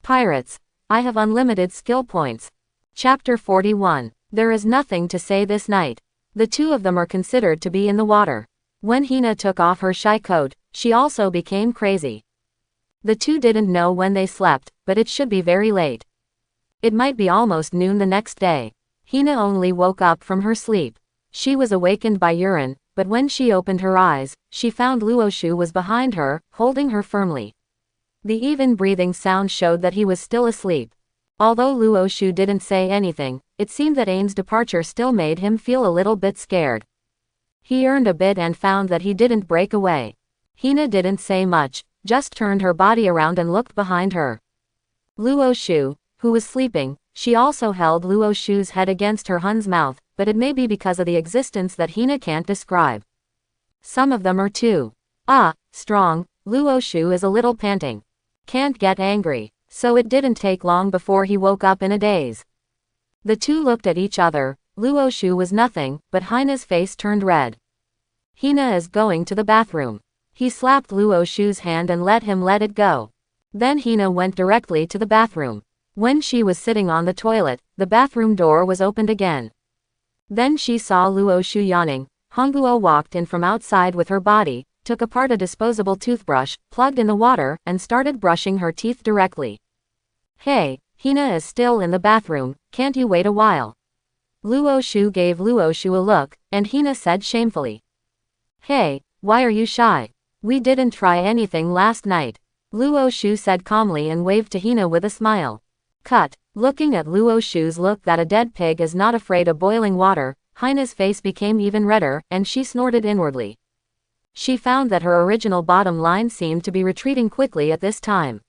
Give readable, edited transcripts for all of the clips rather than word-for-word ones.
Pirates. I have unlimited skill points. Chapter 41. There is nothing to say this night. The two of them are considered to be in the water. When Hina took off her shy coat, she also became crazy. The two didn't know when they slept, but it should be very late. It might be almost noon the next day. Hina only woke up from her sleep. She was awakened by urine, but when she opened her eyes, she found Luoshu was behind her, holding her firmly. The even breathing sound showed that he was still asleep. Although Luoshu didn't say anything, it seemed that Ain's departure still made him feel a little bit scared. He earned a bit and found that he didn't break away. Hina didn't say much, just turned her body around and looked behind her. Luoshu, who was sleeping, she also held Luoshu's head against her Hun's mouth, but it may be because of the existence that Hina can't describe. Some of them are too strong. Luoshu is a little panting. Can't get angry. So it didn't take long before he woke up in a daze. The two looked at each other. Luoshu was nothing, but Hina's face turned red. Hina is going to the bathroom. He slapped Luoshu's hand and let him let it go. Then Hina went directly to the bathroom. When she was sitting on the toilet, the bathroom door was opened again. Then she saw Luoshu yawning. Hongguo walked in from outside with her body, took apart a disposable toothbrush, plugged in the water, and started brushing her teeth directly. Hey, Hina is still in the bathroom, can't you wait a while? Luoshu gave Luoshu a look, and Hina said shamefully. Hey, why are you shy? We didn't try anything last night. Luoshu said calmly and waved to Hina with a smile. Cut. Looking at Luoshu's look that a dead pig is not afraid of boiling water, Hina's face became even redder, and she snorted inwardly. She found that her original bottom line seemed to be retreating quickly at this time.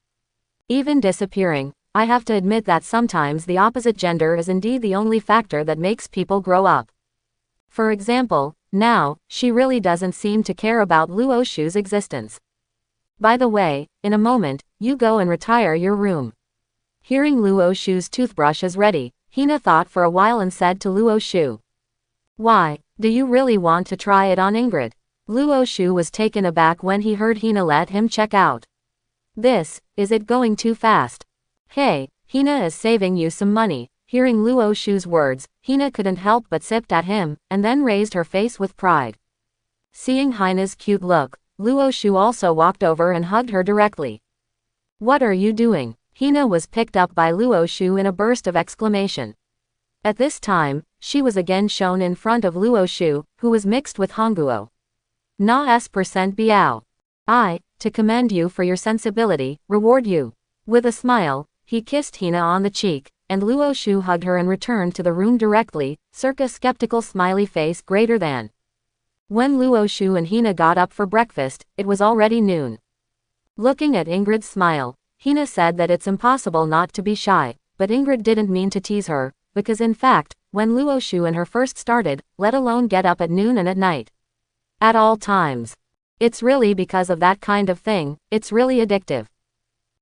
Even disappearing. I have to admit that sometimes the opposite gender is indeed the only factor that makes people grow up. For example, now, she really doesn't seem to care about Luoshu's existence. By the way, in a moment, you go and retire your room. Hearing Luoshu's toothbrush is ready, Hina thought for a while and said to Luoshu. Why, do you really want to try it on Ingrid? Luoshu was taken aback when he heard Hina let him check out. Is it going too fast? Hey, Hina is saving you some money. Hearing Luoshu's words, Hina couldn't help but sipped at him, and then raised her face with pride. Seeing Hina's cute look, Luoshu also walked over and hugged her directly. What are you doing? Hina was picked up by Luoshu in a burst of exclamation. At this time, she was again shown in front of Luoshu, who was mixed with Hongguo. Na s% biao. To commend you for your sensibility, reward you. With a smile, he kissed Hina on the cheek, and Luoshu hugged her and returned to the room directly, circa skeptical smiley face greater than. When Luoshu and Hina got up for breakfast, it was already noon. Looking at Ingrid's smile, Hina said that it's impossible not to be shy, but Ingrid didn't mean to tease her, because in fact, when Luoshu and her first started, let alone get up at noon and at night. At all times. It's really because of that kind of thing, it's really addictive.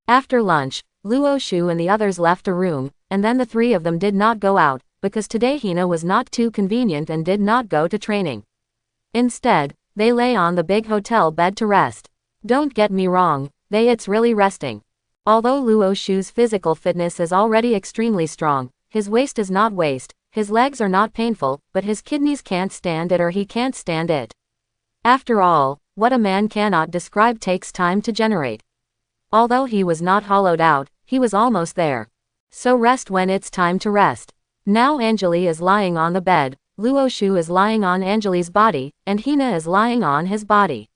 After lunch, Luoshu and the others left a room, and then the three of them did not go out, because today Hina was not too convenient and did not go to training. Instead, they lay on the big hotel bed to rest. Don't get me wrong, it's really resting. Although Luoshu's physical fitness is already extremely strong, his waist is not waste, his legs are not painful, but his kidneys can't stand it or he can't stand it. After all, what a man cannot describe takes time to generate. Although he was not hollowed out, he was almost there. So rest when it's time to rest. Now Anjali is lying on the bed, Luoshu is lying on Anjali's body, and Hina is lying on his body.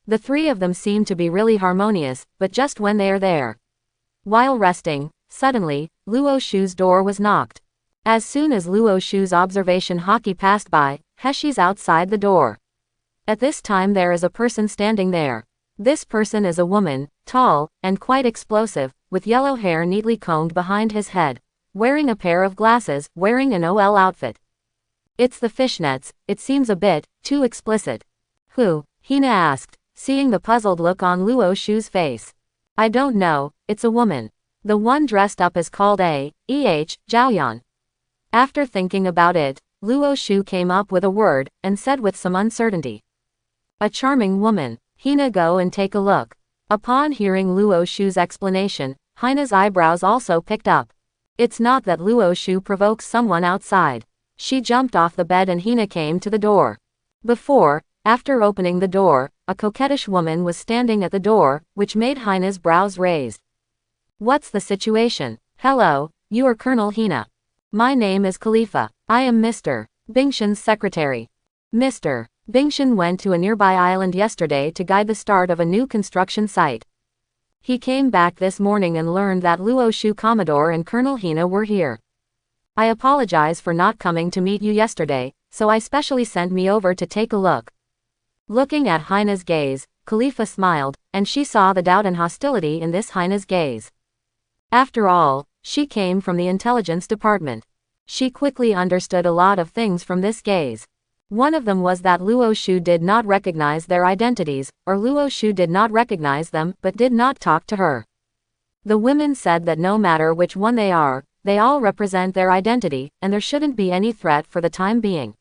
The three of them seem to be really harmonious, but just when they are there. While resting, suddenly, Luoshu's door was knocked. As soon as Luoshu's observation hockey passed by, Heshi's outside the door. At this time there is a person standing there. This person is a woman, tall, and quite explosive, with yellow hair neatly combed behind his head, wearing a pair of glasses, wearing an OL outfit. It's the fishnets, it seems a bit too explicit. Who? Hina asked, seeing the puzzled look on Luoshu's face. I don't know, it's a woman. The one dressed up is called Zhaoyan. After thinking about it, Luoshu came up with a word, and said with some uncertainty. A charming woman. Hina, go and take a look. Upon hearing Luoshu's explanation, Hina's eyebrows also picked up. It's not that Luo Shu provokes someone outside. She jumped off the bed and Hina came to the door. After opening the door, a coquettish woman was standing at the door, which made Hina's brows raised. What's the situation? Hello, you are Colonel Hina. My name is Khalifa. I am Mr. Bingshan's secretary. Mr. Bingshan went to a nearby island yesterday to guide the start of a new construction site. He came back this morning and learned that Luo Shu Commodore and Colonel Hina were here. I apologize for not coming to meet you yesterday, so I specially sent me over to take a look. Looking at Hina's gaze, Khalifa smiled, and she saw the doubt and hostility in this Hina's gaze. After all, she came from the intelligence department. She quickly understood a lot of things from this gaze. One of them was that Luo Shu did not recognize their identities, or Luo Shu did not recognize them but did not talk to her. The women said that no matter which one they are, they all represent their identity, and there shouldn't be any threat for the time being.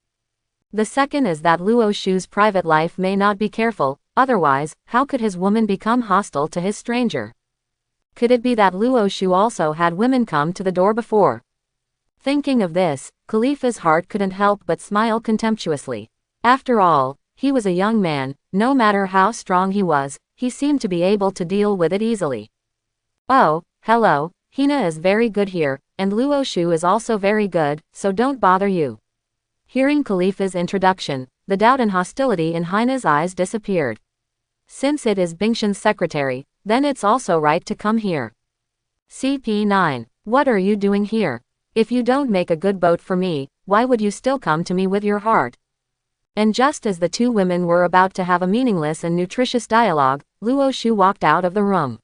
The second is that Luo Shu's private life may not be careful, otherwise, how could his woman become hostile to his stranger? Could it be that Luo Shu also had women come to the door before? Thinking of this, Khalifa's heart couldn't help but smile contemptuously. After all, he was a young man, no matter how strong he was, he seemed to be able to deal with it easily. Oh, hello, Hina is very good here, and Luo Shu is also very good, so don't bother you. Hearing Khalifa's introduction, the doubt and hostility in Hina's eyes disappeared. Since it is Bingshan's secretary, then it's also right to come here. CP9, what are you doing here? If you don't make a good boat for me, why would you still come to me with your heart? And just as the two women were about to have a meaningless and nutritious dialogue, Luo Shu walked out of the room.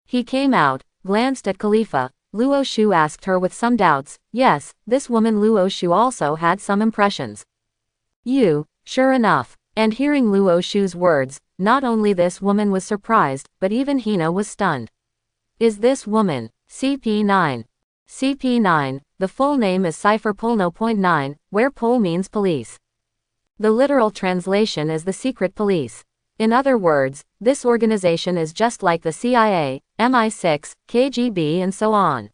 He came out, glanced at Khalifa. Luo Shu asked her with some doubts. Yes, this woman Luo Shu also had some impressions. You, sure enough. And hearing Luo Shu's words, not only this woman was surprised, but even Hina was stunned. Is this woman CP9? CP9, the full name is Cipher Polno.9, where Pol means police. The literal translation is the secret police. In other words, this organization is just like the CIA, MI6, KGB and so on.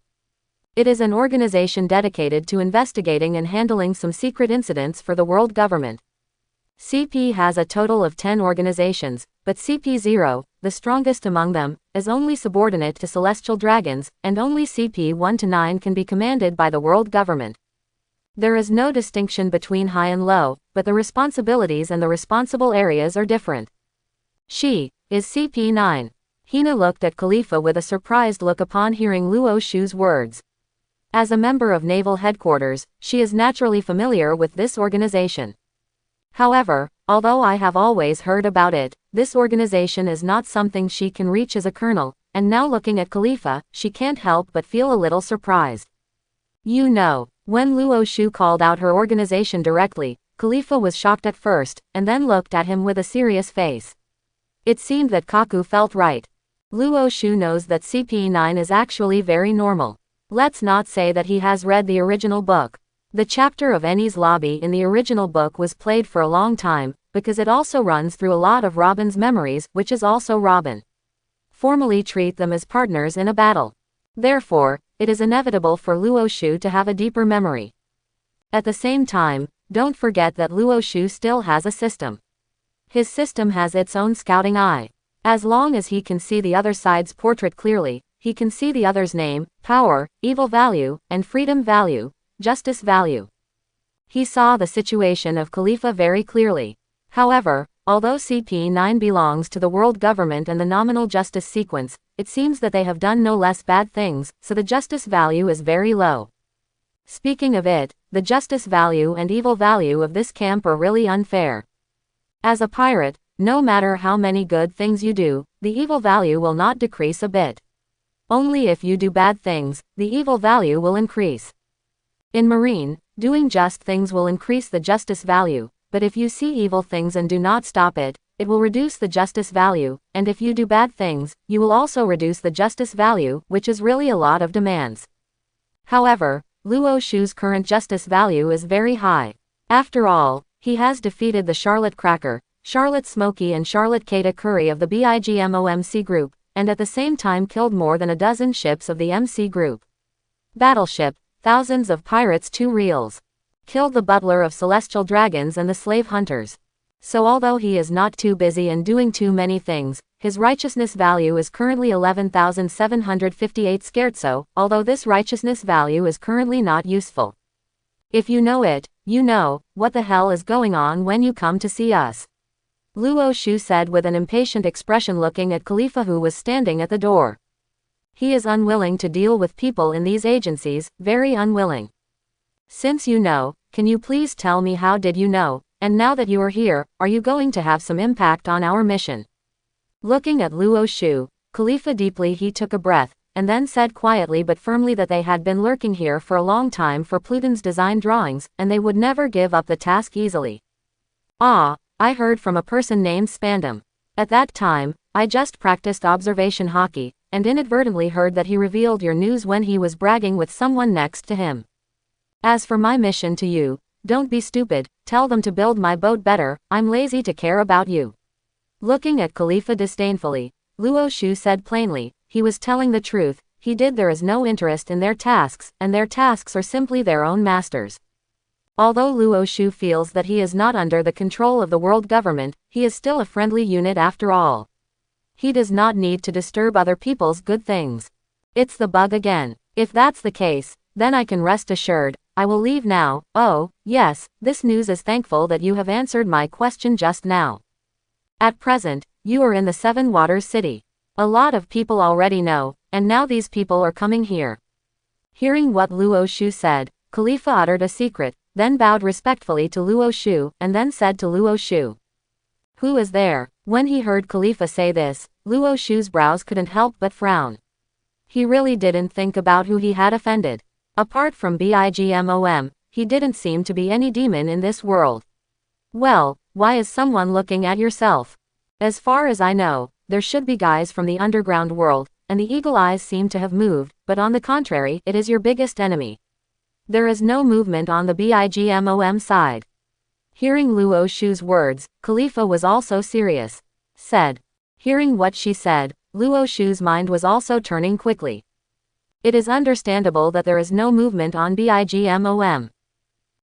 It is an organization dedicated to investigating and handling some secret incidents for the world government. CP has a total of 10 organizations, but CP0, the strongest among them, is only subordinate to celestial dragons, and only CP 1 to 9 can be commanded by the world government. There is no distinction between high and low, but the responsibilities and the responsible areas are different. She is CP9. Hina looked at Khalifa with a surprised look upon hearing Luo Shu's words. As a member of Naval Headquarters, she is naturally familiar with this organization. However, although I have always heard about it, this organization is not something she can reach as a colonel, and now looking at Khalifa, she can't help but feel a little surprised. You know, when Luo Shu called out her organization directly, Khalifa was shocked at first, and then looked at him with a serious face. It seemed that Kaku felt right. Luo Shu knows that CP9 is actually very normal. Let's not say that he has read the original book. The chapter of Enies Lobby in the original book was played for a long time, because it also runs through a lot of Robin's memories, which is also Robin. Formally treat them as partners in a battle. Therefore, it is inevitable for Luo Shu to have a deeper memory. At the same time, don't forget that Luo Shu still has a system. His system has its own scouting eye. As long as he can see the other side's portrait clearly, he can see the other's name, power, evil value, and freedom value, justice value. He saw the situation of Khalifa very clearly. However, although CP9 belongs to the world government and the nominal justice sequence, it seems that they have done no less bad things, so the justice value is very low. Speaking of it, the justice value and evil value of this camp are really unfair. As a pirate, no matter how many good things you do, the evil value will not decrease a bit. Only if you do bad things, the evil value will increase. In Marine, doing just things will increase the justice value, but if you see evil things and do not stop it, it will reduce the justice value, and if you do bad things, you will also reduce the justice value, which is really a lot of demands. However, Luo Shu's current justice value is very high. After all, he has defeated the Charlotte Cracker, Charlotte Smokey and Charlotte Kata Curry of the BIGMOMC group, and at the same time killed more than a dozen ships of the MC Group. Battleship, thousands of pirates 2 reals. Killed the butler of celestial dragons and the slave hunters. So although he is not too busy and doing too many things, his righteousness value is currently 11,758 scherzo, although this righteousness value is currently not useful. If you know it, you know, what the hell is going on when you come to see us? Luo Shu said with an impatient expression looking at Khalifa who was standing at the door. He is unwilling to deal with people in these agencies, very unwilling. Since you know, can you please tell me how did you know, and now that you are here, are you going to have some impact on our mission? Looking at Luo Shu, Khalifa deeply he took a breath, and then said quietly but firmly that they had been lurking here for a long time for Pluton's design drawings, and they would never give up the task easily. Ah, I heard from a person named Spandam. At that time, I just practiced observation hockey, and inadvertently heard that he revealed your news when he was bragging with someone next to him. As for my mission to you, don't be stupid, tell them to build my boat better, I'm lazy to care about you. Looking at Khalifa disdainfully, Luo Shu said plainly, he was telling the truth, there is no interest in their tasks, and their tasks are simply their own masters. Although Luo Shu feels that he is not under the control of the world government, he is still a friendly unit after all. He does not need to disturb other people's good things. It's the bug again. If that's the case, then I can rest assured, I will leave now. Oh, yes, this news is thankful that you have answered my question just now. At present, you are in the Seven Waters City. A lot of people already know, and now these people are coming here. Hearing what Luo Shu said, Khalifa uttered a secret, then bowed respectfully to Luo Shu, and then said to Luo Shu, "Who is there?" When he heard Khalifa say this, Luo Shu's brows couldn't help but frown. He really didn't think about who he had offended. Apart from Bigmom, he didn't seem to be any demon in this world. Well, why is someone looking at yourself? As far as I know, there should be guys from the underground world, and the eagle eyes seem to have moved, but on the contrary, it is your biggest enemy. There is no movement on the Bigmom side. Hearing Luo Shu's words, Khalifa was also serious. Said. Hearing what she said, Luo Shu's mind was also turning quickly. It is understandable that there is no movement on Bigmom.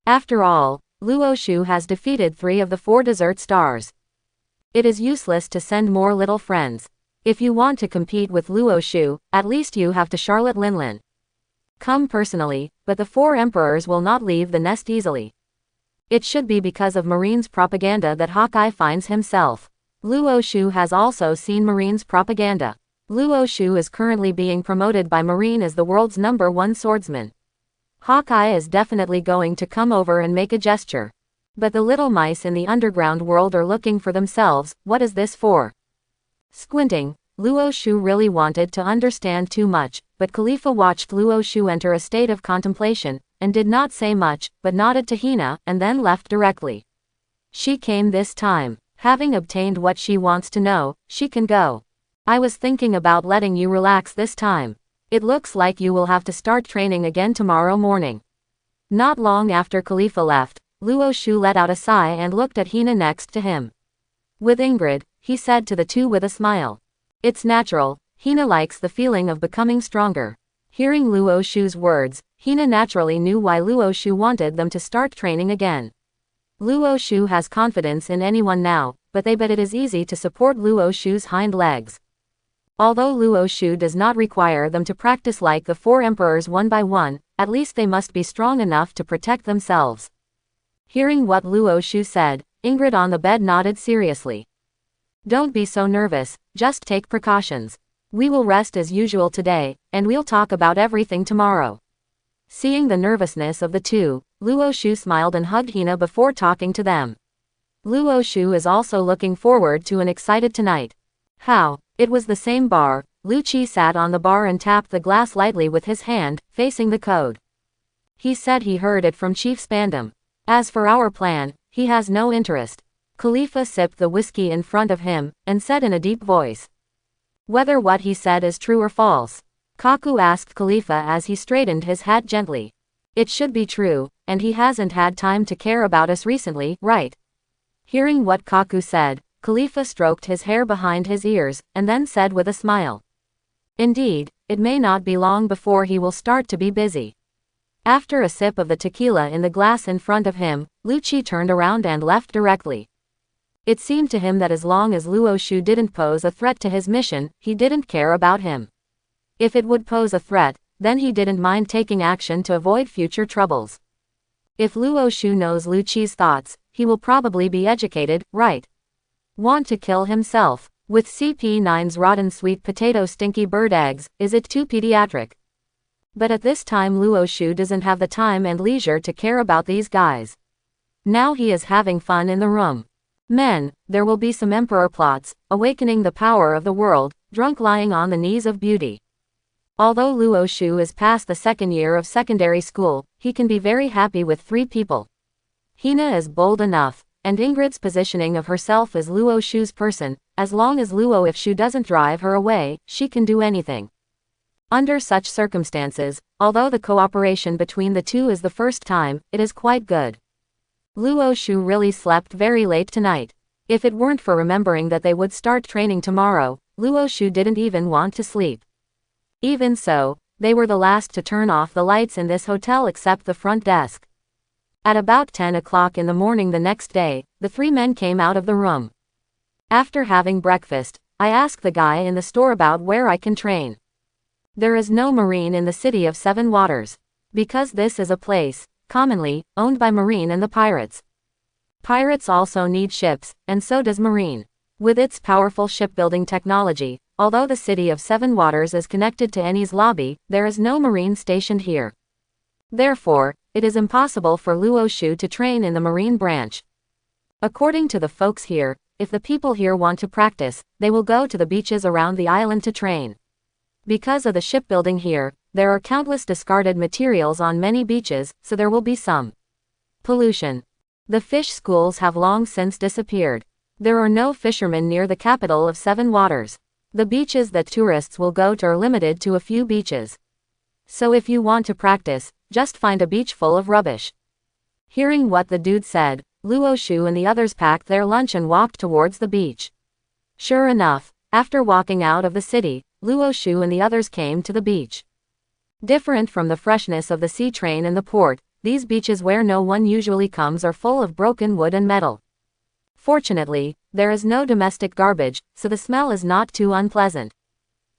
After all, Luo Shu has defeated 3 of the 4 desert stars. It is useless to send more little friends. If you want to compete with Luo Shu, at least you have to Charlotte Linlin. Come personally, but the 4 emperors will not leave the nest easily. It should be because of Marine's propaganda that Hawkeye finds himself. Luo Shu has also seen Marine's propaganda. Luo Shu is currently being promoted by Marine as the world's #1 swordsman. Hawkeye is definitely going to come over and make a gesture. But the little mice in the underground world are looking for themselves, what is this for? Squinting, Luo Shu really wanted to understand too much, but Khalifa watched Luo Shu enter a state of contemplation, and did not say much, but nodded to Hina, and then left directly. She came this time. Having obtained what she wants to know, she can go. I was thinking about letting you relax this time. It looks like you will have to start training again tomorrow morning. Not long after Khalifa left, Luo Shu let out a sigh and looked at Hina next to him. With Ingrid, he said to the 2 with a smile. It's natural, Hina likes the feeling of becoming stronger. Hearing Luo Shu's words, Hina naturally knew why Luo Shu wanted them to start training again. Luo Shu has confidence in anyone now, but they bet it is easy to support Luo Shu's hind legs. Although Luo Shu does not require them to practice like the 4 emperors one by one, at least they must be strong enough to protect themselves. Hearing what Luo Shu said, Ingrid on the bed nodded seriously. Don't be so nervous, just take precautions. We will rest as usual today, and we'll talk about everything tomorrow. Seeing the nervousness of the 2, Luo Shu smiled and hugged Hina before talking to them. Luo Shu is also looking forward to an excited tonight. How? It was the same bar. Lu Qi sat on the bar and tapped the glass lightly with his hand, facing the code. He said he heard it from Chief Spandam. As for our plan, he has no interest. Khalifa sipped the whiskey in front of him, and said in a deep voice. Whether what he said is true or false. Kaku asked Khalifa as he straightened his hat gently. It should be true, and he hasn't had time to care about us recently, right? Hearing what Kaku said, Khalifa stroked his hair behind his ears, and then said with a smile. Indeed, it may not be long before he will start to be busy. After a sip of the tequila in the glass in front of him, Lu Qi turned around and left directly. It seemed to him that as long as Luo Shu didn't pose a threat to his mission, he didn't care about him. If it would pose a threat, then he didn't mind taking action to avoid future troubles. If Luo Shu knows Lu Qi's thoughts, he will probably be educated, right? Want to kill himself? With CP9's rotten sweet potato stinky bird eggs, is it too pediatric? But at this time Luo Shu doesn't have the time and leisure to care about these guys. Now he is having fun in the room. Men, there will be some emperor plots, awakening the power of the world, drunk lying on the knees of beauty. Although Luo Shu is past the second year of secondary school, he can be very happy with 3 people. Hina is bold enough, and Ingrid's positioning of herself as Luo Shu's person, as long as Luo if Shu doesn't drive her away, she can do anything. Under such circumstances, although the cooperation between the two is the first time, it is quite good. Luo Shu really slept very late tonight. If it weren't for remembering that they would start training tomorrow, Luo Shu didn't even want to sleep. Even so, they were the last to turn off the lights in this hotel except the front desk. At about 10 o'clock in the morning the next day, the 3 men came out of the room. After having breakfast, I asked the guy in the store about where I can train. There is no marine in the city of 7 Waters. Because this is a place, commonly, owned by Marine and the pirates. Pirates also need ships, and so does Marine. With its powerful shipbuilding technology, although the city of 7 Waters is connected to Enies Lobby, there is no Marine stationed here. Therefore, it is impossible for Luo Shu to train in the Marine branch. According to the folks here, if the people here want to practice, they will go to the beaches around the island to train. Because of the shipbuilding here, there are countless discarded materials on many beaches, so there will be some pollution. The fish schools have long since disappeared. There are no fishermen near the capital of 7 Waters. The beaches that tourists will go to are limited to a few beaches. So if you want to practice, just find a beach full of rubbish. Hearing what the dude said, Luo Shu and the others packed their lunch and walked towards the beach. Sure enough, after walking out of the city, Luo Shu and the others came to the beach. Different from the freshness of the sea train and the port, these beaches where no one usually comes are full of broken wood and metal. Fortunately, there is no domestic garbage, so the smell is not too unpleasant.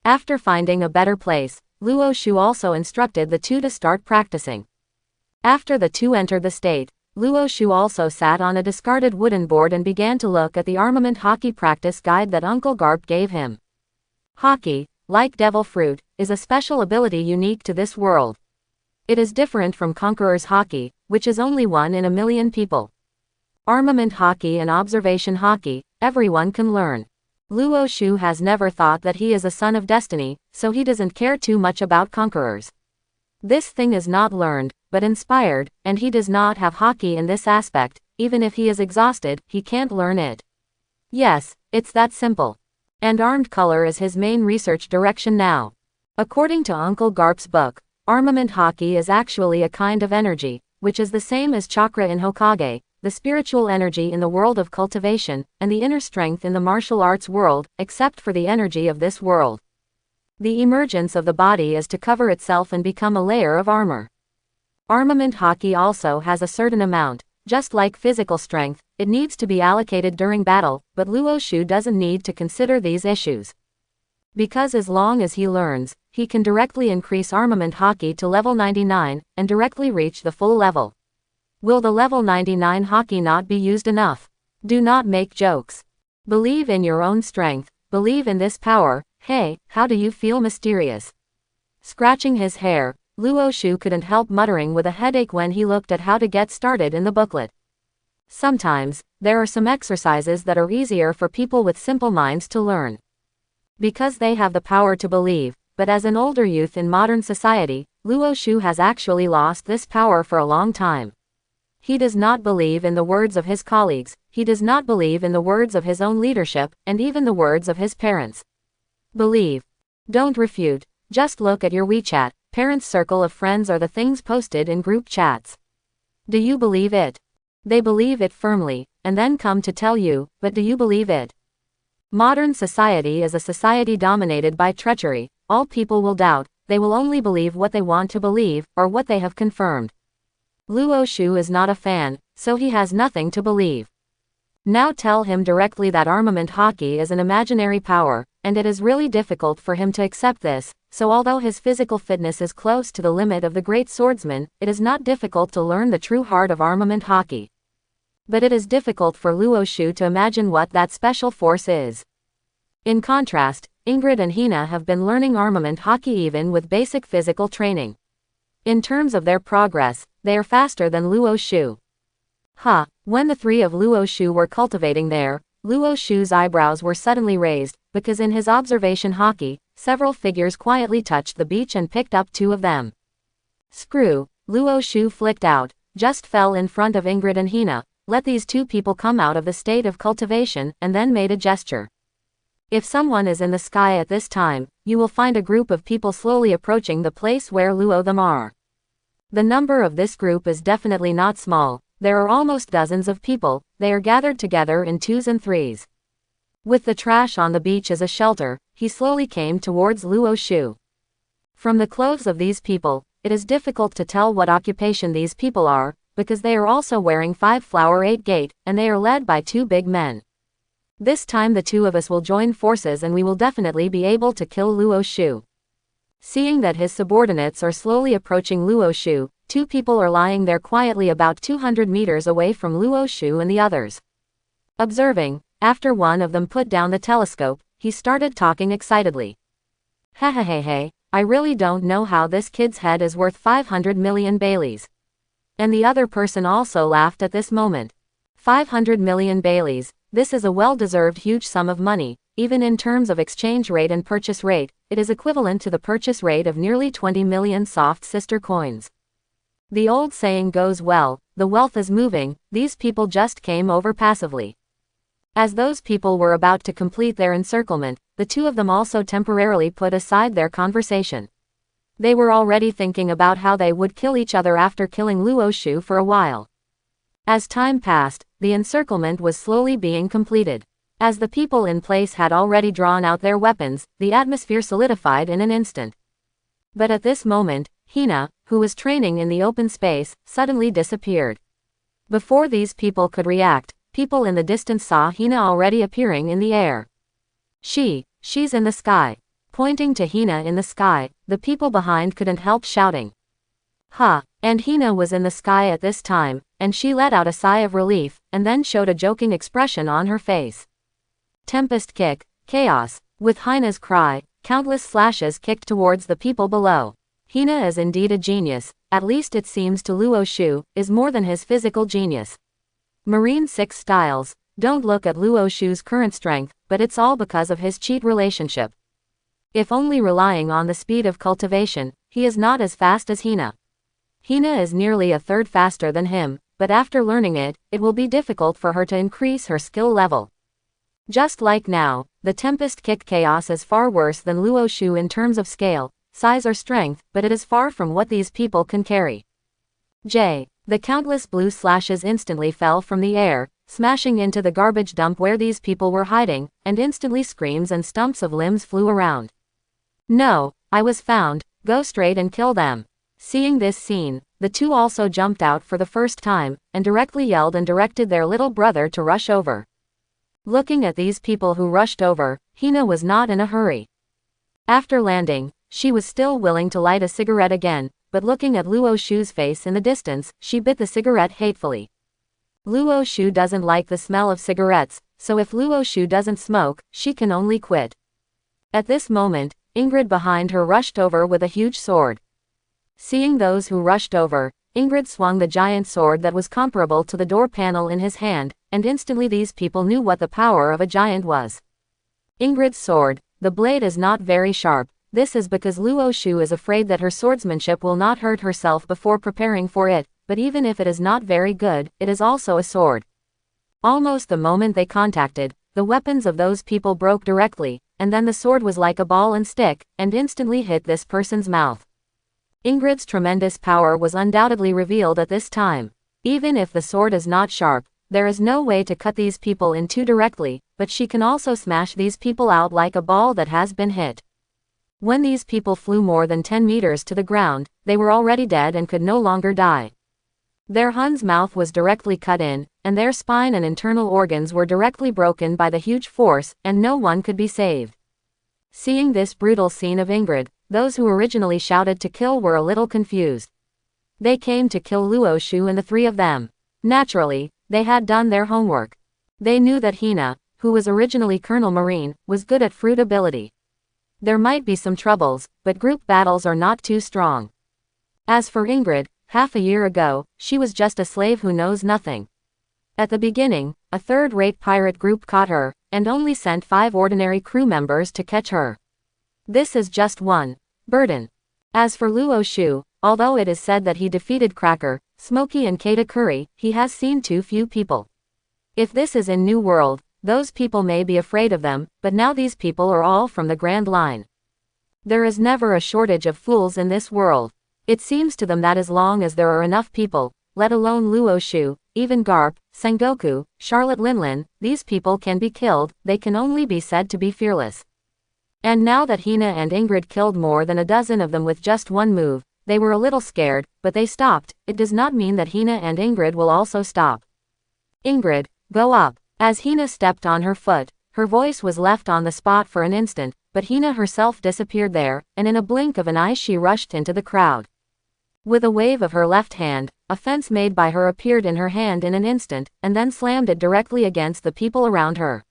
After finding a better place, Luo Shu also instructed the 2 to start practicing. After the 2 entered the state, Luo Shu also sat on a discarded wooden board and began to look at the armament hockey practice guide that Uncle Garp gave him. Hockey, like devil fruit, is a special ability unique to this world. It is different from Conqueror's hockey, which is only 1 in a million people. Armament hockey and observation hockey, everyone can learn. Luo Shu has never thought that he is a son of destiny, so he doesn't care too much about conquerors. This thing is not learned, but inspired, and he does not have hockey in this aspect. Even if he is exhausted, he can't learn it. Yes, it's that simple. And armed color is his main research direction now. According to Uncle Garp's book, armament hockey is actually a kind of energy, which is the same as chakra in Hokage, the spiritual energy in the world of cultivation, and the inner strength in the martial arts world, except for the energy of this world. The emergence of the body is to cover itself and become a layer of armor. Armament hockey also has a certain amount, just like physical strength, it needs to be allocated during battle, but Luo Shu doesn't need to consider these issues. Because as long as he learns, he can directly increase armament hockey to level 99, and directly reach the full level. Will the level 99 hockey not be used enough? Do not make jokes. Believe in your own strength, believe in this power. Hey, how do you feel? Mysterious. Scratching his hair, Luo Shu couldn't help muttering with a headache when he looked at how to get started in the booklet. Sometimes, there are some exercises that are easier for people with simple minds to learn. Because they have the power to believe, but as an older youth in modern society, Luo Shu has actually lost this power for a long time. He does not believe in the words of his colleagues, he does not believe in the words of his own leadership, and even the words of his parents. Believe. Don't refute, just look at your WeChat, parents' circle of friends or the things posted in group chats. Do you believe it? They believe it firmly, and then come to tell you, but do you believe it? Modern society is a society dominated by treachery. All people will doubt, they will only believe what they want to believe, or what they have confirmed. Luo Shu is not a fan, so he has nothing to believe. Now tell him directly that armament hockey is an imaginary power, and it is really difficult for him to accept this, so although his physical fitness is close to the limit of the great swordsman, it is not difficult to learn the true heart of armament hockey. But it is difficult for Luo Shu to imagine what that special force is. In contrast, Ingrid and Hina have been learning armament hockey even with basic physical training. In terms of their progress, they are faster than Luo Shu. When the three of Luo Shu were cultivating there, Luo Shu's eyebrows were suddenly raised, because in his observation hockey, several figures quietly touched the beach and picked up two of them. Screw, Luo Shu flicked out, just fell in front of Ingrid and Hina, let these two people come out of the state of cultivation, and then made a gesture. If someone is in the sky at this time, you will find a group of people slowly approaching the place where Luo them are. The number of this group is definitely not small, there are almost dozens of people, they are gathered together in twos and threes. With the trash on the beach as a shelter, he slowly came towards Luo Shu. From the clothes of these people, it is difficult to tell what occupation these people are, because they are also wearing 5 flower 8 gate, and they are led by 2 big men. This time the two of us will join forces and we will definitely be able to kill Luo Shu. Seeing that his subordinates are slowly approaching Luo Shu, 2 people are lying there quietly about 200 meters away from Luo Shu and the others. Observing, after one of them put down the telescope, he started talking excitedly. Hey, I really don't know how this kid's head is worth 500 million Baileys. And the other person also laughed at this moment. 500 million Baileys, this is a well-deserved huge sum of money, even in terms of exchange rate and purchase rate, it is equivalent to the purchase rate of nearly 20 million soft sister coins. The old saying goes well, the wealth is moving, these people just came over passively. As those people were about to complete their encirclement, the two of them also temporarily put aside their conversation. They were already thinking about how they would kill each other after killing Luo Shu for a while. As time passed, the encirclement was slowly being completed. As the people in place had already drawn out their weapons, the atmosphere solidified in an instant. But at this moment, Hina, who was training in the open space, suddenly disappeared. Before these people could react, people in the distance saw Hina already appearing in the air. She's in the sky. Pointing to Hina in the sky, the people behind couldn't help shouting. And Hina was in the sky at this time, and she let out a sigh of relief, and then showed a joking expression on her face. Tempest kick, chaos, with Hina's cry, countless slashes kicked towards the people below. Hina is indeed a genius, at least it seems to Luo Shu, is more than his physical genius. Marine 6 styles, don't look at Luo Shu's current strength, but it's all because of his cheat relationship. If only relying on the speed of cultivation, he is not as fast as Hina. Hina is nearly a third faster than him, but after learning it, it will be difficult for her to increase her skill level. Just like now, the Tempest Kick Chaos is far worse than Luo Shu in terms of scale, size or strength, but it is far from what these people can carry. The countless blue slashes instantly fell from the air, smashing into the garbage dump where these people were hiding, and instantly screams and stumps of limbs flew around. No, I was found, go straight and kill them. Seeing this scene, the two also jumped out for the first time, and directly yelled and directed their little brother to rush over. Looking at these people who rushed over, Hina was not in a hurry. After landing, she was still willing to light a cigarette again, but looking at Luo Shu's face in the distance, she bit the cigarette hatefully. Luo Shu doesn't like the smell of cigarettes, so if Luo Shu doesn't smoke, she can only quit. At this moment, Ingrid behind her rushed over with a huge sword. Seeing those who rushed over, Ingrid swung the giant sword that was comparable to the door panel in his hand, and instantly these people knew what the power of a giant was. Ingrid's sword, the blade is not very sharp, this is because Luo Shu is afraid that her swordsmanship will not hurt herself before preparing for it, but even if it is not very good, it is also a sword. Almost the moment they contacted, the weapons of those people broke directly, and then the sword was like a ball and stick, and instantly hit this person's mouth. Ingrid's tremendous power was undoubtedly revealed at this time. Even if the sword is not sharp, there is no way to cut these people in two directly, but she can also smash these people out like a ball that has been hit. When these people flew more than 10 meters to the ground, they were already dead and could no longer die. Their Hun's mouth was directly cut in, and their spine and internal organs were directly broken by the huge force, and no one could be saved. Seeing this brutal scene of Ingrid, those who originally shouted to kill were a little confused. They came to kill Luo Shu and the three of them. Naturally, they had done their homework. They knew that Hina, who was originally Colonel Marine, was good at fruit ability. There might be some troubles, but group battles are not too strong. As for Ingrid, half a year ago, she was just a slave who knows nothing. At the beginning, a third-rate pirate group caught her, and only sent 5 ordinary crew members to catch her. This is just one burden. As for Luo Shu, although it is said that he defeated Cracker, Smokey and Katakuri, he has seen too few people. If this is in New World, those people may be afraid of them, but now these people are all from the Grand Line. There is never a shortage of fools in this world. It seems to them that as long as there are enough people, let alone Luo Shu, even Garp, Sengoku, Charlotte Linlin, these people can be killed, they can only be said to be fearless. And now that Hina and Ingrid killed more than a dozen of them with just one move, they were a little scared, but they stopped. It does not mean that Hina and Ingrid will also stop. Ingrid, go up. As Hina stepped on her foot, her voice was left on the spot for an instant, but Hina herself disappeared there, and in a blink of an eye she rushed into the crowd. With a wave of her left hand, a fence made by her appeared in her hand in an instant, and then slammed it directly against the people around her.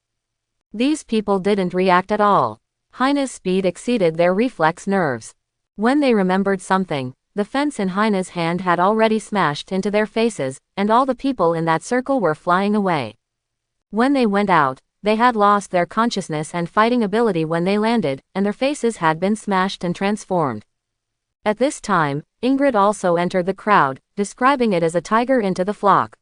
These people didn't react at all. Hina's speed exceeded their reflex nerves. When they remembered something, the fence in Hina's hand had already smashed into their faces, and all the people in that circle were flying away. When they went out, they had lost their consciousness and fighting ability when they landed, and their faces had been smashed and transformed. At this time, Ingrid also entered the crowd, describing it as a tiger into the flock.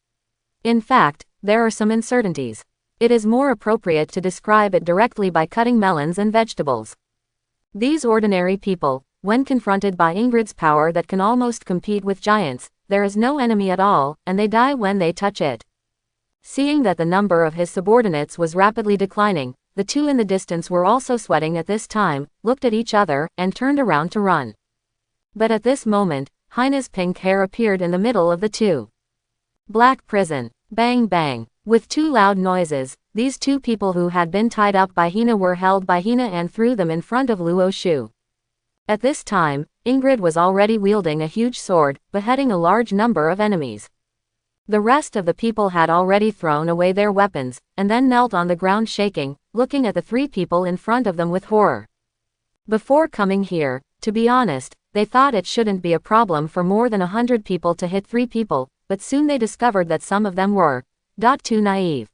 In fact, there are some uncertainties. It is more appropriate to describe it directly by cutting melons and vegetables. These ordinary people, when confronted by Ingrid's power that can almost compete with giants, there is no enemy at all, and they die when they touch it. Seeing that the number of his subordinates was rapidly declining, the two in the distance were also sweating at this time, looked at each other, and turned around to run. But at this moment, Hina's pink hair appeared in the middle of the two. Black prison. Bang bang. With two loud noises, these two people who had been tied up by Hina were held by Hina and threw them in front of Luo Shu. At this time, Ingrid was already wielding a huge sword, beheading a large number of enemies. The rest of the people had already thrown away their weapons, and then knelt on the ground shaking, looking at the three people in front of them with horror. Before coming here, to be honest, they thought it shouldn't be a problem for more than 100 people to hit 3 people, but soon they discovered that some of them were too naive.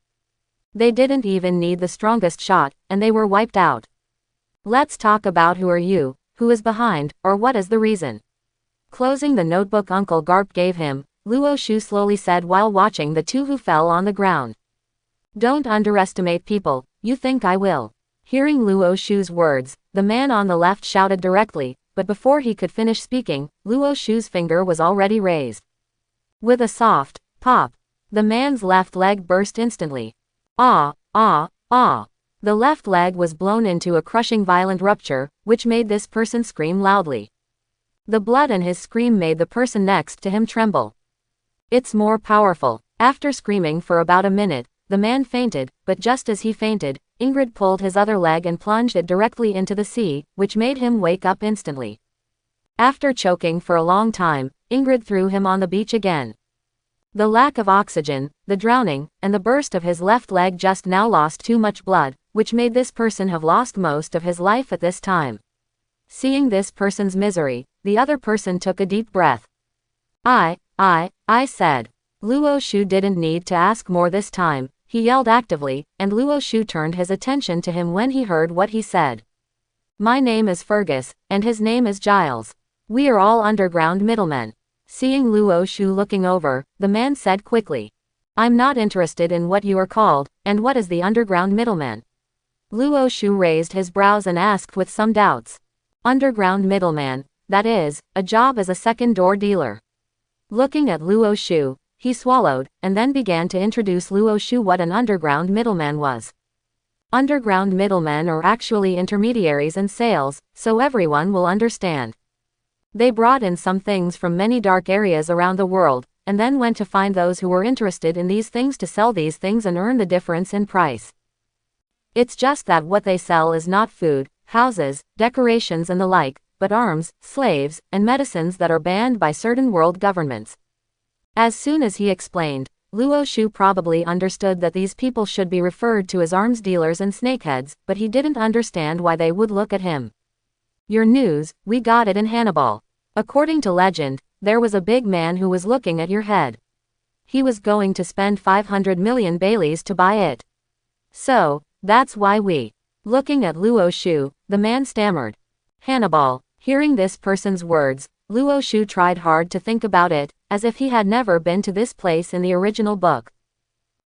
They didn't even need the strongest shot, and they were wiped out. Let's talk about who are you, who is behind, or what is the reason. Closing the notebook Uncle Garp gave him, Luo Shu slowly said while watching the two who fell on the ground. Don't underestimate people, you think I will. Hearing Luo Shu's words, the man on the left shouted directly, but before he could finish speaking, Luo Shu's finger was already raised. With a soft pop, the man's left leg burst instantly. Ah, ah, ah. The left leg was blown into a crushing violent rupture, which made this person scream loudly. The blood in his scream made the person next to him tremble. It's more powerful. After screaming for about a minute, the man fainted, but just as he fainted, Ingrid pulled his other leg and plunged it directly into the sea, which made him wake up instantly. After choking for a long time, Ingrid threw him on the beach again. The lack of oxygen, the drowning, and the burst of his left leg just now lost too much blood, which made this person have lost most of his life at this time. Seeing this person's misery, the other person took a deep breath. I said. Luo Shu didn't need to ask more this time. He yelled actively, and Luo Shu turned his attention to him when he heard what he said. My name is Fergus, and his name is Giles. We are all underground middlemen. Seeing Luo Shu looking over, the man said quickly. I'm not interested in what you are called, and what is the underground middleman? Luo Shu raised his brows and asked with some doubts. Underground middleman, that is, a job as a second-door dealer. Looking at Luo Shu, he swallowed, and then began to introduce Luo Shu what an underground middleman was. Underground middlemen are actually intermediaries in sales, so everyone will understand. They brought in some things from many dark areas around the world, and then went to find those who were interested in these things to sell these things and earn the difference in price. It's just that what they sell is not food, houses, decorations and the like, but arms, slaves, and medicines that are banned by certain world governments. As soon as he explained, Luo Shu probably understood that these people should be referred to as arms dealers and snakeheads, but he didn't understand why they would look at him. Your news, we got it in Hannibal. According to legend, there was a big man who was looking at your head. He was going to spend 500 million Baileys to buy it. So, that's why we. Looking at Luo Shu, the man stammered. Hannibal. Hearing this person's words, Luo Shu tried hard to think about it, as if he had never been to this place in the original book.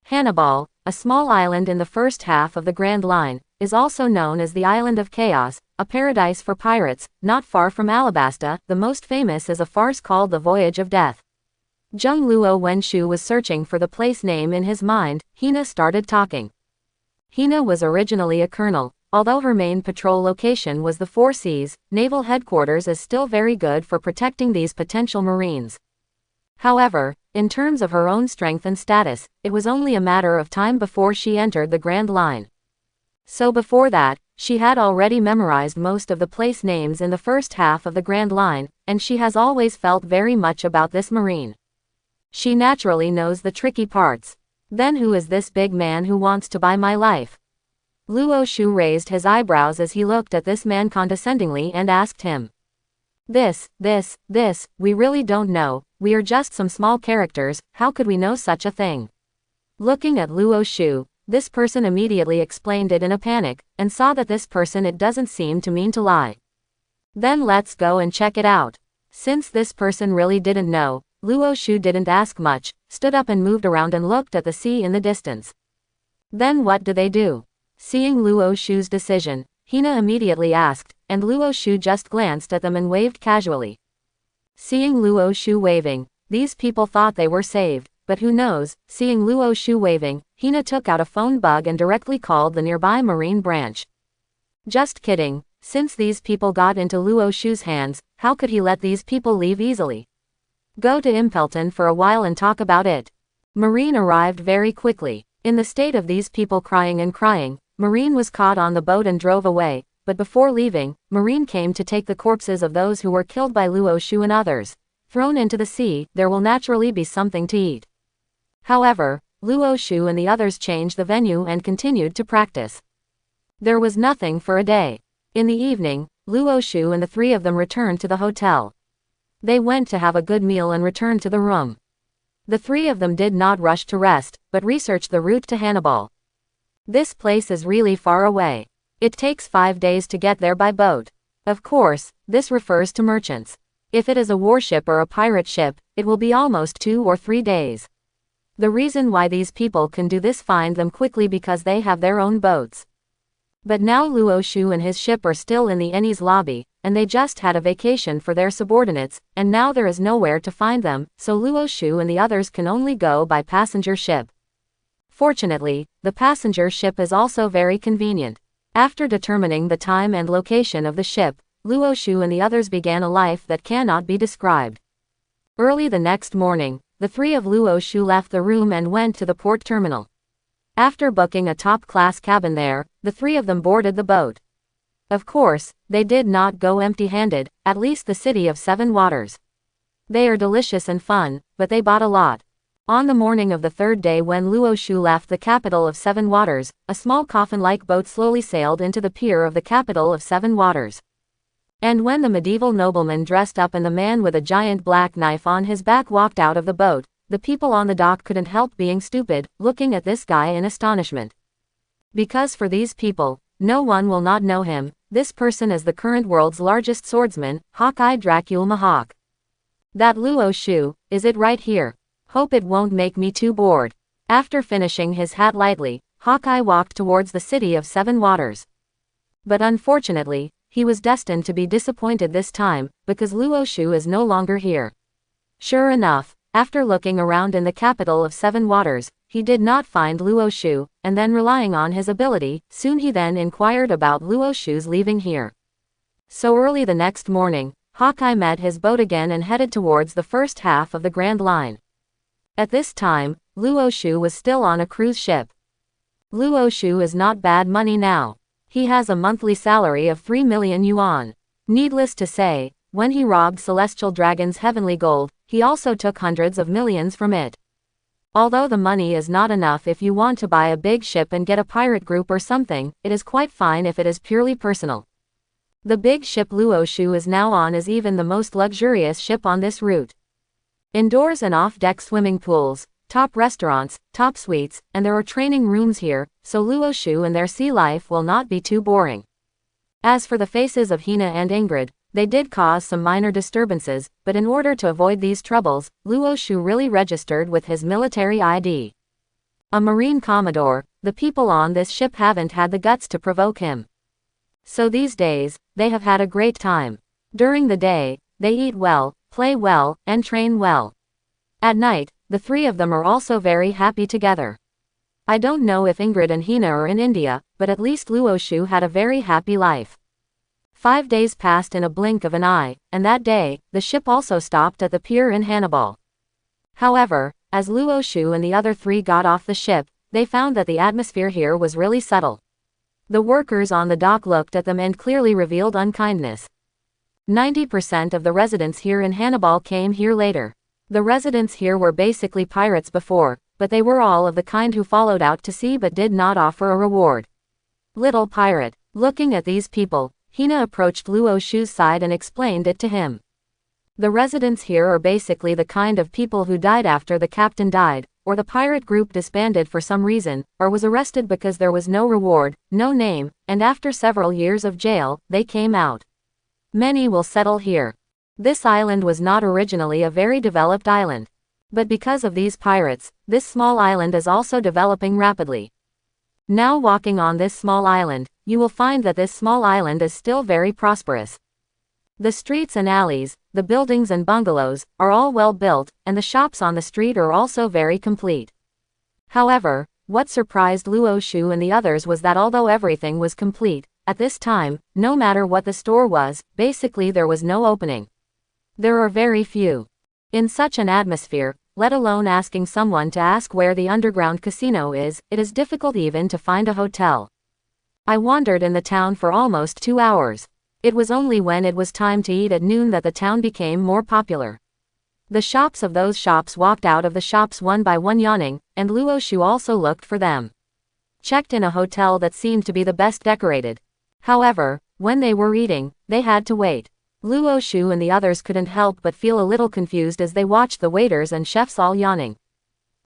Hannibal, a small island in the first half of the Grand Line, is also known as the Island of Chaos, a paradise for pirates, not far from Alabasta. The most famous is a farce called The Voyage of Death. Zheng Luo Wenshu was searching for the place name in his mind. Hina started talking. Hina was originally a colonel. Although her main patrol location was the Four Seas, naval headquarters is still very good for protecting these potential marines. However, in terms of her own strength and status, it was only a matter of time before she entered the Grand Line. So before that, she had already memorized most of the place names in the first half of the Grand Line, and she has always felt very much about this marine. She naturally knows the tricky parts. Then who is this big man who wants to buy my life? Luo Shu raised his eyebrows as he looked at this man condescendingly and asked him. This, we really don't know, we are just some small characters, how could we know such a thing? Looking at Luo Shu, this person immediately explained it in a panic, and saw that this person it doesn't seem to mean to lie. Then let's go and check it out. Since this person really didn't know, Luo Shu didn't ask much, stood up and moved around and looked at the sea in the distance. Then what do? Seeing Luo Shu's decision, Hina immediately asked, and Luo Shu just glanced at them and waved casually. Seeing Luo Shu waving, these people thought they were saved, but who knows, seeing Luo Shu waving, Hina took out a phone bug and directly called the nearby marine branch. Just kidding, since these people got into Luo Shu's hands, how could he let these people leave easily? Go to Impelton for a while and talk about it. Marine arrived very quickly. In the state of these people crying and crying, Marine was caught on the boat and drove away, but before leaving, Marine came to take the corpses of those who were killed by Luo Shu and others. Thrown into the sea, there will naturally be something to eat. However, Luo Shu and the others changed the venue and continued to practice. There was nothing for a day. In the evening, Luo Shu and the three of them returned to the hotel. They went to have a good meal and returned to the room. The three of them did not rush to rest, but researched the route to Hannibal. This place is really far away. It takes 5 days to get there by boat. Of course, this refers to merchants. If it is a warship or a pirate ship, it will be almost 2 or 3 days. The reason why these people can do this find them quickly because they have their own boats. But now Luo Shu and his ship are still in the Ennie's lobby, and they just had a vacation for their subordinates, and now there is nowhere to find them, so Luo Shu and the others can only go by passenger ship. Fortunately, the passenger ship is also very convenient. After determining the time and location of the ship, Luo Shu and the others began a life that cannot be described. Early the next morning, the three of Luo Shu left the room and went to the port terminal. After booking a top-class cabin there, the three of them boarded the boat. Of course, they did not go empty-handed, at least the city of Seven Waters. They are delicious and fun, but they bought a lot. On the morning of the third day when Luo Shu left the capital of Seven Waters, a small coffin-like boat slowly sailed into the pier of the capital of Seven Waters. And when the medieval nobleman dressed up and the man with a giant black knife on his back walked out of the boat, the people on the dock couldn't help being stupid, looking at this guy in astonishment. Because for these people, no one will not know him, this person is the current world's largest swordsman, Hawkeye Dracula Mahawk. That Luo Shu, is it right here? Hope it won't make me too bored. After finishing his hat lightly, Hawkeye walked towards the city of Seven Waters. But unfortunately, he was destined to be disappointed this time, because Luo Shu is no longer here. Sure enough, After looking around in the capital of Seven Waters, he did not find Luo Shu, and then relying on his ability, soon he then inquired about Luo Shu's leaving here. So early the next morning, Hawkeye met his boat again and headed towards the first half of the Grand Line. At this time, Luo Shu was still on a cruise ship. Luo Shu is not bad money now. He has a monthly salary of 3 million yuan. Needless to say, when he robbed Celestial Dragon's heavenly gold, he also took hundreds of millions from it. Although the money is not enough if you want to buy a big ship and get a pirate group or something, it is quite fine if it is purely personal. The big ship Luo Shu is now on is even the most luxurious ship on this route. Indoors and off-deck swimming pools, top restaurants, top suites, and there are training rooms here, so Luo Shu and their sea life will not be too boring. As for the faces of Hina and Ingrid, they did cause some minor disturbances, but in order to avoid these troubles, Luo Shu really registered with his military ID. A Marine Commodore, the people on this ship haven't had the guts to provoke him. So these days, they have had a great time. During the day, they eat well, play well, and train well. At night, the three of them are also very happy together. I don't know if Ingrid and Hina are in India, but at least Luo Shu had a very happy life. 5 days passed in a blink of an eye, and that day, the ship also stopped at the pier in Hannibal. However, as Luo Shu and the other three got off the ship, they found that the atmosphere here was really subtle. The workers on the dock looked at them and clearly revealed unkindness. 90% of the residents here in Hannibal came here later. The residents here were basically pirates before, but they were all of the kind who followed out to sea but did not offer a reward. Little pirate, looking at these people, Hina approached Luo Shu's side and explained it to him. The residents here are basically the kind of people who died after the captain died, or the pirate group disbanded for some reason, or was arrested because there was no reward, no name, and after several years of jail, they came out. Many will settle here. This island was not originally a very developed island. But because of these pirates, this small island is also developing rapidly. Now walking on this small island, you will find that this small island is still very prosperous. The streets and alleys, the buildings and bungalows, are all well built, and the shops on the street are also very complete. However, what surprised Luo Shu and the others was that although everything was complete, at this time, no matter what the store was, basically there was no opening. There are very few. In such an atmosphere, let alone asking someone to ask where the underground casino is, it is difficult even to find a hotel. I wandered in the town for almost 2 hours. It was only when it was time to eat at noon that the town became more popular. The shops of those shops walked out of the shops one by one yawning, and Luo Shu also looked for them. Checked in a hotel that seemed to be the best decorated. However, when they were eating, they had to wait. Luo Shu and the others couldn't help but feel a little confused as they watched the waiters and chefs all yawning.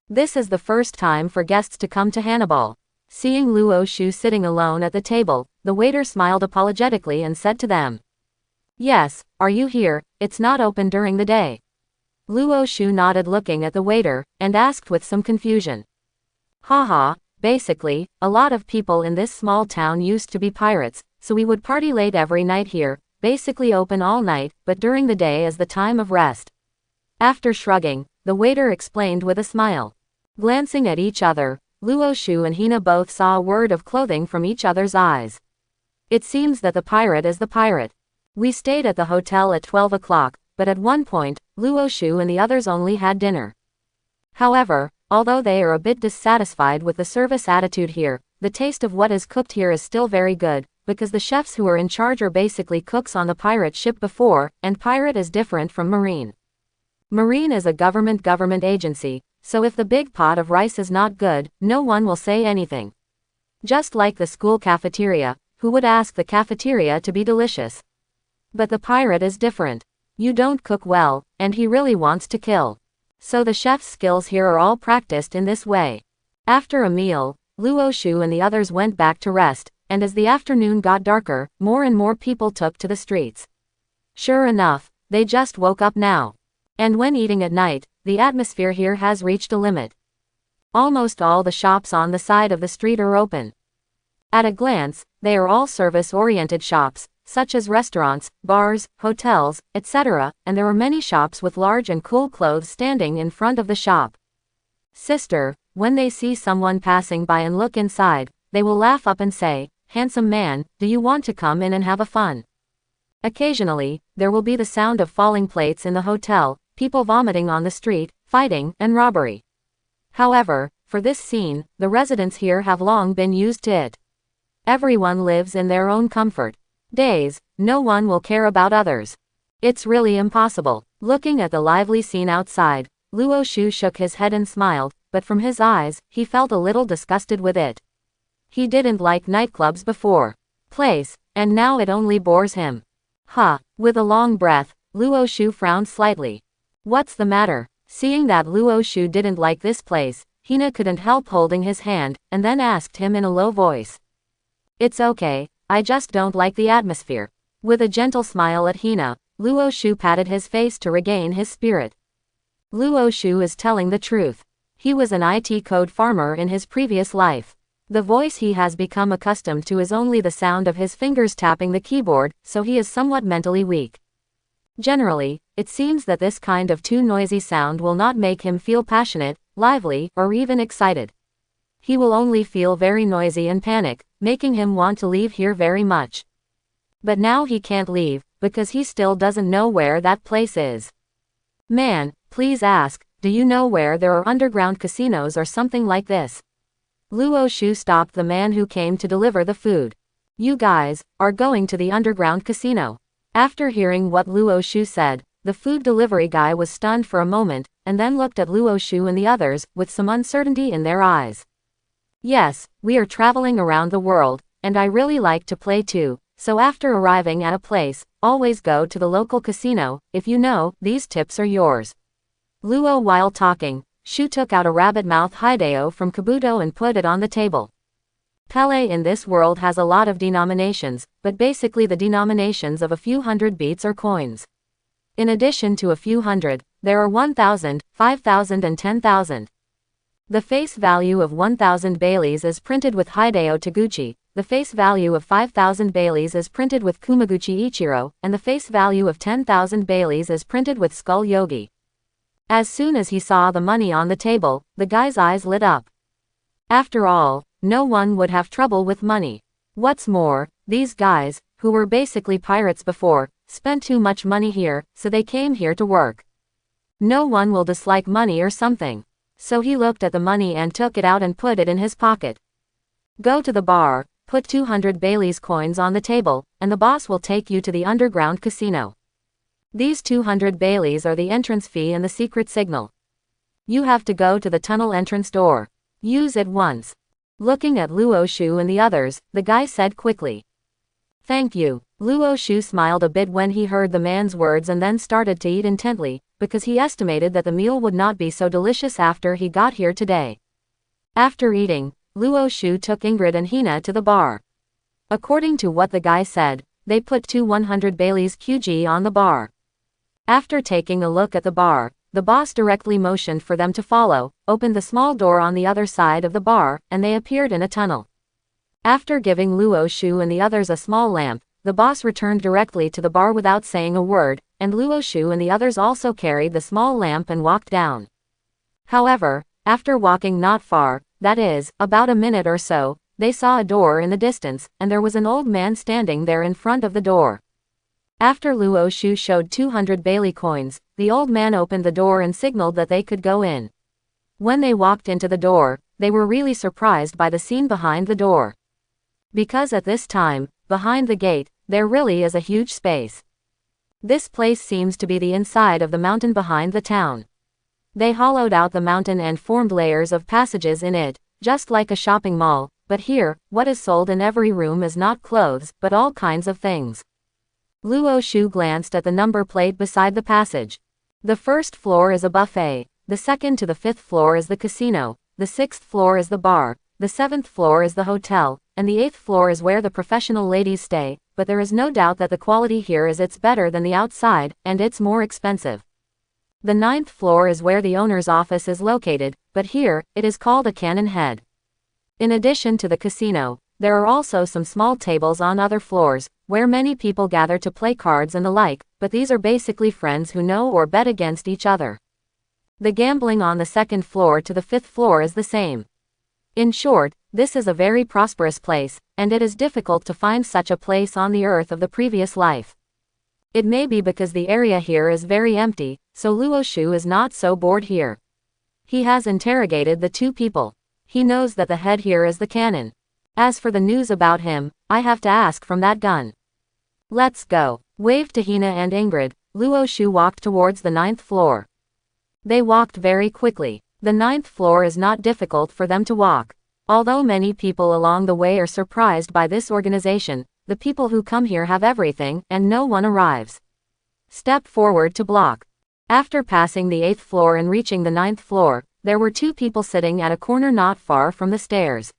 This is the first time for guests to come to Hannibal. Seeing Luo Shu sitting alone at the table, the waiter smiled apologetically and said to them, "Yes, are you here? It's not open during the day." Luo Shu nodded looking at the waiter, and asked with some confusion. Haha, basically, a lot of people in this small town used to be pirates, so we would party late every night here. Basically open all night, but during the day is the time of rest. After shrugging, the waiter explained with a smile. Glancing at each other, Luo Shu and Hina both saw a word of clothing from each other's eyes. It seems that the pirate is the pirate. We stayed at the hotel at 12 o'clock, but at one point, Luo Shu and the others only had dinner. However, although they are a bit dissatisfied with the service attitude here, the taste of what is cooked here is still very good, because the chefs who are in charge are basically cooks on the pirate ship before, and pirate is different from marine. Marine is a government agency, so if the big pot of rice is not good, no one will say anything. Just like the school cafeteria, who would ask the cafeteria to be delicious. But the pirate is different. You don't cook well, and he really wants to kill. So the chef's skills here are all practiced in this way. After a meal, Luo Shu and the others went back to rest, and as the afternoon got darker, more and more people took to the streets. Sure enough, they just woke up now. And when eating at night, the atmosphere here has reached a limit. Almost all the shops on the side of the street are open. At a glance, they are all service-oriented shops, such as restaurants, bars, hotels, etc., and there were many shops with large and cool clothes standing in front of the shop. Sister, when they see someone passing by and look inside, they will laugh up and say, "Handsome man, do you want to come in and have a fun?" Occasionally, there will be the sound of falling plates in the hotel, people vomiting on the street, fighting, and robbery. However, for this scene, the residents here have long been used to it. Everyone lives in their own comfort. Days, no one will care about others. It's really impossible. Looking at the lively scene outside, Luo Shu shook his head and smiled, but from his eyes, he felt a little disgusted with it. He didn't like nightclubs before. Place, and now it only bores him. With a long breath, Luo Shu frowned slightly. What's the matter? Seeing that Luo Shu didn't like this place, Hina couldn't help holding his hand, and then asked him in a low voice. It's okay, I just don't like the atmosphere. With a gentle smile at Hina, Luo Shu patted his face to regain his spirit. Luo Shu is telling the truth. He was an IT code farmer in his previous life. The voice he has become accustomed to is only the sound of his fingers tapping the keyboard, so he is somewhat mentally weak. Generally, it seems that this kind of too noisy sound will not make him feel passionate, lively, or even excited. He will only feel very noisy and panic, making him want to leave here very much. But now he can't leave, because he still doesn't know where that place is. Man, please ask, do you know where there are underground casinos or something like this? Luo Shu stopped the man who came to deliver the food. You guys are going to the underground casino. After hearing what Luo Shu said, the food delivery guy was stunned for a moment, and then looked at Luo Shu and the others, with some uncertainty in their eyes. Yes, we are traveling around the world, and I really like to play too, so after arriving at a place, always go to the local casino. If you know, these tips are yours. Luo. While talking, Shu took out a rabbit-mouth Hideo from Kabuto and put it on the table. Pele in this world has a lot of denominations, but basically the denominations of a few hundred beats or coins. In addition to a few hundred, there are 1,000, 5,000 and 10,000. The face value of 1,000 Baileys is printed with Hideo Taguchi, the face value of 5,000 Baileys is printed with Kumaguchi Ichiro, and the face value of 10,000 Baileys is printed with Skull Yogi. As soon as he saw the money on the table, the guy's eyes lit up. After all, no one would have trouble with money. What's more, these guys, who were basically pirates before, spent too much money here, so they came here to work. No one will dislike money or something. So he looked at the money and took it out and put it in his pocket. Go to the bar, put 200 Bailey's coins on the table, and the boss will take you to the underground casino. These 200 Baileys are the entrance fee and the secret signal. You have to go to the tunnel entrance door. Use it once. Looking at Luo Shu and the others, the guy said quickly. Thank you. Luo Shu smiled a bit when he heard the man's words and then started to eat intently, because he estimated that the meal would not be so delicious after he got here today. After eating, Luo Shu took Ingrid and Hina to the bar. According to what the guy said, they put 100 Bailey's QG on the bar. After taking a look at the bar, the boss directly motioned for them to follow, opened the small door on the other side of the bar, and they appeared in a tunnel. After giving Luo Shu and the others a small lamp, the boss returned directly to the bar without saying a word, and Luo Shu and the others also carried the small lamp and walked down. However, after walking not far, that is, about a minute or so, they saw a door in the distance, and there was an old man standing there in front of the door. After Luo Shu showed 200 Bailey coins, the old man opened the door and signaled that they could go in. When they walked into the door, they were really surprised by the scene behind the door. Because at this time, behind the gate, there really is a huge space. This place seems to be the inside of the mountain behind the town. They hollowed out the mountain and formed layers of passages in it, just like a shopping mall, but here, what is sold in every room is not clothes, but all kinds of things. Luo Shu glanced at the number plate beside the passage. The first floor is a buffet, the second to the fifth floor is the casino, the sixth floor is the bar, the seventh floor is the hotel, and the eighth floor is where the professional ladies stay, but there is no doubt that the quality here is it's better than the outside, and it's more expensive. The ninth floor is where the owner's office is located, but here, it is called a cannon head. In addition to the casino, there are also some small tables on other floors, where many people gather to play cards and the like, but these are basically friends who know or bet against each other. The gambling on the second floor to the fifth floor is the same. In short, this is a very prosperous place, and it is difficult to find such a place on the earth of the previous life. It may be because the area here is very empty, so Luo Shu is not so bored here. He has interrogated the two people. He knows that the head here is the cannon. As for the news about him, I have to ask from that gun. Let's go. Waved to Hina and Ingrid, Luo Shu walked towards the 9th floor. They walked very quickly. The 9th floor is not difficult for them to walk. Although many people along the way are surprised by this organization, the people who come here have everything and no one arrives. Step forward to block. After passing the 8th floor and reaching the 9th floor, there were two people sitting at a corner not far from the stairs.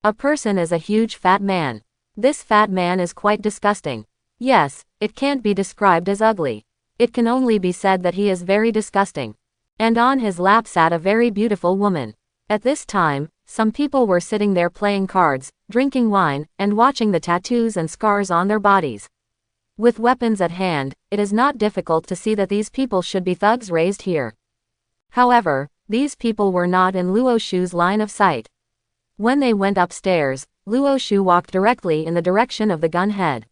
A person is a huge fat man. This fat man is quite disgusting. Yes, it can't be described as ugly. It can only be said that he is very disgusting. And on his lap sat a very beautiful woman. At this time, some people were sitting there playing cards, drinking wine, and watching the tattoos and scars on their bodies. With weapons at hand, it is not difficult to see that these people should be thugs raised here. However, these people were not in Luo Shu's line of sight. When they went upstairs, Luo Shu walked directly in the direction of the gun head.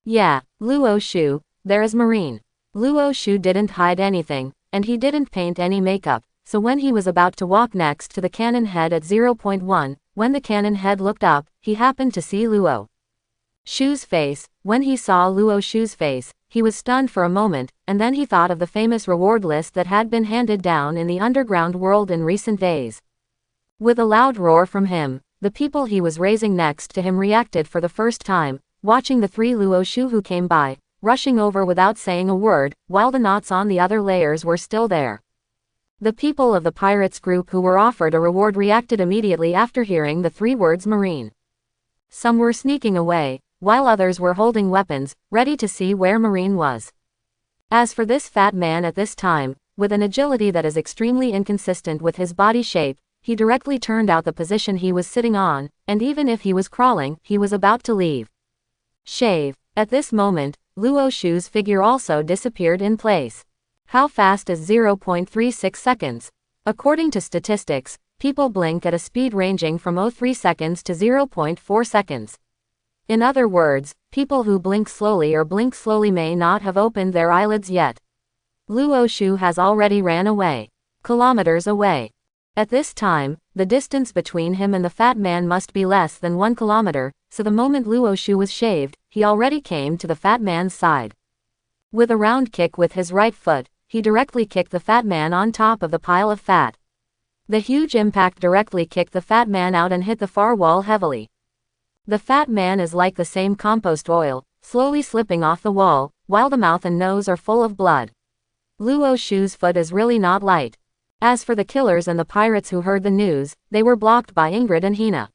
Yeah, Luo Shu, there is Marine. Luo Shu didn't hide anything, and he didn't paint any makeup, so when he was about to walk next to the cannon head at 0.1, when the cannon head looked up, he happened to see Luo Shu's face. When he saw Luo Shu's face, he was stunned for a moment, and then he thought of the famous reward list that had been handed down in the underground world in recent days. With a loud roar from him, the people he was raising next to him reacted for the first time, watching the three Luo Shu who came by, rushing over without saying a word, while the knots on the other layers were still there. The people of the pirates group who were offered a reward reacted immediately after hearing the three words Marine. Some were sneaking away, while others were holding weapons, ready to see where Marine was. As for this fat man at this time, with an agility that is extremely inconsistent with his body shape, he directly turned out the position he was sitting on, and even if he was crawling, he was about to leave. Shave. At this moment, Luo Shu's figure also disappeared in place. How fast is 0.36 seconds? According to statistics, people blink at a speed ranging from 0.3 seconds to 0.4 seconds. In other words, people who blink slowly or blink slowly may not have opened their eyelids yet. Luo Shu has already ran away. Kilometers away. At this time, the distance between him and the fat man must be less than 1 kilometer, so the moment Luo Shu was shaved, he already came to the fat man's side. With a round kick with his right foot, he directly kicked the fat man on top of the pile of fat. The huge impact directly kicked the fat man out and hit the far wall heavily. The fat man is like the same compost oil, slowly slipping off the wall, while the mouth and nose are full of blood. Luo Shu's foot is really not light. As for the killers and the pirates who heard the news, they were blocked by Ingrid and Hina.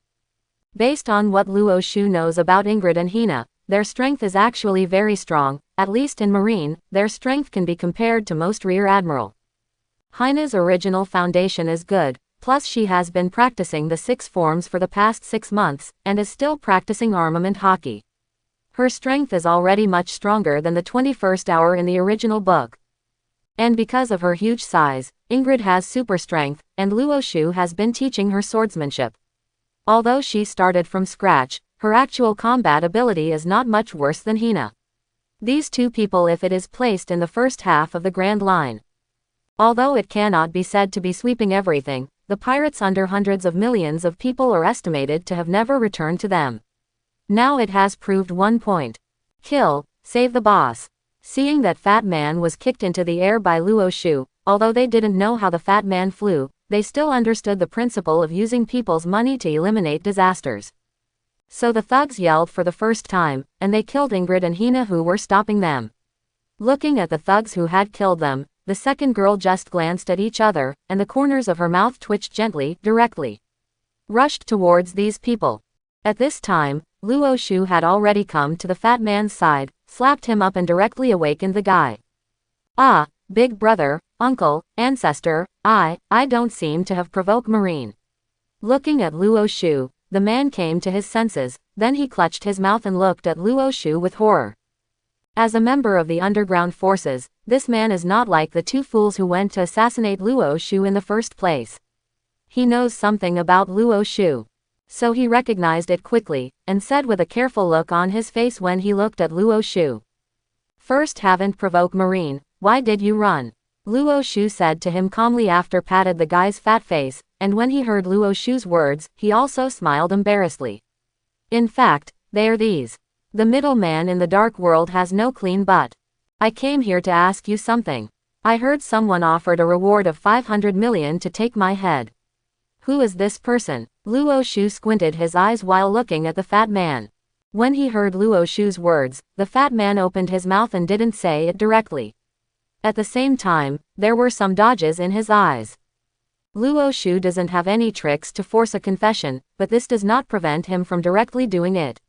Based on what Luo Shu knows about Ingrid and Hina, their strength is actually very strong, at least in Marine, their strength can be compared to most Rear Admiral. Hina's original foundation is good, plus she has been practicing the 6 forms for the past 6 months, and is still practicing armament hockey. Her strength is already much stronger than the 21st hour in the original book. And because of her huge size, Ingrid has super strength, and Luo Shu has been teaching her swordsmanship. Although she started from scratch, her actual combat ability is not much worse than Hina. These two people if it is placed in the first half of the Grand Line. Although it cannot be said to be sweeping everything, the pirates under hundreds of millions of people are estimated to have never returned to them. Now it has proved one point. Kill, save the boss. Seeing that fat man was kicked into the air by Luo Shu, although they didn't know how the fat man flew, they still understood the principle of using people's money to eliminate disasters. So the thugs yelled for the first time, and they killed Ingrid and Hina who were stopping them. Looking at the thugs who had killed them, the second girl just glanced at each other, and the corners of her mouth twitched gently, directly. Rushed towards these people. At this time, Luo Shu had already come to the fat man's side, slapped him up and directly awakened the guy. Ah, big brother, uncle, ancestor, I don't seem to have provoked Marine. Looking at Luo Shu, the man came to his senses, then he clutched his mouth and looked at Luo Shu with horror. As a member of the underground forces, this man is not like the two fools who went to assassinate Luo Shu in the first place. He knows something about Luo Shu. So he recognized it quickly, and said with a careful look on his face when he looked at Luo Shu. First, haven't provoked Marine, why did you run? Luo Shu said to him calmly after patted the guy's fat face, and when he heard Luo Shu's words, he also smiled embarrassedly. In fact, they are these. The middle man in the dark world has no clean butt. I came here to ask you something. I heard someone offered a reward of 500 million to take my head. Who is this person? Luo Shu squinted his eyes while looking at the fat man. When he heard Luo Shu's words, the fat man opened his mouth and didn't say it directly. At the same time, there were some dodges in his eyes. Luo Shu doesn't have any tricks to force a confession, but this does not prevent him from directly doing it.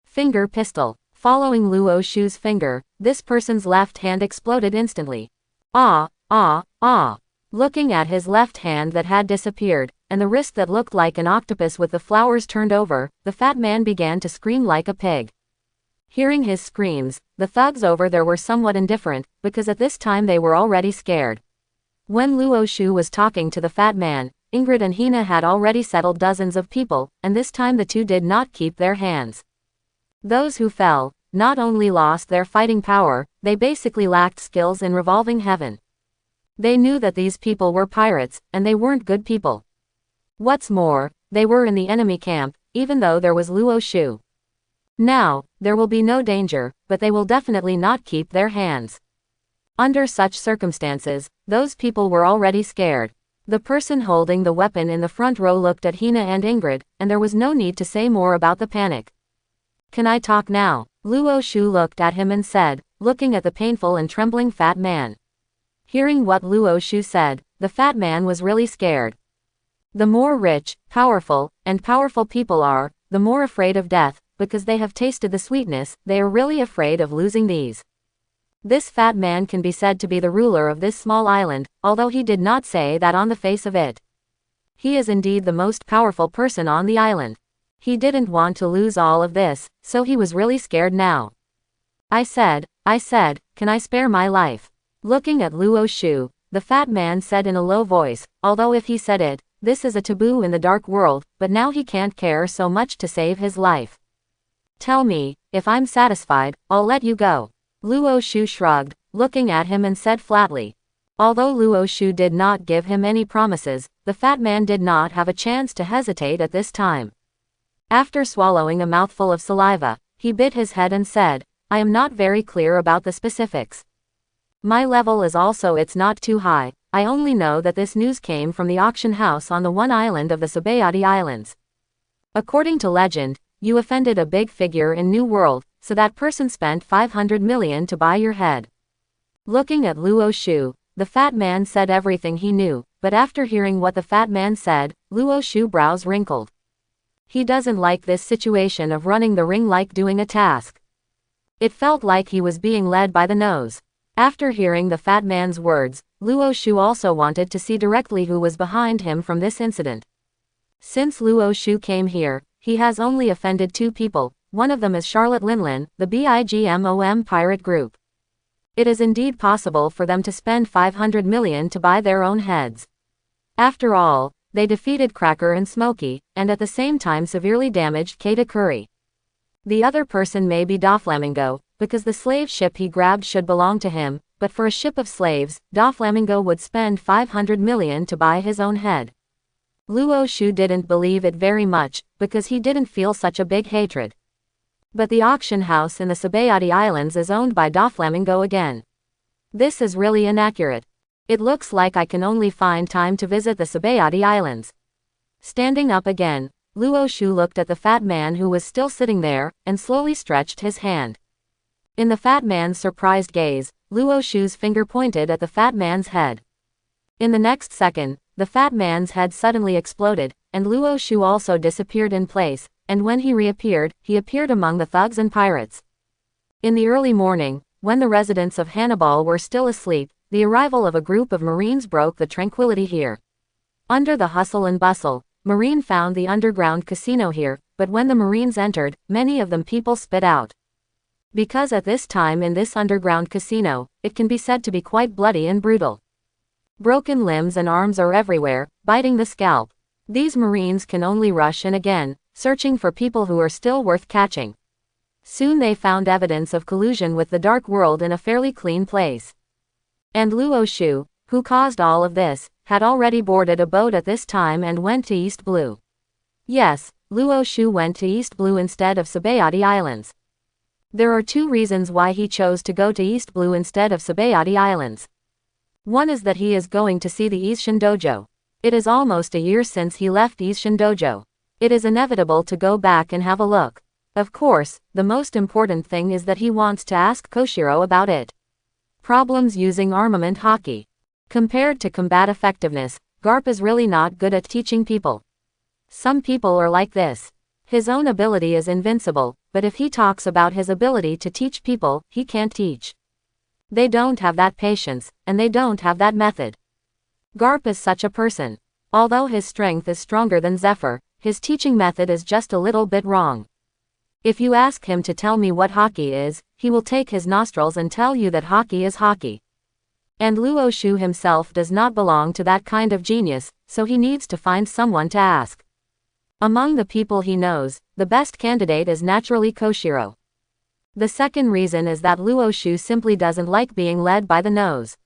Finger pistol. Following Luo Shu's finger, this person's left hand exploded instantly. Ah, ah, ah. Looking at his left hand that had disappeared, and the wrist that looked like an octopus with the flowers turned over, the fat man began to scream like a pig. Hearing his screams, the thugs over there were somewhat indifferent, because at this time they were already scared. When Luo Shu was talking to the fat man, Ingrid and Hina had already settled dozens of people, and this time the two did not keep their hands. Those who fell, not only lost their fighting power, they basically lacked skills in revolving heaven. They knew that these people were pirates, and they weren't good people. What's more, they were in the enemy camp, even though there was Luo Shu. Now, there will be no danger, but they will definitely not keep their hands. Under such circumstances, those people were already scared. The person holding the weapon in the front row looked at Hina and Ingrid, and there was no need to say more about the panic. Can I talk now? Luo Shu looked at him and said, looking at the painful and trembling fat man. Hearing what Luo Shu said, the fat man was really scared. The more rich, powerful people are, the more afraid of death, because they have tasted the sweetness, they are really afraid of losing these. This fat man can be said to be the ruler of this small island, although he did not say that on the face of it. He is indeed the most powerful person on the island. He didn't want to lose all of this, so he was really scared now. I said, can I spare my life? Looking at Luo Shu, the fat man said in a low voice, although if he said it, this is a taboo in the dark world, but now he can't care so much to save his life. Tell me, if I'm satisfied, I'll let you go. Luo Shu shrugged, looking at him and said flatly. Although Luo Shu did not give him any promises, the fat man did not have a chance to hesitate at this time. After swallowing a mouthful of saliva, he bit his head and said, I am not very clear about the specifics. My level is also it's not too high, I only know that this news came from the auction house on the one island of the Sabayati Islands. According to legend, you offended a big figure in New World, so that person spent 500 million to buy your head. Looking at Luo Shu, the fat man said everything he knew, but after hearing what the fat man said, Luo Shu's brows wrinkled. He doesn't like this situation of running the ring like doing a task. It felt like he was being led by the nose. After hearing the fat man's words, Luo Shu also wanted to see directly who was behind him from this incident. Since Luo Shu came here, he has only offended two people, one of them is Charlotte Linlin, the BIGMOM pirate group. It is indeed possible for them to spend 500 million to buy their own heads. After all, they defeated Cracker and Smokey, and at the same time severely damaged Katakuri. Curry. The other person may be Doflamingo, because the slave ship he grabbed should belong to him, but for a ship of slaves, Doflamingo would spend 500 million to buy his own head. Luo Shu didn't believe it very much, because he didn't feel such a big hatred. But the auction house in the Sabayati Islands is owned by Doflamingo again. This is really inaccurate. It looks like I can only find time to visit the Sabayati Islands. Standing up again, Luo Shu looked at the fat man who was still sitting there, and slowly stretched his hand. In the fat man's surprised gaze, Luo Shu's finger pointed at the fat man's head. In the next second, the fat man's head suddenly exploded, and Luo Shu also disappeared in place, and when he reappeared, he appeared among the thugs and pirates. In the early morning, when the residents of Hannibal were still asleep, the arrival of a group of Marines broke the tranquility here. Under the hustle and bustle, Marine found the underground casino here, but when the Marines entered, many of them people spit out. Because at this time in this underground casino, it can be said to be quite bloody and brutal. Broken limbs and arms are everywhere, biting the scalp. These Marines can only rush in again, searching for people who are still worth catching. Soon they found evidence of collusion with the dark world in a fairly clean place. And Luo Shu, who caused all of this, had already boarded a boat at this time and went to East Blue. Yes, Luo Shu went to East Blue instead of Sabayati Islands. There are two reasons why he chose to go to East Blue instead of Sabayati Islands. One is that he is going to see the Isshin Dojo. It is almost a year since he left Isshin Dojo. It is inevitable to go back and have a look. Of course, the most important thing is that he wants to ask Koshiro about it. Problems using armament Haki. Compared to combat effectiveness, Garp is really not good at teaching people. Some people are like this. His own ability is invincible, but if he talks about his ability to teach people, he can't teach. They don't have that patience, and they don't have that method. Garp is such a person. Although his strength is stronger than Zephyr, his teaching method is just a little bit wrong. If you ask him to tell me what Haki is, he will take his nostrils and tell you that Haki is Haki. And Luo Shu himself does not belong to that kind of genius, so he needs to find someone to ask. Among the people he knows, the best candidate is naturally Koshiro. The second reason is that Luo Shu simply doesn't like being led by the nose.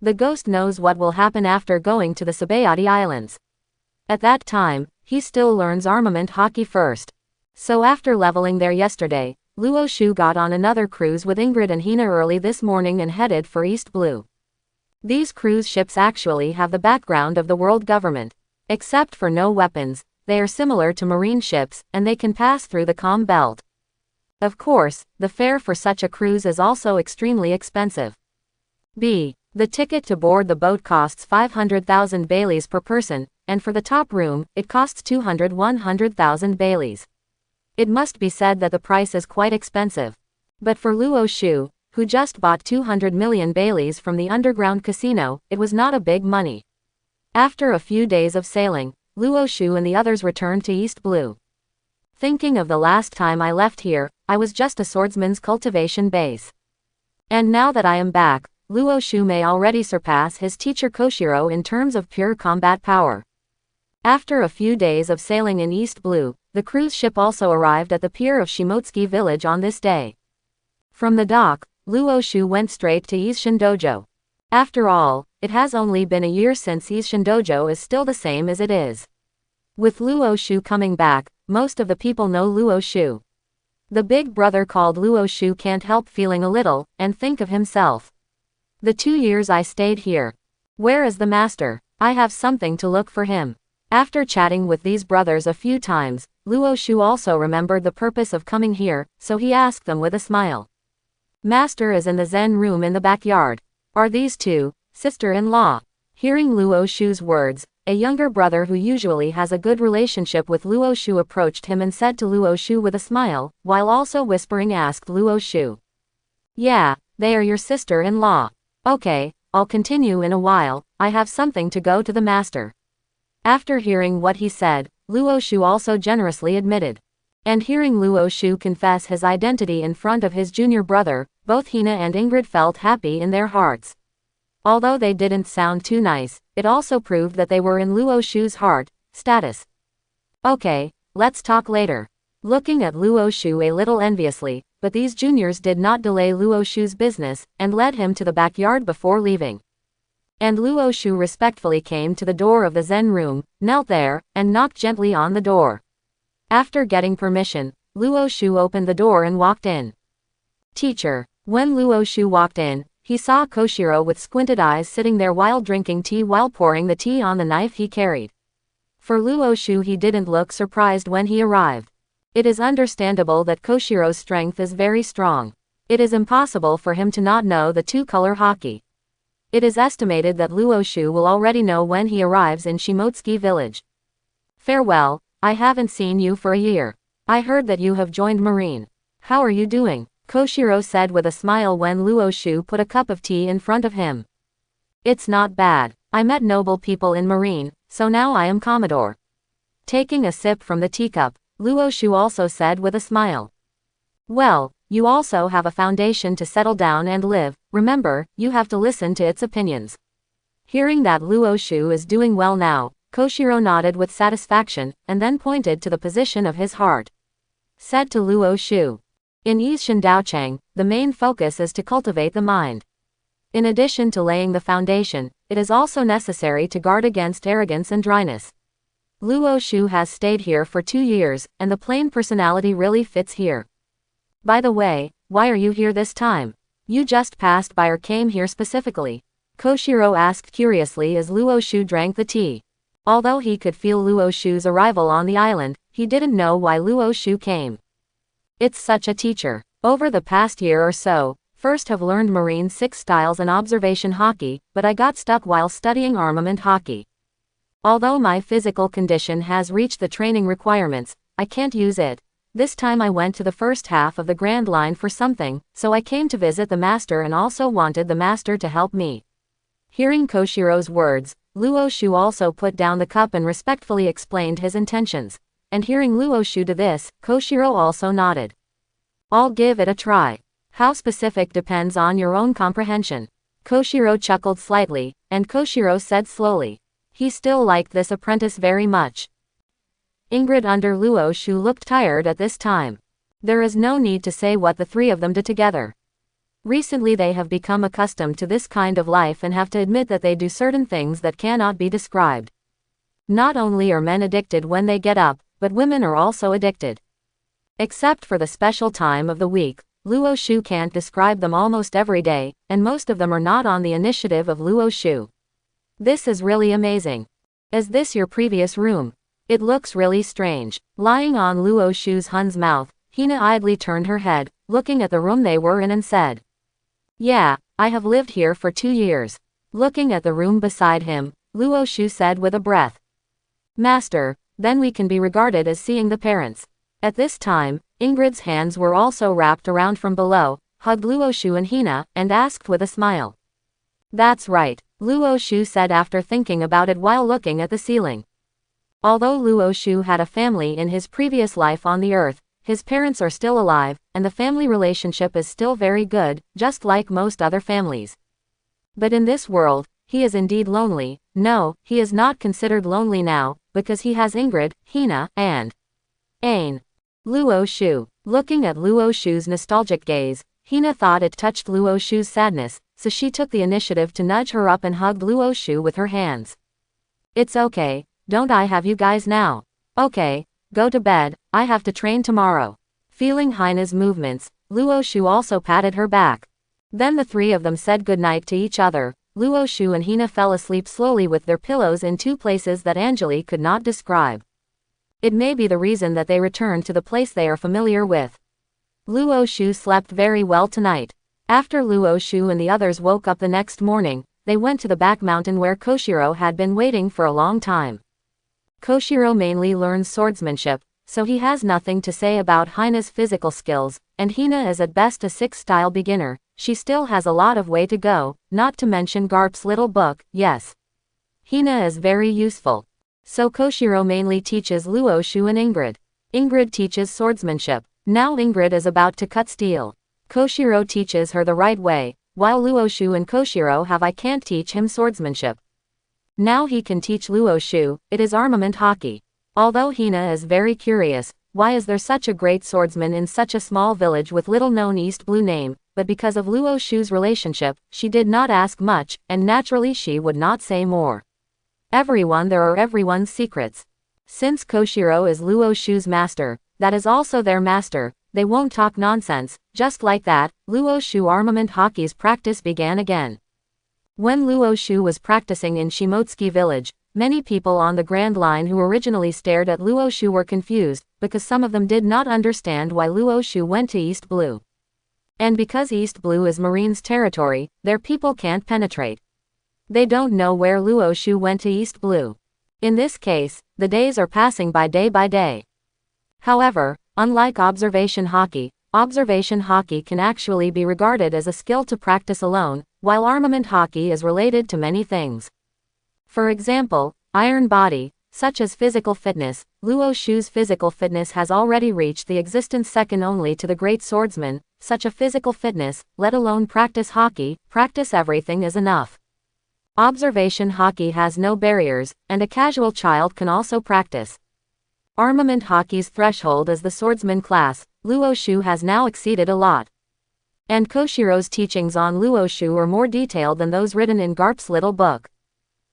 The ghost knows what will happen after going to the Sabayati Islands. At that time, he still learns armament Haki first. So after leveling there yesterday, Luo Shu got on another cruise with Ingrid and Hina early this morning and headed for East Blue. These cruise ships actually have the background of the world government. Except for no weapons, they are similar to marine ships, and they can pass through the calm belt. Of course, the fare for such a cruise is also extremely expensive. The ticket to board the boat costs 500,000 Baileys per person, and for the top room, it costs 100,000 Baileys. It must be said that the price is quite expensive. But for Luo Shu, who just bought 200 million Baileys from the underground casino, it was not a big money. After a few days of sailing, Luo Shu and the others returned to East Blue. Thinking of the last time I left here, I was just a swordsman's cultivation base. And now that I am back, Luo Shu may already surpass his teacher Koshiro in terms of pure combat power. After a few days of sailing in East Blue, the cruise ship also arrived at the pier of Shimotsuki village on this day. From the dock, Luo Shu went straight to Isshin Dojo. After all, it has only been a year since Isshin Dojo is still the same as it is. With Luo Shu coming back, most of the people know Luo Shu. The big brother called Luo Shu can't help feeling a little, and think of himself. The 2 years I stayed here. Where is the master? I have something to look for him. After chatting with these brothers a few times, Luo Shu also remembered the purpose of coming here, so he asked them with a smile. Master is in the Zen room in the backyard. Are these two sister-in-law? Hearing Luo Shu's words, a younger brother who usually has a good relationship with Luo Shu approached him and said to Luo Shu with a smile, while also whispering asked Luo Shu. Yeah, they are your sister-in-law. Okay, I'll continue in a while, I have something to go to the master. After hearing what he said, Luo Shu also generously admitted. And hearing Luo Shu confess his identity in front of his junior brother, both Hina and Ingrid felt happy in their hearts. Although they didn't sound too nice, it also proved that they were in Luo Shu's heart. Status. Okay, let's talk later. Looking at Luo Shu a little enviously, but these juniors did not delay Luo Shu's business, and led him to the backyard before leaving. And Luo Shu respectfully came to the door of the Zen room, knelt there, and knocked gently on the door. After getting permission, Luo Shu opened the door and walked in. Teacher. When Luo Shu walked in, he saw Koshiro with squinted eyes sitting there while drinking tea while pouring the tea on the knife he carried. For Luo Shu, he didn't look surprised when he arrived. It is understandable that Koshiro's strength is very strong. It is impossible for him to not know the two-color Haki. It is estimated that Luo Shu will already know when he arrives in Shimotsuki village. Farewell, I haven't seen you for a year. I heard that you have joined Marine. How are you doing? Koshiro said with a smile when Luo Shu put a cup of tea in front of him. It's not bad. I met noble people in Marine, so now I am Commodore. Taking a sip from the teacup, Luo Shu also said with a smile. Well, you also have a foundation to settle down and live, remember, you have to listen to its opinions. Hearing that Luo Shu is doing well now, Koshiro nodded with satisfaction, and then pointed to the position of his heart. Said to Luo Shu. In Yixin Daochang, the main focus is to cultivate the mind. In addition to laying the foundation, it is also necessary to guard against arrogance and dryness. Luo Shu has stayed here for 2 years, and the plain personality really fits here. By the way, why are you here this time? You just passed by or came here specifically? Koshiro asked curiously as Luo Shu drank the tea. Although he could feel Luo Shu's arrival on the island, he didn't know why Luo Shu came. It's such a teacher. Over the past year or so, first have learned Marine 6 styles and observation hockey, but I got stuck while studying armament hockey. Although my physical condition has reached the training requirements, I can't use it. This time I went to the first half of the Grand Line for something, so I came to visit the master and also wanted the master to help me. Hearing Koshiro's words, Luo Shu also put down the cup and respectfully explained his intentions. And hearing Luo Shu do this, Koshiro also nodded. I'll give it a try. How specific depends on your own comprehension. Koshiro chuckled slightly, and Koshiro said slowly. He still liked this apprentice very much. Ingrid under Luo Shu looked tired at this time. There is no need to say what the three of them did together. Recently they have become accustomed to this kind of life and have to admit that they do certain things that cannot be described. Not only are men addicted when they get up, but women are also addicted. Except for the special time of the week, Luo Shu can't describe them almost every day, and most of them are not on the initiative of Luo Shu. This is really amazing. Is this your previous room? It looks really strange. Lying on Luo Shu's Hun's mouth, Hina idly turned her head, looking at the room they were in and said. Yeah, I have lived here for 2 years. Looking at the room beside him, Luo Shu said with a breath. Master, then we can be regarded as seeing the parents. At this time, Ingrid's hands were also wrapped around from below, hugged Luo Shu and Hina, and asked with a smile. That's right, Luo Shu said after thinking about it while looking at the ceiling. Although Luo Shu had a family in his previous life on the earth, his parents are still alive, and the family relationship is still very good, just like most other families. But in this world, he is indeed lonely. No, he is not considered lonely now, because he has Ingrid, Hina, and Ain. Luo Shu. Looking at Luo Shu's nostalgic gaze, Hina thought it touched Luo Shu's sadness, so she took the initiative to nudge her up and hugged Luo Shu with her hands. It's okay, don't I have you guys now? Okay, go to bed, I have to train tomorrow. Feeling Hina's movements, Luo Shu also patted her back. Then the three of them said goodnight to each other. Luo Shu and Hina fell asleep slowly with their pillows in 2 places that Anjali could not describe. It may be the reason that they returned to the place they are familiar with. Luo Shu slept very well tonight. After Luo Shu and the others woke up the next morning, they went to the back mountain where Koshiro had been waiting for a long time. Koshiro mainly learns swordsmanship, so he has nothing to say about Hina's physical skills, and Hina is at best a 6-style beginner. She still has a lot of way to go, not to mention Garp's little book, yes. Hina is very useful. So Koshiro mainly teaches Luo Shu and Ingrid. Ingrid teaches swordsmanship. Now Ingrid is about to cut steel. Koshiro teaches her the right way, while Luo Shu and Koshiro have I can't teach him swordsmanship. Now he can teach Luo Shu, it is armament hockey. Although Hina is very curious, why is there such a great swordsman in such a small village with little known East Blue name, but because of Luo Shu's relationship, she did not ask much, and naturally she would not say more. Everyone there are everyone's secrets. Since Koshiro is Luo Shu's master, that is also their master, they won't talk nonsense. Just like that, Luo Shu armament hockey's practice began again. When Luo Shu was practicing in Shimotsuki village, many people on the Grand Line who originally stared at Luo Shu were confused, because some of them did not understand why Luo Shu went to East Blue. And because East Blue is Marine's territory, their people can't penetrate. They don't know where Luo Shu went to East Blue. In this case, the days are passing by day. However, unlike observation hockey can actually be regarded as a skill to practice alone, while armament hockey is related to many things. For example, iron body, such as physical fitness. Luo Shu's physical fitness has already reached the existence second only to the great swordsman. Such a physical fitness, let alone practice Haki, practice everything is enough. Observation Haki has no barriers, and a casual child can also practice. Armament Haki's threshold is the swordsman class. Luo Shu has now exceeded a lot. And Koshiro's teachings on Luo Shu are more detailed than those written in Garp's little book.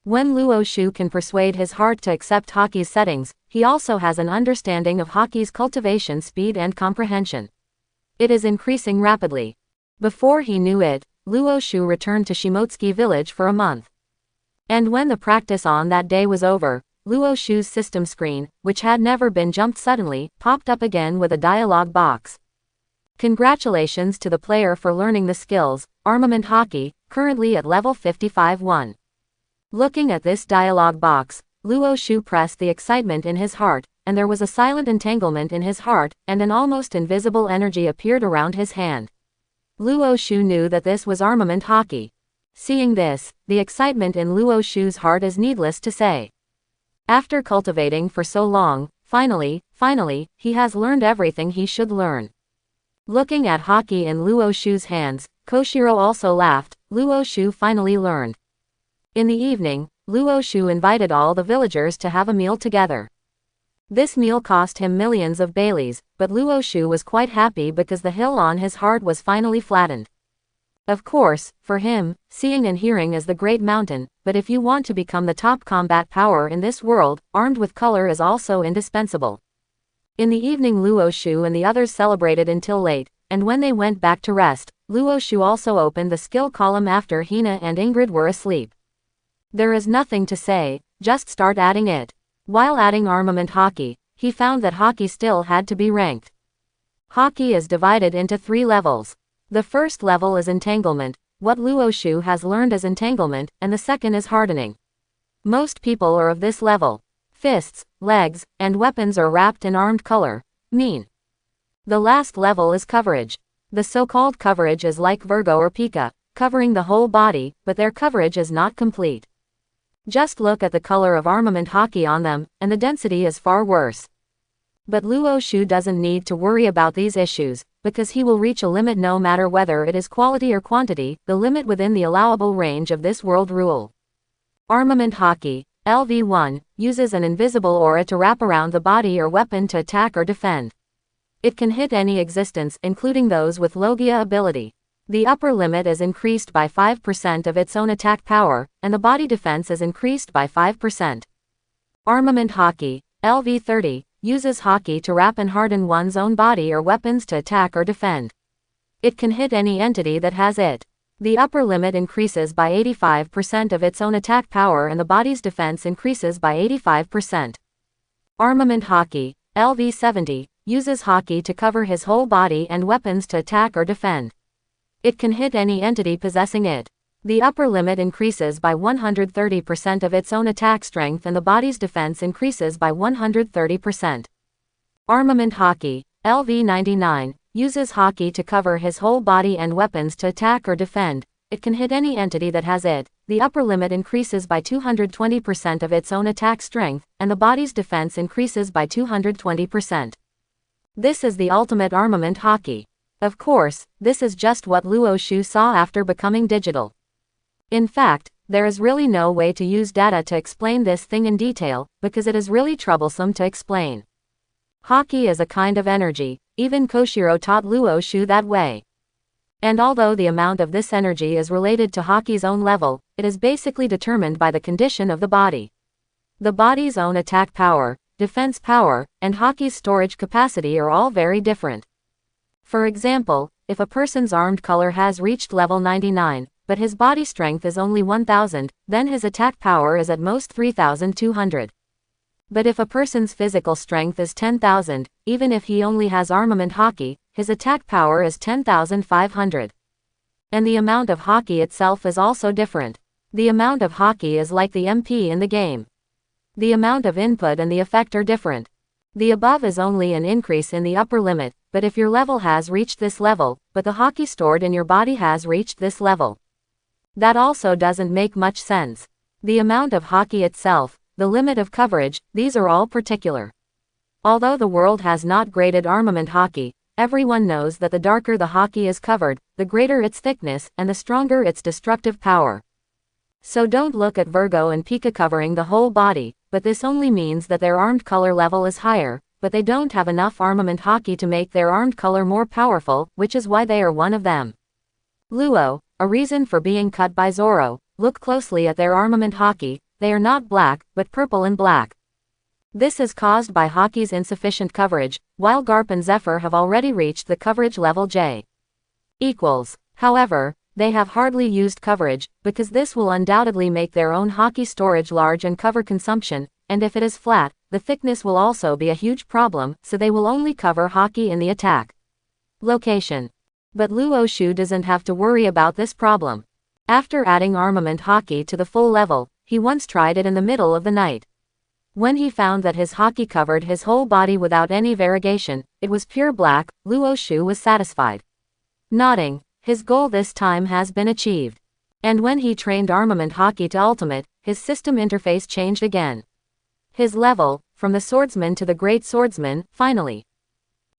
When Luo Shu can persuade his heart to accept Haki's settings, he also has an understanding of Haki's cultivation speed and comprehension. It is increasing rapidly. Before he knew it, Luo Shu returned to Shimotsuki village for a month. And when the practice on that day was over, Luo Shu's system screen, which had never been jumped suddenly, popped up again with a dialogue box. Congratulations to the player for learning the skills, Armament Haki, currently at level 55-1. Looking at this dialogue box, Luo Shu pressed the excitement in his heart, and there was a silent entanglement in his heart, and an almost invisible energy appeared around his hand. Luo Shu knew that this was Armament Haki. Seeing this, the excitement in Luo Shu's heart is needless to say. After cultivating for so long, finally, he has learned everything he should learn. Looking at Haki in Luo Shu's hands, Koshiro also laughed. Luo Shu finally learned. In the evening, Luo Shu invited all the villagers to have a meal together. This meal cost him millions of baileys, but Luo Shu was quite happy because the hill on his heart was finally flattened. Of course, for him, seeing and hearing is the great mountain, but if you want to become the top combat power in this world, armed with color is also indispensable. In the evening Luo Shu and the others celebrated until late, and when they went back to rest, Luo Shu also opened the skill column after Hina and Ingrid were asleep. There is nothing to say, just start adding it. While adding Armament Haki, he found that Haki still had to be ranked. Haki is divided into 3 levels. The first level is entanglement, what Luo Shu has learned is entanglement, and the second is hardening. Most people are of this level. Fists, legs, and weapons are wrapped in armed color, mean. The last level is coverage. The so-called coverage is like Virgo or Pika, covering the whole body, but their coverage is not complete. Just look at the color of Armament Haki on them, and the density is far worse. But Luo Shu doesn't need to worry about these issues, because he will reach a limit no matter whether it is quality or quantity, the limit within the allowable range of this world rule. Armament Haki, LV1, uses an invisible aura to wrap around the body or weapon to attack or defend. It can hit any existence, including those with Logia ability. The upper limit is increased by 5% of its own attack power, and the body defense is increased by 5%. Armament Haki, LV30, uses Haki to wrap and harden one's own body or weapons to attack or defend. It can hit any entity that has it. The upper limit increases by 85% of its own attack power and the body's defense increases by 85%. Armament Haki, LV70, uses Haki to cover his whole body and weapons to attack or defend. It can hit any entity possessing it. The upper limit increases by 130% of its own attack strength and the body's defense increases by 130%. Armament Haki, LV99, uses Haki to cover his whole body and weapons to attack or defend. It can hit any entity that has it. The upper limit increases by 220% of its own attack strength, and the body's defense increases by 220%. This is the ultimate Armament Haki. Of course, this is just what Luo Shu saw after becoming digital. In fact, there is really no way to use data to explain this thing in detail, because it is really troublesome to explain. Haki is a kind of energy, even Koshiro taught Luo Shu that way. And although the amount of this energy is related to Haki's own level, it is basically determined by the condition of the body. The body's own attack power, defense power, and Haki's storage capacity are all very different. For example, if a person's armed color has reached level 99, but his body strength is only 1000, then his attack power is at most 3200. But if a person's physical strength is 10,000, even if he only has Armament Haki, his attack power is 10,500. And the amount of Haki itself is also different. The amount of Haki is like the MP in the game. The amount of input and the effect are different. The above is only an increase in the upper limit, but if your level has reached this level, but the Haki stored in your body has reached this level, that also doesn't make much sense. The amount of Haki itself, the limit of coverage, these are all particular. Although the world has not graded armament hockey, everyone knows that the darker the hockey is covered, the greater its thickness and the stronger its destructive power. So don't look at Virgo and Pika covering the whole body, but this only means that their armed color level is higher, but they don't have enough armament hockey to make their armed color more powerful, which is why they are one of them. Luo, a reason for being cut by Zoro. Look closely at their armament hockey, they are not black, but purple and black. This is caused by hockey's insufficient coverage, while Garp and Zephyr have already reached the coverage level J equals. However, they have hardly used coverage, because this will undoubtedly make their own hockey storage large and cover consumption, and if it is flat, the thickness will also be a huge problem, so they will only cover hockey in the attack location. But Luo Shu doesn't have to worry about this problem. After adding armament hockey to the full level, he once tried it in the middle of the night. When he found that his hockey covered his whole body without any variegation, it was pure black, Luo Shu was satisfied. Nodding, his goal this time has been achieved. And when he trained armament hockey to ultimate, his system interface changed again. His level, from the swordsman to the great swordsman, finally.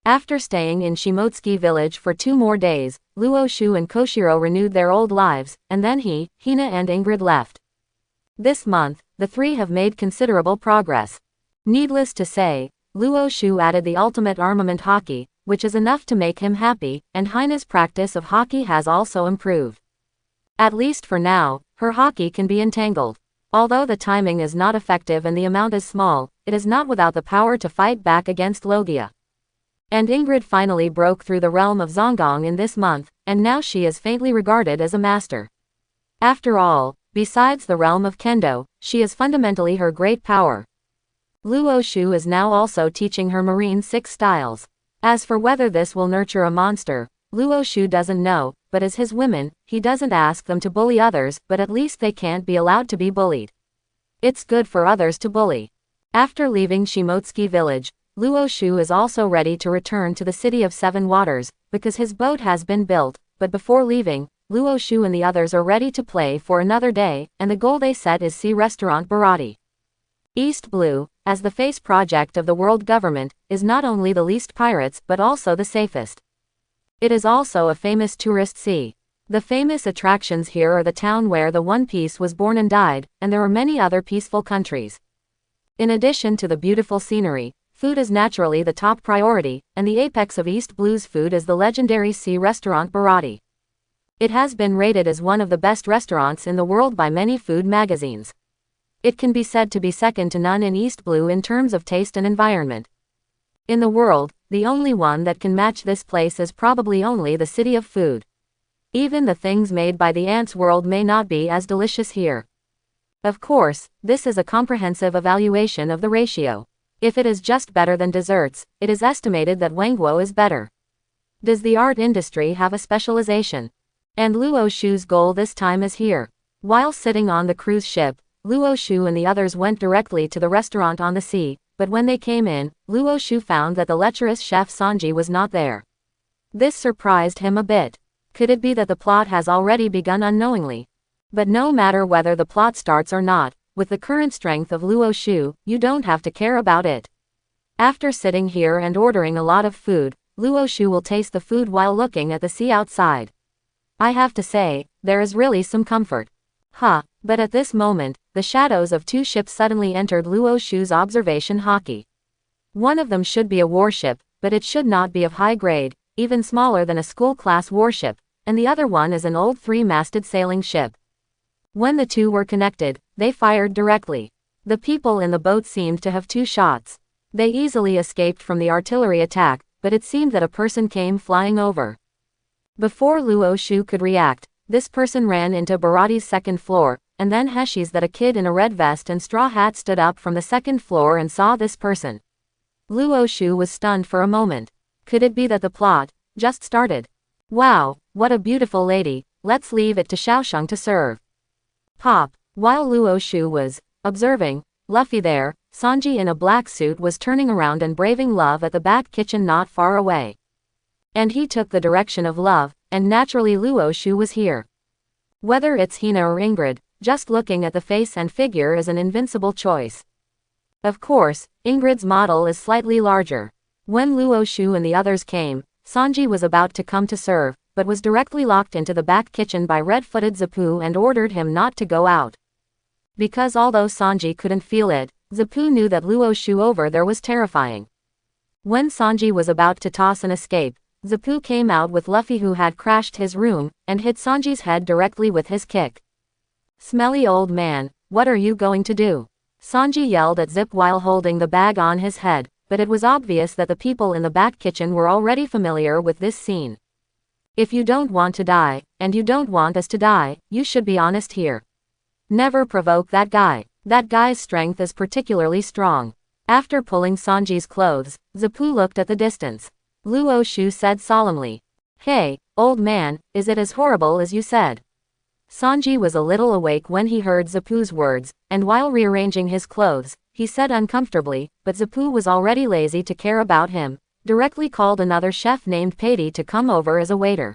After staying in Shimotsuki village for 2 more days, Luo Shu and Koshiro renewed their old lives, and then Hina and Ingrid left. This month, the three have made considerable progress. Needless to say, Luo Shu added the ultimate armament hockey, which is enough to make him happy, and Hina's practice of hockey has also improved. At least for now, her hockey can be entangled. Although the timing is not effective and the amount is small, it is not without the power to fight back against Logia. And Ingrid finally broke through the realm of Zongong in this month, and now she is faintly regarded as a master. After all, besides the realm of Kendo, she is fundamentally her great power. Luo Shu is now also teaching her Marine 6 styles. As for whether this will nurture a monster, Luo Shu doesn't know, but as his women, he doesn't ask them to bully others, but at least they can't be allowed to be bullied. It's good for others to bully. After leaving Shimotsuki village, Luo Shu is also ready to return to the City of Seven Waters, because his boat has been built, but before leaving, Luo Shu and the others are ready to play for another day, and the goal they set is Sea Restaurant Baratie. East Blue, as the face project of the world government, is not only the least pirates but also the safest. It is also a famous tourist sea. The famous attractions here are the town where the One Piece was born and died, and there are many other peaceful countries. In addition to the beautiful scenery, food is naturally the top priority, and the apex of East Blue's food is the legendary Sea Restaurant Baratie. It has been rated as one of the best restaurants in the world by many food magazines. It can be said to be second to none in East Blue in terms of taste and environment. In the world, the only one that can match this place is probably only the City of Food. Even the things made by the ants world may not be as delicious here. Of course, this is a comprehensive evaluation of the ratio. If it is just better than desserts, it is estimated that Wangguo is better. Does the art industry have a specialization? And Luo Shu's goal this time is here. While sitting on the cruise ship, Luo Shu and the others went directly to the restaurant on the sea, but when they came in, Luo Shu found that the lecherous chef Sanji was not there. This surprised him a bit. Could it be that the plot has already begun unknowingly? But no matter whether the plot starts or not, with the current strength of Luo Shu, you don't have to care about it. After sitting here and ordering a lot of food, Luo Shu will taste the food while looking at the sea outside. I have to say, there is really some comfort. But at this moment, the shadows of 2 ships suddenly entered Luo Shu's observation hockey. One of them should be a warship, but it should not be of high grade, even smaller than a school-class warship, and the other one is an old 3-masted sailing ship. When the two were connected, they fired directly. The people in the boat seemed to have 2 shots. They easily escaped from the artillery attack, but it seemed that a person came flying over. Before Luo Shu could react, this person ran into Baratie's 2nd floor, and then Heshi's that a kid in a red vest and straw hat stood up from the 2nd floor and saw this person. Luo Shu was stunned for a moment. Could it be that the plot just started? Wow, what a beautiful lady, let's leave it to Xiaosheng to serve. Pop. While Luo Shu was observing Luffy there, Sanji in a black suit was turning around and braving Love at the back kitchen not far away. And he took the direction of Love, and naturally Luo Shu was here. Whether it's Hina or Ingrid, just looking at the face and figure is an invincible choice. Of course, Ingrid's model is slightly larger. When Luo Shu and the others came, Sanji was about to come to serve, but was directly locked into the back kitchen by red-footed Zapu and ordered him not to go out. Because although Sanji couldn't feel it, Zapu knew that Luo Shu over there was terrifying. When Sanji was about to toss and escape, Zapu came out with Luffy, who had crashed his room, and hit Sanji's head directly with his kick. "Smelly old man, what are you going to do?" Sanji yelled at Zip while holding the bag on his head, but it was obvious that the people in the back kitchen were already familiar with this scene. "If you don't want to die, and you don't want us to die, you should be honest here. Never provoke that guy. That guy's strength is particularly strong." After pulling Sanji's clothes, Zapu looked at the distance. Luo Shu said solemnly, "Hey, old man, is it as horrible as you said?" Sanji was a little awake when he heard Zapu's words, and while rearranging his clothes, he said uncomfortably, but Zapu was already lazy to care about him, directly called another chef named Patey to come over as a waiter.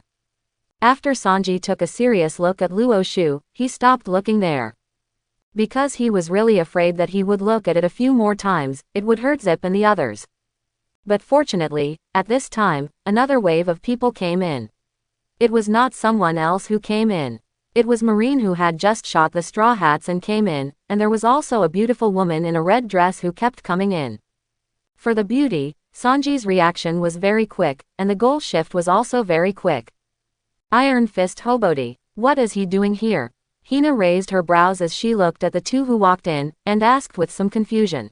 After Sanji took a serious look at Luo Shu, he stopped looking there. Because he was really afraid that he would look at it a few more times, it would hurt Zip and the others. But fortunately, at this time, another wave of people came in. It was not someone else who came in. It was Marine, who had just shot the Straw Hats and came in, and there was also a beautiful woman in a red dress who kept coming in. For the beauty, Sanji's reaction was very quick, and the goal shift was also very quick. Iron Fist Hobody, what is he doing here? Hina raised her brows as she looked at the two who walked in, and asked with some confusion.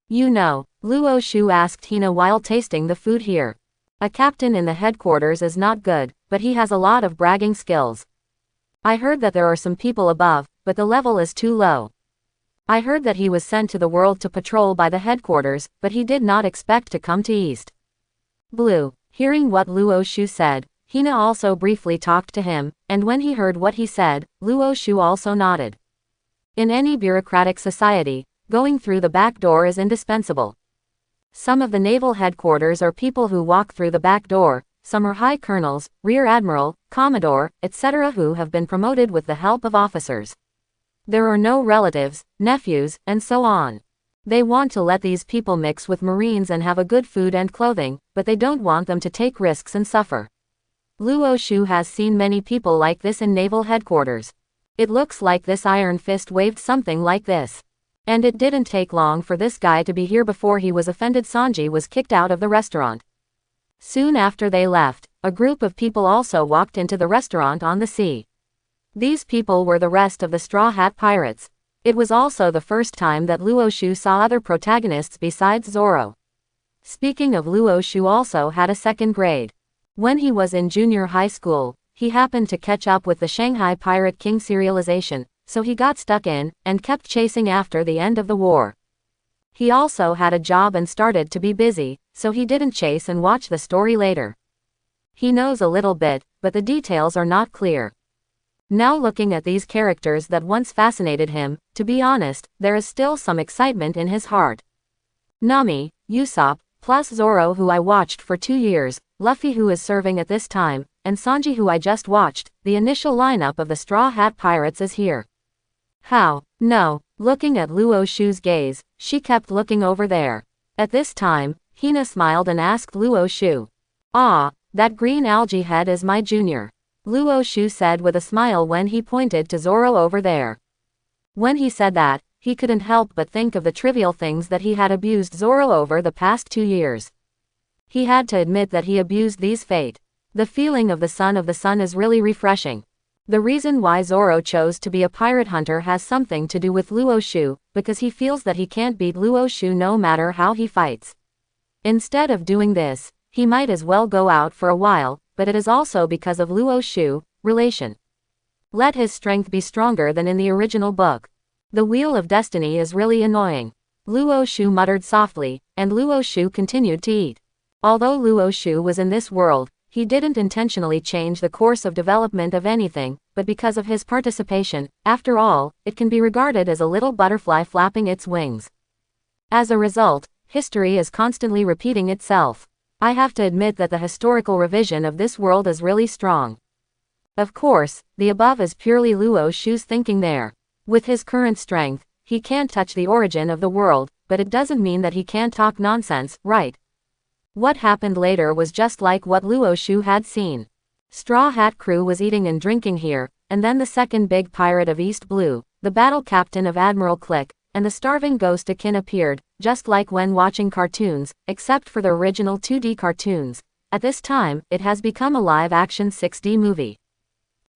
"You know," Luo Shu asked Hina while tasting the food here. "A captain in the headquarters is not good, but he has a lot of bragging skills. I heard that there are some people above, but the level is too low. I heard that he was sent to the world to patrol by the headquarters, but he did not expect to come to East Blue." Hearing what Luo Shu said, Hina also briefly talked to him, and when he heard what he said, Luo Shu also nodded. In any bureaucratic society, going through the back door is indispensable. Some of the naval headquarters are people who walk through the back door. Some are high colonels, rear admiral, commodore, etc., who have been promoted with the help of officers. There are no relatives, nephews, and so on. They want to let these people mix with Marines and have a good food and clothing, but they don't want them to take risks and suffer. Luo Shu has seen many people like this in naval headquarters. It looks like this Iron Fist waved something like this. And it didn't take long for this guy to be here before he was offended. Sanji was kicked out of the restaurant. Soon after they left, a group of people also walked into the restaurant on the sea. These people were the rest of the Straw Hat Pirates. It was also the first time that Luo Shu saw other protagonists besides Zoro. Speaking of, Luo Shu also had a second grade. When he was in junior high school, he happened to catch up with the Shanghai Pirate King serialization, so he got stuck in, and kept chasing after the end of the war. He also had a job and started to be busy, so he didn't chase and watch the story later. He knows a little bit, but the details are not clear. Now looking at these characters that once fascinated him, to be honest, there is still some excitement in his heart. Nami, Usopp, plus Zoro, who I watched for 2 years, Luffy, who is serving at this time, and Sanji, who I just watched. The initial lineup of the Straw Hat Pirates is here. How? No. Looking at Luo Shu's gaze, she kept looking over there. At this time, Hina smiled and asked Luo Shu. "Ah, that green algae head is my junior," Luo Shu said with a smile when he pointed to Zoro over there. When he said that, he couldn't help but think of the trivial things that he had abused Zoro over the past 2 years. He had to admit that he abused these fate. The feeling of the sun is really refreshing. The reason why Zoro chose to be a pirate hunter has something to do with Luo Shu, because he feels that he can't beat Luo Shu no matter how he fights. Instead of doing this, he might as well go out for a while, but it is also because of Luo Shu relation. Let his strength be stronger than in the original book. The Wheel of Destiny is really annoying. Luo Shu muttered softly, and Luo Shu continued to eat. Although Luo Shu was in this world, he didn't intentionally change the course of development of anything, but because of his participation. After all, it can be regarded as a little butterfly flapping its wings. As a result, history is constantly repeating itself. I have to admit that the historical revision of this world is really strong. Of course, the above is purely Luo Shu's thinking there. With his current strength, he can't touch the origin of the world, but it doesn't mean that he can't talk nonsense, right? What happened later was just like what Luo Shu had seen. Straw Hat Crew was eating and drinking here, and then the second big pirate of East Blue, the battle captain of Admiral Click, and the starving ghost Akin appeared, just like when watching cartoons, except for the original 2D cartoons. At this time, it has become a live-action 6D movie.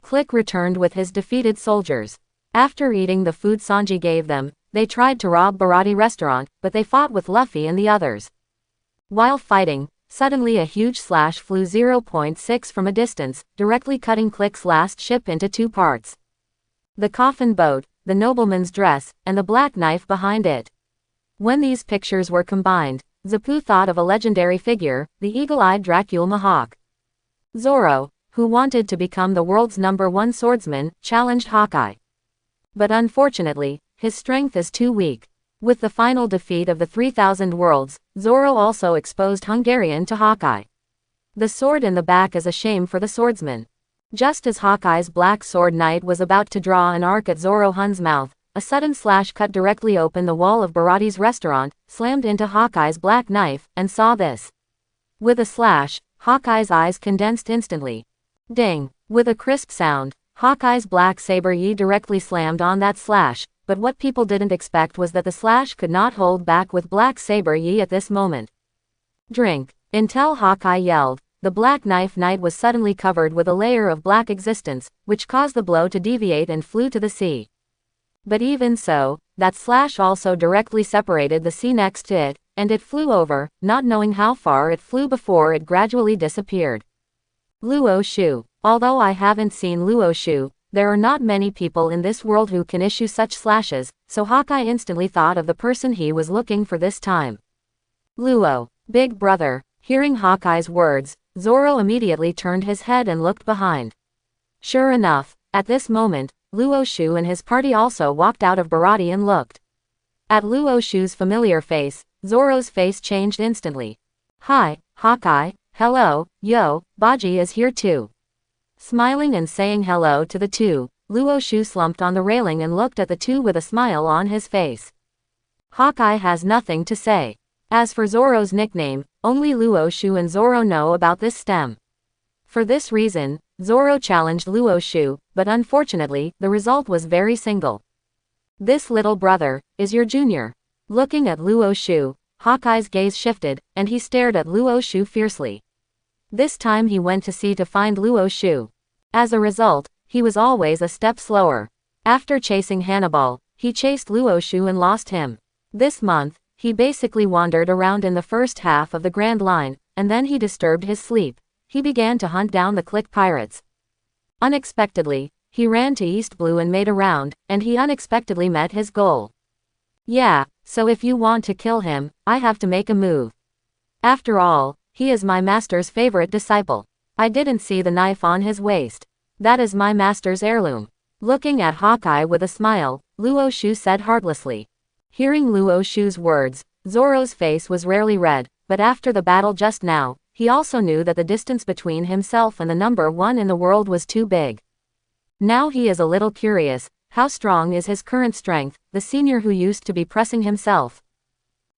Click returned with his defeated soldiers. After eating the food Sanji gave them, they tried to rob Baratie restaurant, but they fought with Luffy and the others. While fighting, suddenly a huge slash flew 0.6 from a distance, directly cutting Click's last ship into two parts. The coffin boat, the nobleman's dress, and the black knife behind it. When these pictures were combined, Zapu thought of a legendary figure, the eagle-eyed Dracula Mihawk. Zoro, who wanted to become the world's #1 swordsman, challenged Hawkeye. But unfortunately, his strength is too weak. With the final defeat of the 3000 Worlds, Zoro also exposed Hungarian to Hawkeye. The sword in the back is a shame for the swordsman. Just as Hawkeye's Black Sword Knight was about to draw an arc at Zoro Hun's mouth, a sudden slash cut directly open the wall of Baratie's restaurant, slammed into Hawkeye's black knife, and saw this. With a slash, Hawkeye's eyes condensed instantly. Ding! With a crisp sound, Hawkeye's black saber yi directly slammed on that slash, but what people didn't expect was that the slash could not hold back with black saber yi at this moment. Drink! Until Hawkeye yelled, the Black Knife Knight was suddenly covered with a layer of black existence, which caused the blow to deviate and flew to the sea. But even so, that slash also directly separated the sea next to it, and it flew over, not knowing how far it flew before it gradually disappeared. Luo Shu. Although I haven't seen Luo Shu, there are not many people in this world who can issue such slashes, so Hawkeye instantly thought of the person he was looking for this time. Luo, big brother. Hearing Hawkeye's words, Zoro immediately turned his head and looked behind. Sure enough, at this moment, Luo Shu and his party also walked out of Baratie and looked. At Luo Shu's familiar face, Zoro's face changed instantly. Hi, Hawkeye, hello, yo, Baji is here too. Smiling and saying hello to the two, Luo Shu slumped on the railing and looked at the two with a smile on his face. Hawkeye has nothing to say. As for Zoro's nickname, only Luo Shu and Zoro know about this stem. For this reason, Zoro challenged Luo Shu, but unfortunately, the result was very single. This little brother is your junior. Looking at Luo Shu, Hawkeye's gaze shifted, and he stared at Luo Shu fiercely. This time he went to sea to find Luo Shu. As a result, he was always a step slower. After chasing Hannibal, he chased Luo Shu and lost him. This month, he basically wandered around in the first half of the Grand Line, and then he disturbed his sleep. He began to hunt down the Click pirates. Unexpectedly, he ran to East Blue and made a round, and he unexpectedly met his goal. Yeah, so if you want to kill him, I have to make a move. After all, he is my master's favorite disciple. I didn't see the knife on his waist. That is my master's heirloom. Looking at Hawkeye with a smile, Luo Shu said heartlessly. Hearing Luo Shu's words, Zoro's face was rarely red, but after the battle just now, he also knew that the distance between himself and the #1 in the world was too big. Now he is a little curious, how strong is his current strength, the senior who used to be pressing himself.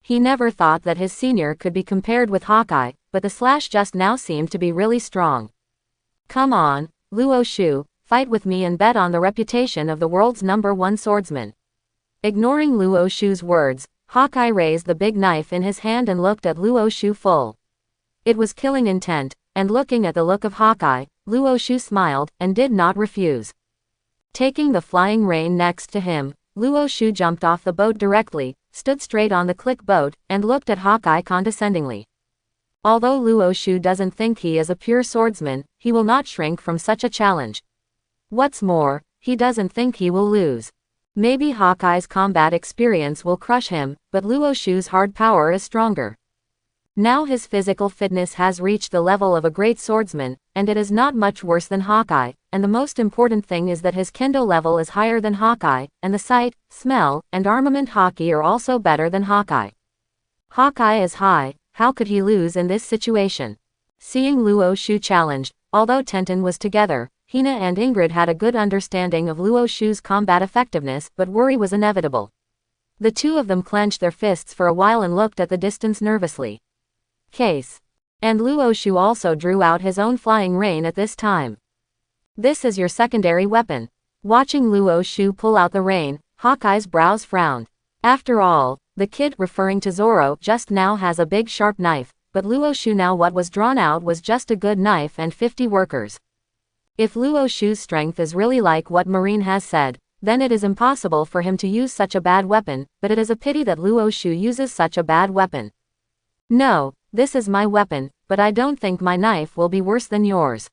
He never thought that his senior could be compared with Hawkeye, but the slash just now seemed to be really strong. Come on, Luo Shu, fight with me and bet on the reputation of the world's #1 swordsman. Ignoring Luo Shu's words, Hawkeye raised the big knife in his hand and looked at Luo Shu full. It was killing intent, and looking at the look of Hawkeye, Luo Shu smiled, and did not refuse. Taking the flying rein next to him, Luo Shu jumped off the boat directly, stood straight on the Click boat, and looked at Hawkeye condescendingly. Although Luo Shu doesn't think he is a pure swordsman, he will not shrink from such a challenge. What's more, he doesn't think he will lose. Maybe Hawkeye's combat experience will crush him, but Luo Shu's hard power is stronger. Now his physical fitness has reached the level of a great swordsman, and it is not much worse than Hawkeye, and the most important thing is that his kendo level is higher than Hawkeye, and the sight, smell, and armament haki are also better than Hawkeye. Hawkeye is high, how could he lose in this situation? Seeing Luo Shu challenged, although Tenten was together, Hina and Ingrid had a good understanding of Luo Shu's combat effectiveness, but worry was inevitable. The two of them clenched their fists for a while and looked at the distance nervously. Case. And Luo Shu also drew out his own flying rain at this time. This is your secondary weapon. Watching Luo Shu pull out the rain, Hawkeye's brows frowned. After all, the kid, referring to Zoro, just now has a big sharp knife, but Luo Shu now what was drawn out was just a good knife and 50 workers. If Luo Shu's strength is really like what Marine has said, then it is impossible for him to use such a bad weapon, but it is a pity that Luo Shu uses such a bad weapon. No, this is my weapon, but I don't think my knife will be worse than yours.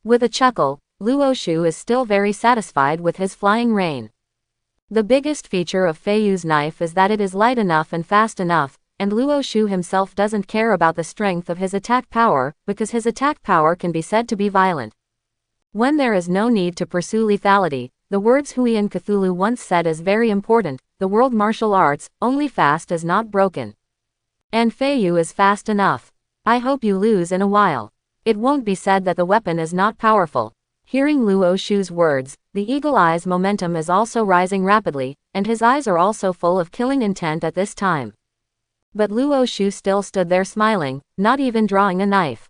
With a chuckle, Luo Shu is still very satisfied with his flying rain. The biggest feature of Feiyu's knife is that it is light enough and fast enough, and Luo Shu himself doesn't care about the strength of his attack power, because his attack power can be said to be violent. When there is no need to pursue lethality, the words Huion Cthulhu once said is very important: the world martial arts, only fast is not broken. And Feiyu is fast enough. I hope you lose in a while. It won't be said that the weapon is not powerful. Hearing Luo Shu's words, the Eagle Eye's momentum is also rising rapidly, and his eyes are also full of killing intent at this time. But Luo Shu still stood there smiling, not even drawing a knife.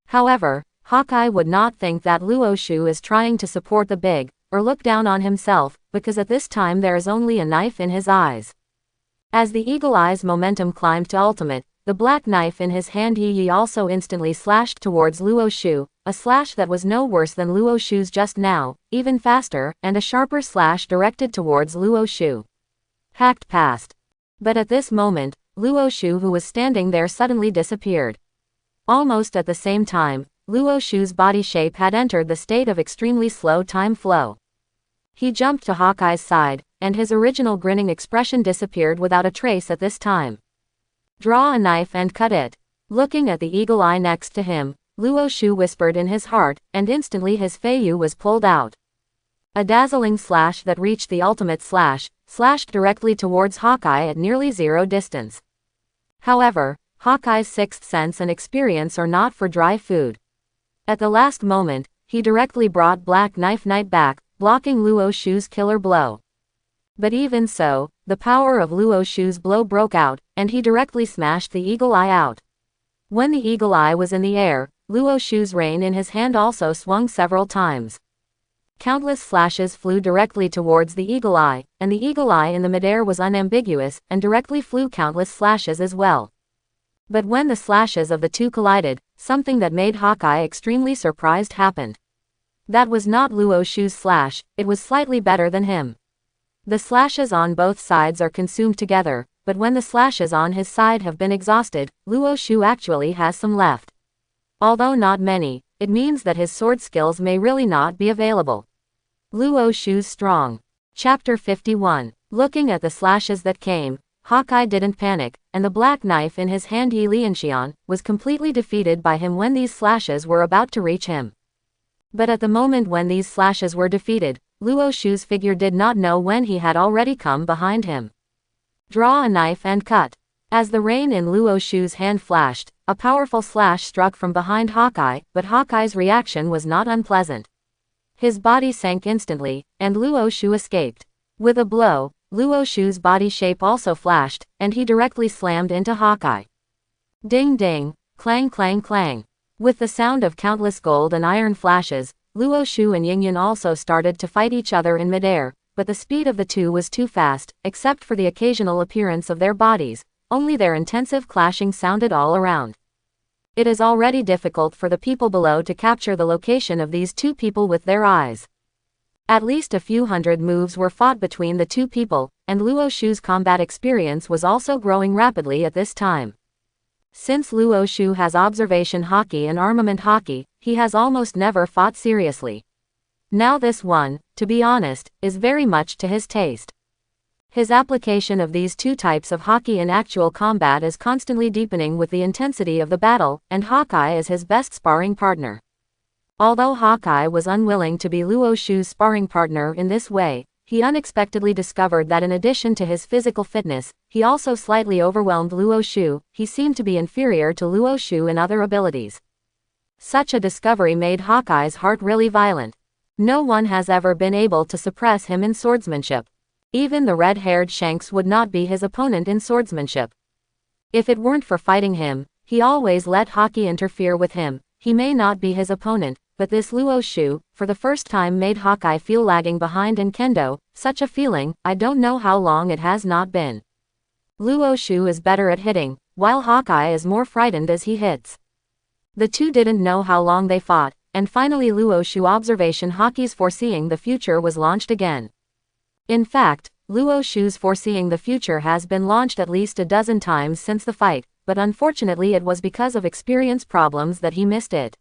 However, Hawkeye would not think that Luo Shu is trying to support the big, or look down on himself, because at this time there is only a knife in his eyes. As the Eagle Eye's momentum climbed to ultimate, the black knife in his hand Yi also instantly slashed towards Luo Shu, a slash that was no worse than Luo Shu's just now, even faster, and a sharper slash directed towards Luo Shu. Hacked past. But at this moment, Luo Shu, who was standing there, suddenly disappeared. Almost at the same time, Luo Shu's body shape had entered the state of extremely slow time flow. He jumped to Hawkeye's side, and his original grinning expression disappeared without a trace at this time. Draw a knife and cut it. Looking at the Eagle Eye next to him, Luo Shu whispered in his heart, and instantly his Feiyu was pulled out. A dazzling slash that reached the ultimate slash, slashed directly towards Hawkeye at nearly zero distance. However, Hawkeye's sixth sense and experience are not for dry food. At the last moment, he directly brought Black Knife Knight back, blocking Luo Shu's killer blow. But even so, the power of Luo Shu's blow broke out, and he directly smashed the Eagle Eye out. When the Eagle Eye was in the air, Luo Shu's rein in his hand also swung several times. Countless slashes flew directly towards the Eagle Eye, and the Eagle Eye in the midair was unambiguous, and directly flew countless slashes as well. But when the slashes of the two collided, something that made Hawkeye extremely surprised happened. That was not Luo Shu's slash, it was slightly better than him. The slashes on both sides are consumed together, but when the slashes on his side have been exhausted, Luo Shu actually has some left. Although not many, it means that his sword skills may really not be available. Luo Shu's strong. Chapter 51. Looking at the slashes that came, Hawkeye didn't panic, and the black knife in his hand Yi Lianxian was completely defeated by him when these slashes were about to reach him. But at the moment when these slashes were defeated, Luo Shu's figure did not know when he had already come behind him. Draw a knife and cut. As the rein in Luo Shu's hand flashed, a powerful slash struck from behind Hawkeye, but Hawkeye's reaction was not unpleasant. His body sank instantly, and Luo Shu escaped. With a blow, Luo Shu's body shape also flashed, and he directly slammed into Hawkeye. Ding ding, clang clang clang. With the sound of countless gold and iron flashes, Luo Shu and Yingyun also started to fight each other in midair, but the speed of the two was too fast, except for the occasional appearance of their bodies, only their intensive clashing sounded all around. It is already difficult for the people below to capture the location of these two people with their eyes. At least a few hundred moves were fought between the two people, and Luo Shu's combat experience was also growing rapidly at this time. Since Luo Shu has observation hockey and armament hockey, he has almost never fought seriously. Now this one, to be honest, is very much to his taste. His application of these two types of hockey in actual combat is constantly deepening with the intensity of the battle, and Hawkeye is his best sparring partner. Although Hawkeye was unwilling to be Luo Shu's sparring partner in this way, he unexpectedly discovered that in addition to his physical fitness, he also slightly overwhelmed Luo Shu. He seemed to be inferior to Luo Shu in other abilities. Such a discovery made Hawkeye's heart really violent. No one has ever been able to suppress him in swordsmanship. Even the red-haired Shanks would not be his opponent in swordsmanship. If it weren't for fighting him, he always let Haki interfere with him. He may not be his opponent, but this Luo Shu, for the first time made Hawkeye feel lagging behind in Kendo, such a feeling, I don't know how long it has not been. Luo Shu is better at hitting, while Hawkeye is more frightened as he hits. The two didn't know how long they fought, and finally Luo Shu observation Haki's foreseeing the future was launched again. In fact, Luo Shu's foreseeing the future has been launched at least a dozen times since the fight, but unfortunately it was because of experience problems that he missed it.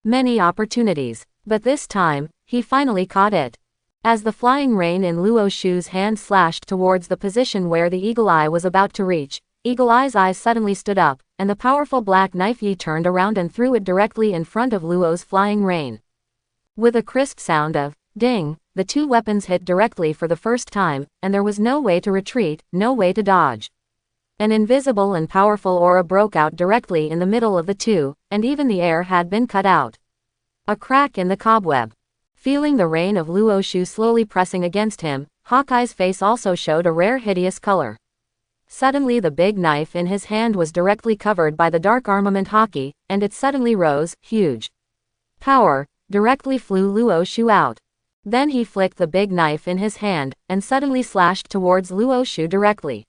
Many opportunities, but this time, he finally caught it. As the flying rain in Luo Shu's hand slashed towards the position where the Eagle Eye was about to reach, Eagle Eye's eyes suddenly stood up, and the powerful black knife Yi turned around and threw it directly in front of Luo's flying rain. With a crisp sound of ding, the two weapons hit directly for the first time, and there was no way to retreat, no way to dodge. An invisible and powerful aura broke out directly in the middle of the two, and even the air had been cut out. A crack in the cobweb. Feeling the rain of Luo Shu slowly pressing against him, Hawkeye's face also showed a rare hideous color. Suddenly the big knife in his hand was directly covered by the dark armament Haki, and it suddenly rose, huge. Power, directly flew Luo Shu out. Then he flicked the big knife in his hand, and suddenly slashed towards Luo Shu directly.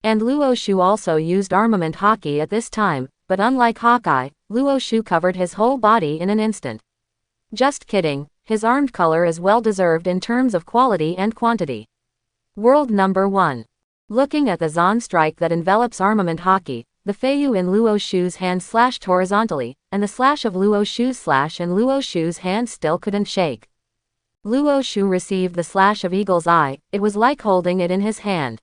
And Luo Shu also used armament Haki at this time, but unlike Hawkeye, Luo Shu covered his whole body in an instant. Just kidding, his armed color is well deserved in terms of quality and quantity. World number 1. Looking at the Zon strike that envelops armament Haki, the Feiyu in Luo Shu's hand slashed horizontally, and the slash of Luo Shu's slash in Luo Shu's hand still couldn't shake. Luo Shu received the slash of Eagle's Eye, it was like holding it in his hand.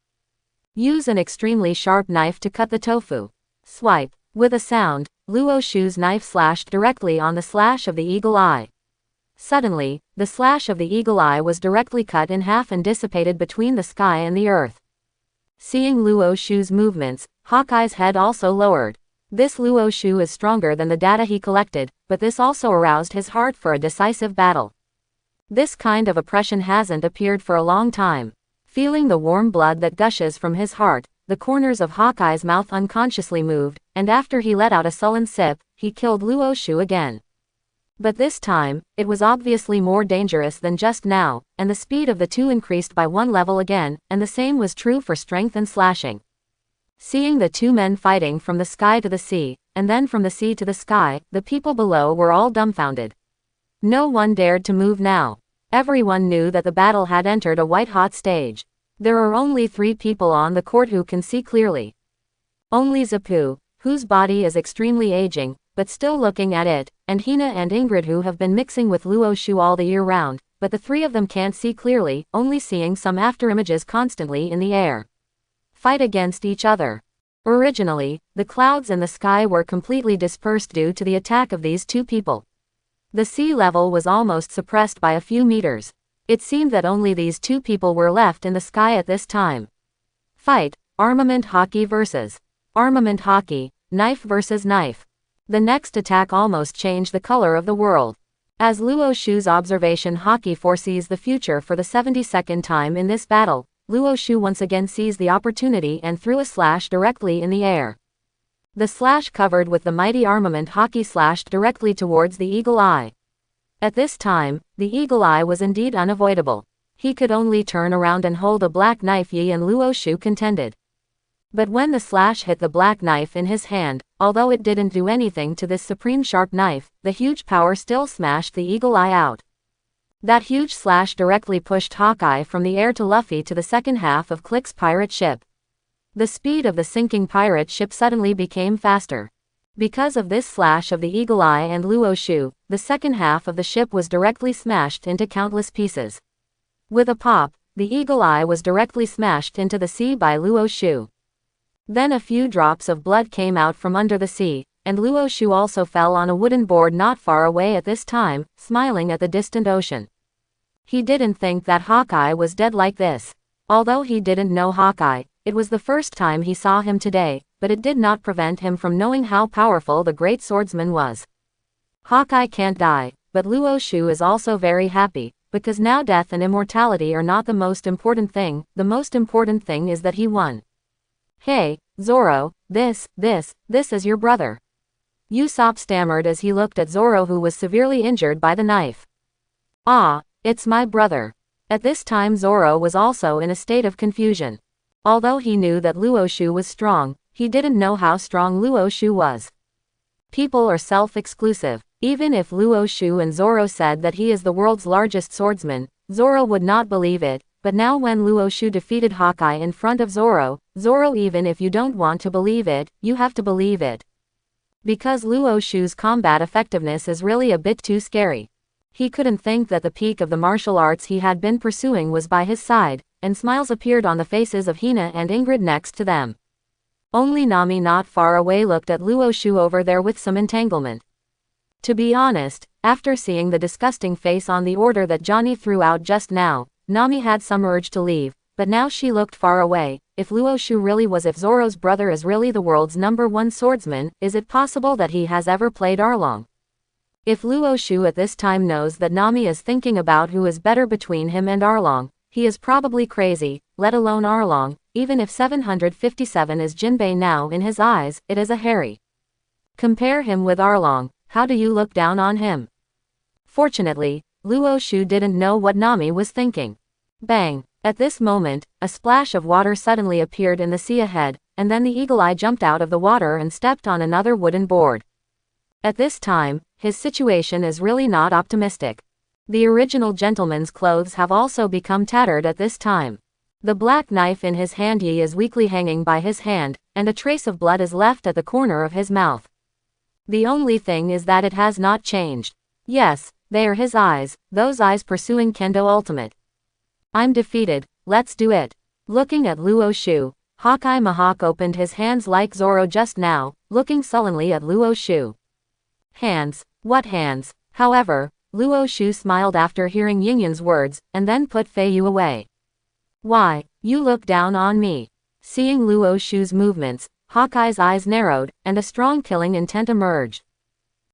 Use an extremely sharp knife to cut the tofu. Swipe. With a sound, Luo Shu's knife slashed directly on the slash of the Eagle Eye. Suddenly, the slash of the Eagle Eye was directly cut in half and dissipated between the sky and the earth. Seeing Luo Shu's movements, Hawkeye's head also lowered. This Luo Shu is stronger than the data he collected, but this also aroused his heart for a decisive battle. This kind of oppression hasn't appeared for a long time. Feeling the warm blood that gushes from his heart, the corners of Hawkeye's mouth unconsciously moved, and after he let out a sullen sip, he killed Luo Shu again. But this time, it was obviously more dangerous than just now, and the speed of the two increased by one level again, and the same was true for strength and slashing. Seeing the two men fighting from the sky to the sea, and then from the sea to the sky, the people below were all dumbfounded. No one dared to move now. Everyone knew that the battle had entered a white-hot stage. There are only 3 people on the court who can see clearly. Only Zapu, whose body is extremely aging, but still looking at it, and Hina and Ingrid who have been mixing with Luo Shu all the year round, but the 3 of them can't see clearly, only seeing some afterimages constantly in the air. Fight against each other. Originally, the clouds in the sky were completely dispersed due to the attack of these 2 people. The sea level was almost suppressed by a few meters. It seemed that only these 2 people were left in the sky at this time. Fight, Armament Haki versus Armament Haki, knife versus knife. The next attack almost changed the color of the world. As Luo Shu's observation Haki foresees the future for the 72nd time in this battle, Luo Shu once again seized the opportunity and threw a slash directly in the air. The slash covered with the mighty armament Haki slashed directly towards the Eagle Eye. At this time, the Eagle Eye was indeed unavoidable. He could only turn around and hold a black knife Yi and Luo Shu contended. But when the slash hit the black knife in his hand, although it didn't do anything to this supreme sharp knife, the huge power still smashed the Eagle Eye out. That huge slash directly pushed Hawkeye from the air to Luffy to the second half of Click's pirate ship. The speed of the sinking pirate ship suddenly became faster. Because of this slash of the Eagle Eye and Luo Shu, the second half of the ship was directly smashed into countless pieces. With a pop, the Eagle Eye was directly smashed into the sea by Luo Shu. Then a few drops of blood came out from under the sea, and Luo Shu also fell on a wooden board not far away at this time, smiling at the distant ocean. He didn't think that Hawkeye was dead like this. Although he didn't know Hawkeye, it was the first time he saw him today, but it did not prevent him from knowing how powerful the great swordsman was. Hawkeye can't die, but Luo Shu is also very happy, because now death and immortality are not the most important thing, the most important thing is that he won. Hey, Zoro, this is your brother. Usopp stammered as he looked at Zoro, who was severely injured by the knife. Ah, it's my brother. At this time Zoro was also in a state of confusion. Although he knew that Luo Shu was strong, he didn't know how strong Luo Shu was. People are self-exclusive. Even if Luo Shu and Zoro said that he is the world's largest swordsman, Zoro would not believe it, but now when Luo Shu defeated Hawkeye in front of Zoro, even if you don't want to believe it, you have to believe it. Because Luo Shu's combat effectiveness is really a bit too scary. He couldn't think that the peak of the martial arts he had been pursuing was by his side, and smiles appeared on the faces of Hina and Ingrid next to them. Only Nami not far away looked at Luo Shu over there with some entanglement. To be honest, after seeing the disgusting face on the order that Johnny threw out just now, Nami had some urge to leave, but now she looked far away. If Luo Shu really was, if Zoro's brother is really the world's #1 swordsman, is it possible that he has ever played Arlong? If Luo Shu at this time knows that Nami is thinking about who is better between him and Arlong, he is probably crazy, let alone Arlong. Even if 757 is Jinbei now in his eyes, it is a Harry. Compare him with Arlong. How do you look down on him? Fortunately, Luo Shu didn't know what Nami was thinking. Bang! At this moment, a splash of water suddenly appeared in the sea ahead, and then the Eagle Eye jumped out of the water and stepped on another wooden board. At this time, his situation is really not optimistic. The original gentleman's clothes have also become tattered at this time. The black knife in his hand is weakly hanging by his hand, and a trace of blood is left at the corner of his mouth. The only thing is that it has not changed. Yes, they are his eyes, those eyes pursuing Kendo Ultimate. I'm defeated, let's do it. Looking at Luo Shu, Hawkeye Mihawk opened his hands like Zoro just now, looking sullenly at Luo Shu. Hands? What hands? However, Luo Shu smiled after hearing Yingyun's words, and then put Fei Yu away. Why, you look down on me. Seeing Luo Shu's movements, Hawkeye's eyes narrowed, and a strong killing intent emerged.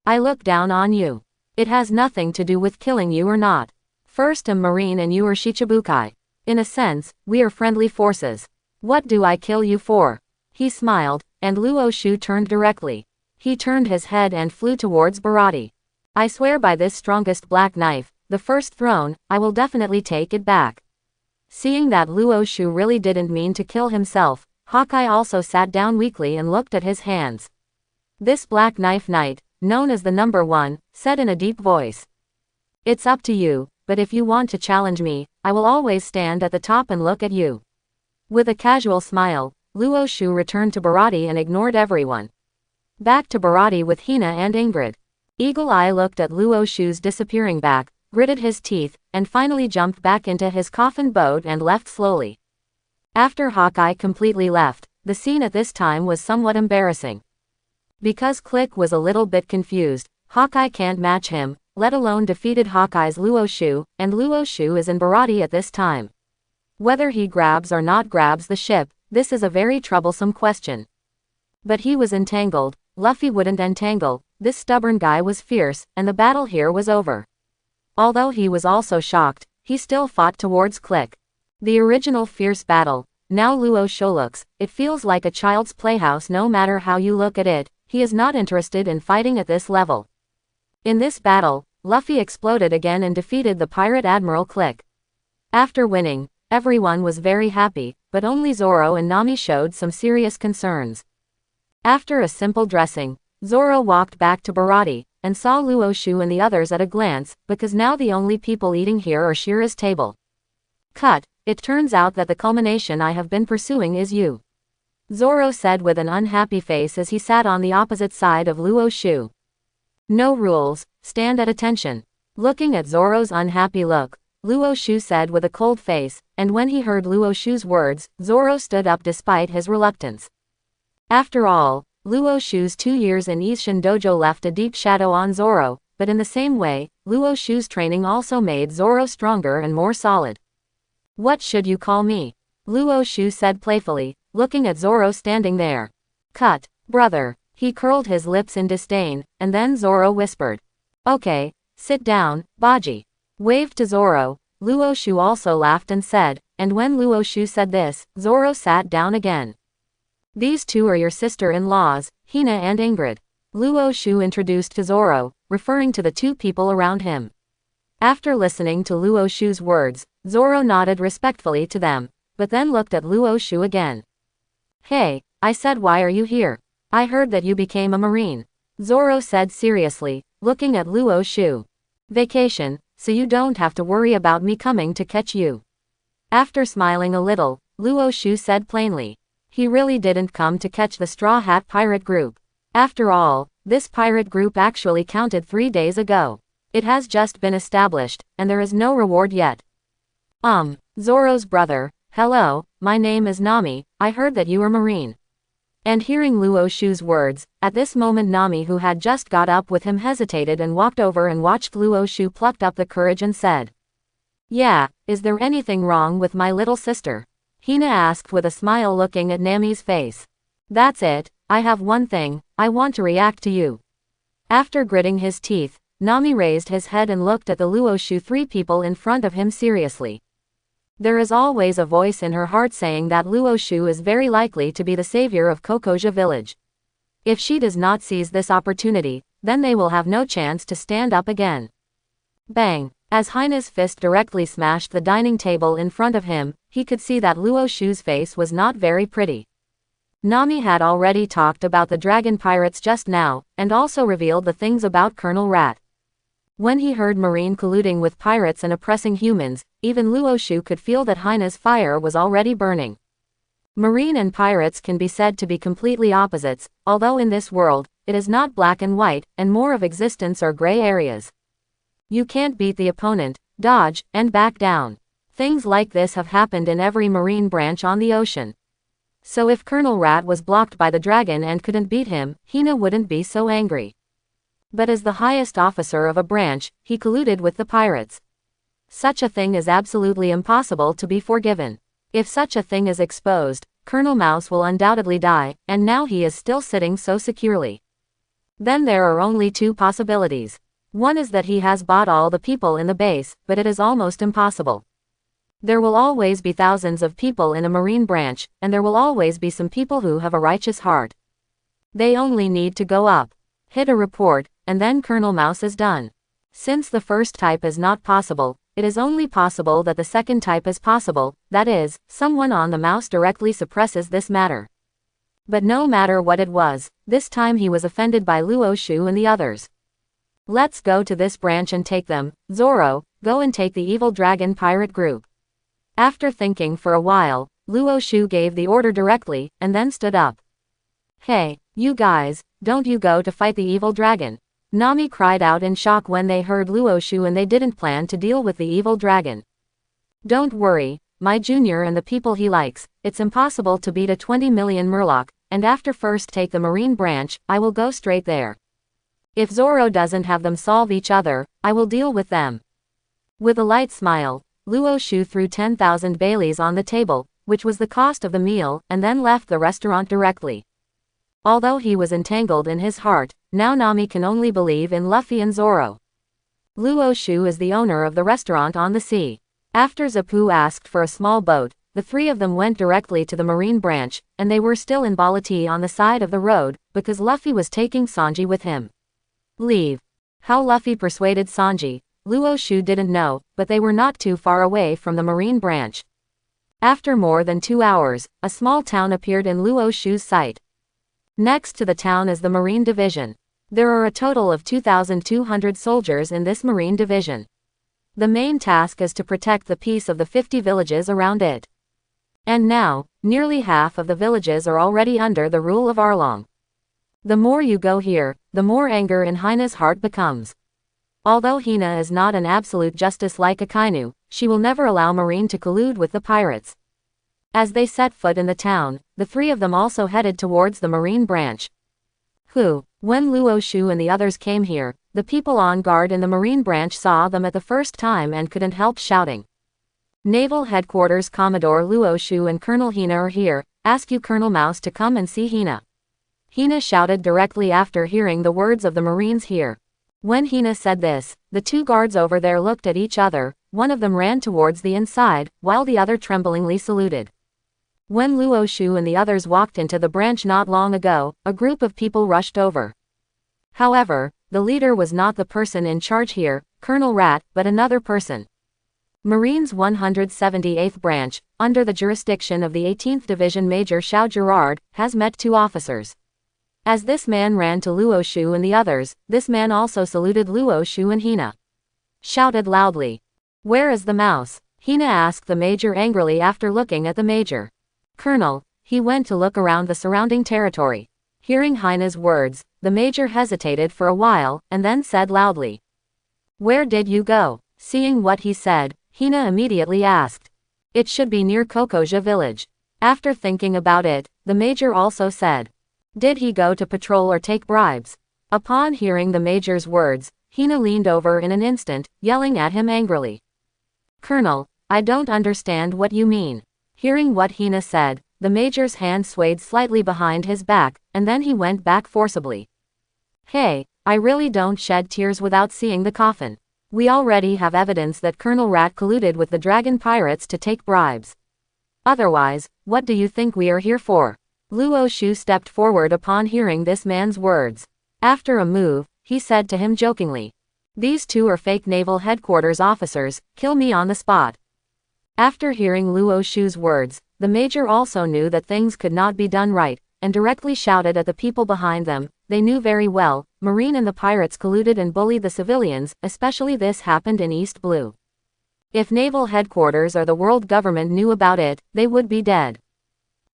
I look down on you. It has nothing to do with killing you or not. First I'm Marine and you are Shichibukai. In a sense, we are friendly forces. What do I kill you for? He smiled, and Luo Shu turned directly. He turned his head and flew towards Baratie. I swear by this strongest black knife, the first throne, I will definitely take it back. Seeing that Luo Shu really didn't mean to kill himself, Hawkeye also sat down weakly and looked at his hands. This Black Knife Knight, known as the #1, said in a deep voice. It's up to you, but if you want to challenge me, I will always stand at the top and look at you. With a casual smile, Luo Shu returned to Baratie and ignored everyone. Back to Baratie with Hina and Ingrid. Eagle Eye looked at Luo Shu's disappearing back, gritted his teeth, and finally jumped back into his coffin boat and left slowly. After Hawkeye completely left, the scene at this time was somewhat embarrassing. Because Click was a little bit confused, Hawkeye can't match him, let alone defeated Hawkeye's Luo Shu, and Luo Shu is in Baratie at this time. Whether he grabs or not grabs the ship, this is a very troublesome question. But he was entangled, Luffy wouldn't entangle, this stubborn guy was fierce, and the battle here was over. Although he was also shocked, he still fought towards Click. The original fierce battle, now Luo Shu looks, it feels like a child's playhouse no matter how you look at it, he is not interested in fighting at this level. In this battle, Luffy exploded again and defeated the pirate Admiral Click. After winning, everyone was very happy, but only Zoro and Nami showed some serious concerns. After a simple dressing, Zoro walked back to Baratie, and saw Luo Shu and the others at a glance, because now the only people eating here are Shira's table. Cut. It turns out that the culmination I have been pursuing is you. Zoro said with an unhappy face as he sat on the opposite side of Luo Shu. No rules, stand at attention. Looking at Zoro's unhappy look, Luo Shu said with a cold face, and when he heard Luo Shu's words, Zoro stood up despite his reluctance. After all, Luo Shu's 2 years in Isshin Dojo left a deep shadow on Zoro, but in the same way, Luo Shu's training also made Zoro stronger and more solid. What should you call me? Luo Shu said playfully, looking at Zoro standing there. Cut, brother. He curled his lips in disdain, and then Zoro whispered. Okay, sit down, Baji. Waved to Zoro. Luo Shu also laughed and said, and when Luo Shu said this, Zoro sat down again. These two are your sister-in-laws, Hina and Ingrid. Luo Shu introduced to Zoro, referring to the two people around him. After listening to Luo Shu's words, Zoro nodded respectfully to them, but then looked at Luo Shu again. Hey, I said, why are you here? I heard that you became a marine. Zoro said seriously, looking at Luo Shu. Vacation, so you don't have to worry about me coming to catch you. After smiling a little, Luo Shu said plainly. He really didn't come to catch the Straw Hat pirate group. After all, this pirate group actually counted 3 days ago. It has just been established, and there is no reward yet. Zoro's brother, hello, my name is Nami, I heard that you are marine. And hearing Luo Shu's words, at this moment Nami, who had just got up with him, hesitated and walked over and watched Luo Shu plucked up the courage and said. Yeah, is there anything wrong with my little sister? Hina asked with a smile looking at Nami's face. That's it, I have one thing, I want to react to you. After gritting his teeth, Nami raised his head and looked at the Luo Shu three people in front of him seriously. There is always a voice in her heart saying that Luo Shu is very likely to be the savior of Kokoja village. If she does not seize this opportunity, then they will have no chance to stand up again. Bang! As Hina's fist directly smashed the dining table in front of him, he could see that Luo Shu's face was not very pretty. Nami had already talked about the dragon pirates just now, and also revealed the things about Colonel Rat. When he heard Marine colluding with pirates and oppressing humans, even Luo Shu could feel that Hina's fire was already burning. Marine and pirates can be said to be completely opposites, although in this world, it is not black and white, and more of existence are gray areas. You can't beat the opponent, dodge, and back down. Things like this have happened in every marine branch on the ocean. So if Colonel Rat was blocked by the dragon and couldn't beat him, Hina wouldn't be so angry. But as the highest officer of a branch, he colluded with the pirates. Such a thing is absolutely impossible to be forgiven. If such a thing is exposed, Colonel Mouse will undoubtedly die, and now he is still sitting so securely. Then there are only two possibilities. One is that he has bought all the people in the base, but it is almost impossible. There will always be thousands of people in a marine branch, and there will always be some people who have a righteous heart. They only need to go up, hit a report, and then Colonel Mouse is done. Since the first type is not possible, it is only possible that the second type is possible, that is, someone on the mouse directly suppresses this matter. But no matter what it was, this time he was offended by Luo Shu and the others. Let's go to this branch and take them. Zoro, go and take the evil dragon pirate group. After thinking for a while, Luo Shu gave the order directly, and then stood up. Hey, you guys, don't you go to fight the evil dragon. Nami cried out in shock when they heard Luo Shu and they didn't plan to deal with the evil dragon. Don't worry, my junior and the people he likes, it's impossible to beat a 20 million Murloc, and after first take the marine branch, I will go straight there. If Zoro doesn't have them solve each other, I will deal with them. With a light smile, Luo Shu threw 10,000 Baileys on the table, which was the cost of the meal, and then left the restaurant directly. Although he was entangled in his heart, now Nami can only believe in Luffy and Zoro. Luo Shu is the owner of the restaurant on the sea. After Zapu asked for a small boat, the three of them went directly to the marine branch, and they were still in Balati on the side of the road, because Luffy was taking Sanji with him. Leave. How Luffy persuaded Sanji, Luo Shu didn't know, but they were not too far away from the marine branch. After more than 2 hours, a small town appeared in Luo Shu's sight. Next to the town is the Marine Division. There are a total of 2,200 soldiers in this Marine Division. The main task is to protect the peace of the 50 villages around it. And now, nearly half of the villages are already under the rule of Arlong. The more you go here, the more anger in Hina's heart becomes. Although Hina is not an absolute justice like Akainu, she will never allow Marine to collude with the pirates. As they set foot in the town, the three of them also headed towards the marine branch. When Luo Shu and the others came here, the people on guard in the marine branch saw them at the first time and couldn't help shouting. Naval Headquarters Commodore Luo Shu and Colonel Hina are here, ask you Colonel Mouse to come and see Hina. Hina shouted directly after hearing the words of the Marines here. When Hina said this, the two guards over there looked at each other, one of them ran towards the inside, while the other tremblingly saluted. When Luo Shu and the others walked into the branch not long ago, a group of people rushed over. However, the leader was not the person in charge here, Colonel Rat, but another person. Marines 178th Branch, under the jurisdiction of the 18th Division Major Xiao Gerard, has met two officers. As this man ran to Luo Shu and the others, this man also saluted Luo Shu and Hina. Shouted loudly. "Where is the mouse?" Hina asked the major angrily after looking at the major. "Colonel," he went to look around the surrounding territory. Hearing Hina's words, the major hesitated for a while, and then said loudly. "Where did you go?" Seeing what he said, Hina immediately asked. "It should be near Kokoja village." After thinking about it, the major also said. "Did he go to patrol or take bribes?" Upon hearing the major's words, Hina leaned over in an instant, yelling at him angrily. "Colonel, I don't understand what you mean." Hearing what Hina said, the major's hand swayed slightly behind his back, and then he went back forcibly. "Hey, I really don't shed tears without seeing the coffin. We already have evidence that Colonel Rat colluded with the dragon pirates to take bribes. Otherwise, what do you think we are here for?" Luo Shu stepped forward upon hearing this man's words. After a move, he said to him jokingly. "These two are fake naval headquarters officers, kill me on the spot." After hearing Luo Shu's words, the major also knew that things could not be done right, and directly shouted at the people behind them. They knew very well, Marine and the pirates colluded and bullied the civilians, especially this happened in East Blue. If naval headquarters or the world government knew about it, they would be dead.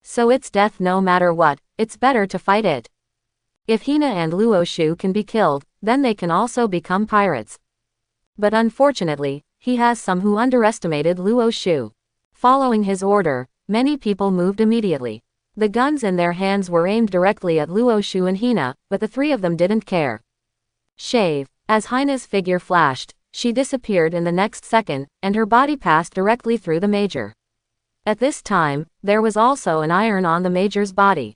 So it's death no matter what, it's better to fight it. If Hina and Luo Shu can be killed, then they can also become pirates. But unfortunately, he has some who underestimated Luo Shu. Following his order, many people moved immediately. The guns in their hands were aimed directly at Luo Shu and Hina, but the three of them didn't care. Shave. As Hina's figure flashed, she disappeared in the next second, and her body passed directly through the major. At this time, there was also an iron on the major's body.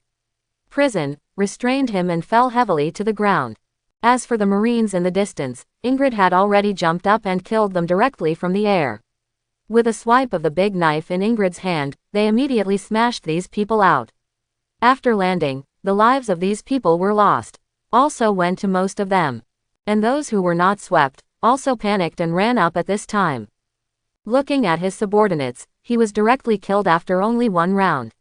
Prison restrained him and fell heavily to the ground. As for the Marines in the distance, Ingrid had already jumped up and killed them directly from the air. With a swipe of the big knife in Ingrid's hand, they immediately smashed these people out. After landing, the lives of these people were lost. Also went to most of them. And those who were not swept, also panicked and ran up at this time. Looking at his subordinates, he was directly killed after only one round.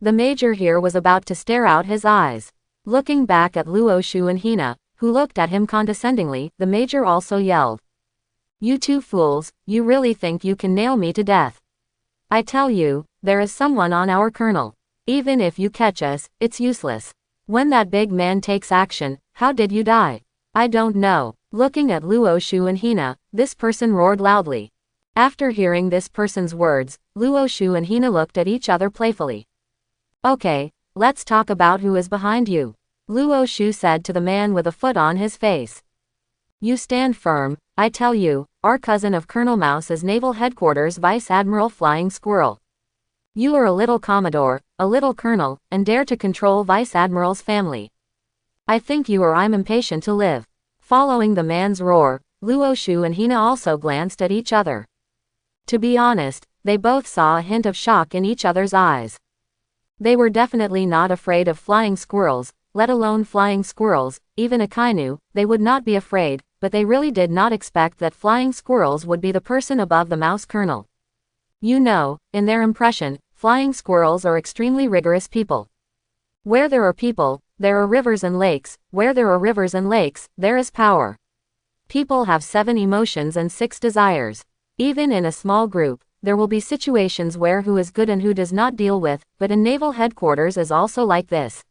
The major here was about to stare out his eyes. Looking back at Luo Shu and Hina, who looked at him condescendingly, the major also yelled. "You two fools, you really think you can nail me to death? I tell you, there is someone on our colonel. Even if you catch us, it's useless. When that big man takes action, how did you die?" "I don't know." Looking at Luo Shu and Hina, this person roared loudly. After hearing this person's words, Luo Shu and Hina looked at each other playfully. "Okay, let's talk about who is behind you," Luo Shu said to the man with a foot on his face. "You stand firm, I tell you, our cousin of Colonel Mouse is Naval Headquarters Vice Admiral Flying Squirrel. You are a little commodore, a little colonel, and dare to control Vice Admiral's family. I think you or I'm impatient to live." Following the man's roar, Luo Shu and Hina also glanced at each other. To be honest, they both saw a hint of shock in each other's eyes. They were definitely not afraid of flying squirrels, let alone flying squirrels, even Akainu, they would not be afraid, but they really did not expect that flying squirrels would be the person above the mouse colonel. You know, in their impression, flying squirrels are extremely rigorous people. Where there are people, there are rivers and lakes, where there are rivers and lakes, there is power. People have 7 emotions and 6 desires. Even in a small group, there will be situations where who is good and who does not deal with, but in naval headquarters is also like this.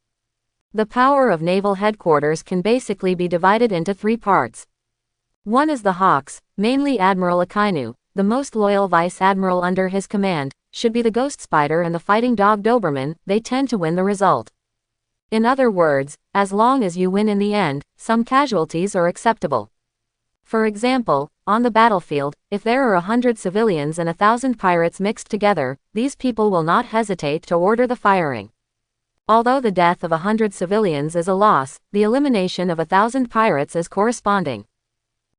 The power of naval headquarters can basically be divided into 3 parts. One is the Hawks, mainly Admiral Akainu, the most loyal vice admiral under his command, should be the Ghost Spider and the fighting dog Doberman, they tend to win the result. In other words, as long as you win in the end, some casualties are acceptable. For example, on the battlefield, if there are 100 civilians and 1,000 pirates mixed together, these people will not hesitate to order the firing. Although the death of 100 civilians is a loss, the elimination of 1,000 pirates is corresponding.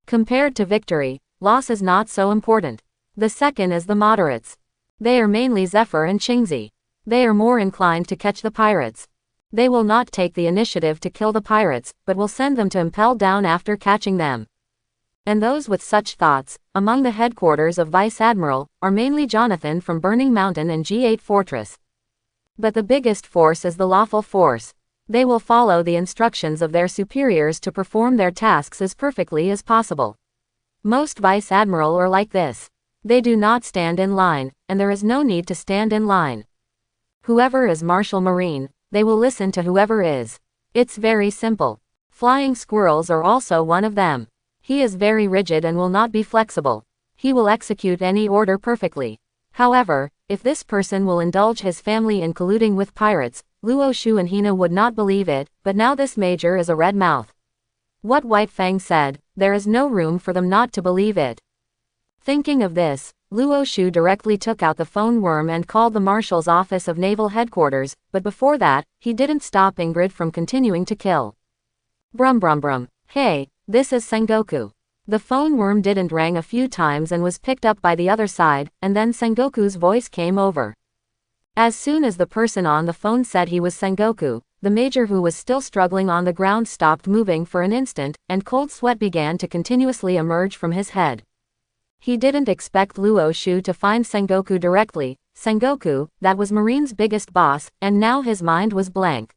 Compared to victory, loss is not so important. The second is the moderates. They are mainly Zephyr and Qingzi. They are more inclined to catch the pirates. They will not take the initiative to kill the pirates, but will send them to impel down after catching them. And those with such thoughts, among the headquarters of Vice Admiral, are mainly Jonathan from Burning Mountain and G8 Fortress. But the biggest force is the lawful force. They will follow the instructions of their superiors to perform their tasks as perfectly as possible. Most Vice Admiral are like this. They do not stand in line, and there is no need to stand in line. Whoever is Marshal Marine, they will listen to whoever is. It's very simple. Flying Squirrels are also one of them. He is very rigid and will not be flexible. He will execute any order perfectly. However, if this person will indulge his family in colluding with pirates, Luo Shu and Hina would not believe it, but now this major is a red mouth. What White Fang said, there is no room for them not to believe it. Thinking of this, Luo Shu directly took out the phone worm and called the Marshal's office of Naval Headquarters, but before that, he didn't stop Ingrid from continuing to kill. Brum brum brum. Hey, this is Sengoku. The phone worm didn't ring a few times and was picked up by the other side, and then Sengoku's voice came over. As soon as the person on the phone said he was Sengoku, the major who was still struggling on the ground stopped moving for an instant, and cold sweat began to continuously emerge from his head. He didn't expect Luo Shu to find Sengoku directly. Sengoku, that was Marine's biggest boss, and now his mind was blank.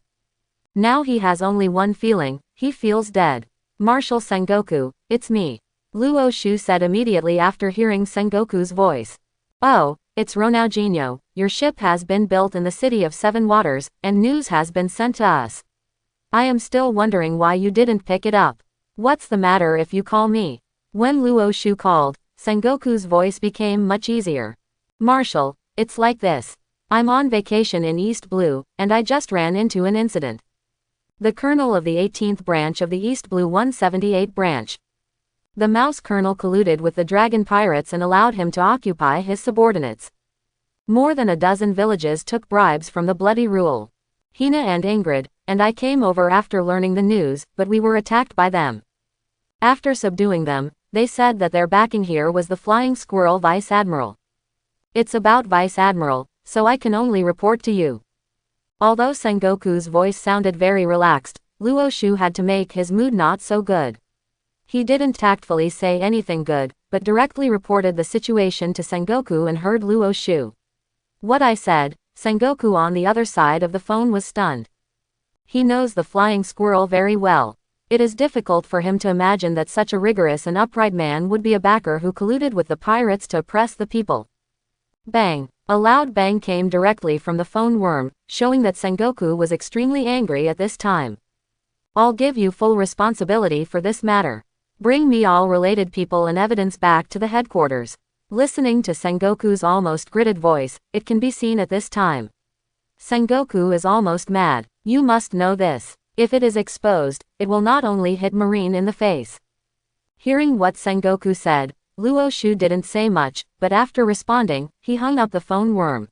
Now he has only one feeling, he feels dead. Marshal Sengoku, it's me. Luo Shu said immediately after hearing Sengoku's voice. Oh, it's Ronaldinho, your ship has been built in the City of Seven Waters, and news has been sent to us. I am still wondering why you didn't pick it up. What's the matter if you call me? When Luo Shu called, Sengoku's voice became much easier. Marshal, it's like this. I'm on vacation in East Blue, and I just ran into an incident. The colonel of the 18th branch of the East Blue 178 branch. The Mouse colonel colluded with the Dragon pirates and allowed him to occupy his subordinates. More than a dozen villages took bribes from the bloody rule. Hina and Ingrid, and I came over after learning the news, but we were attacked by them. After subduing them, they said that their backing here was the Flying Squirrel Vice Admiral. It's about Vice Admiral, so I can only report to you. Although Sengoku's voice sounded very relaxed, Luo Shu had to make his mood not so good. He didn't tactfully say anything good, but directly reported the situation to Sengoku and heard Luo Shu. What I said, Sengoku on the other side of the phone was stunned. He knows the Flying Squirrel very well. It is difficult for him to imagine that such a rigorous and upright man would be a backer who colluded with the pirates to oppress the people. Bang! A loud bang came directly from the phone worm, showing that Sengoku was extremely angry at this time. I'll give you full responsibility for this matter. Bring me all related people and evidence back to the headquarters. Listening to Sengoku's almost gritted voice, it can be seen at this time. Sengoku is almost mad. You must know this. If it is exposed, it will not only hit Marine in the face. Hearing what Sengoku said, Luo Shu didn't say much, but after responding, he hung up the phone worm.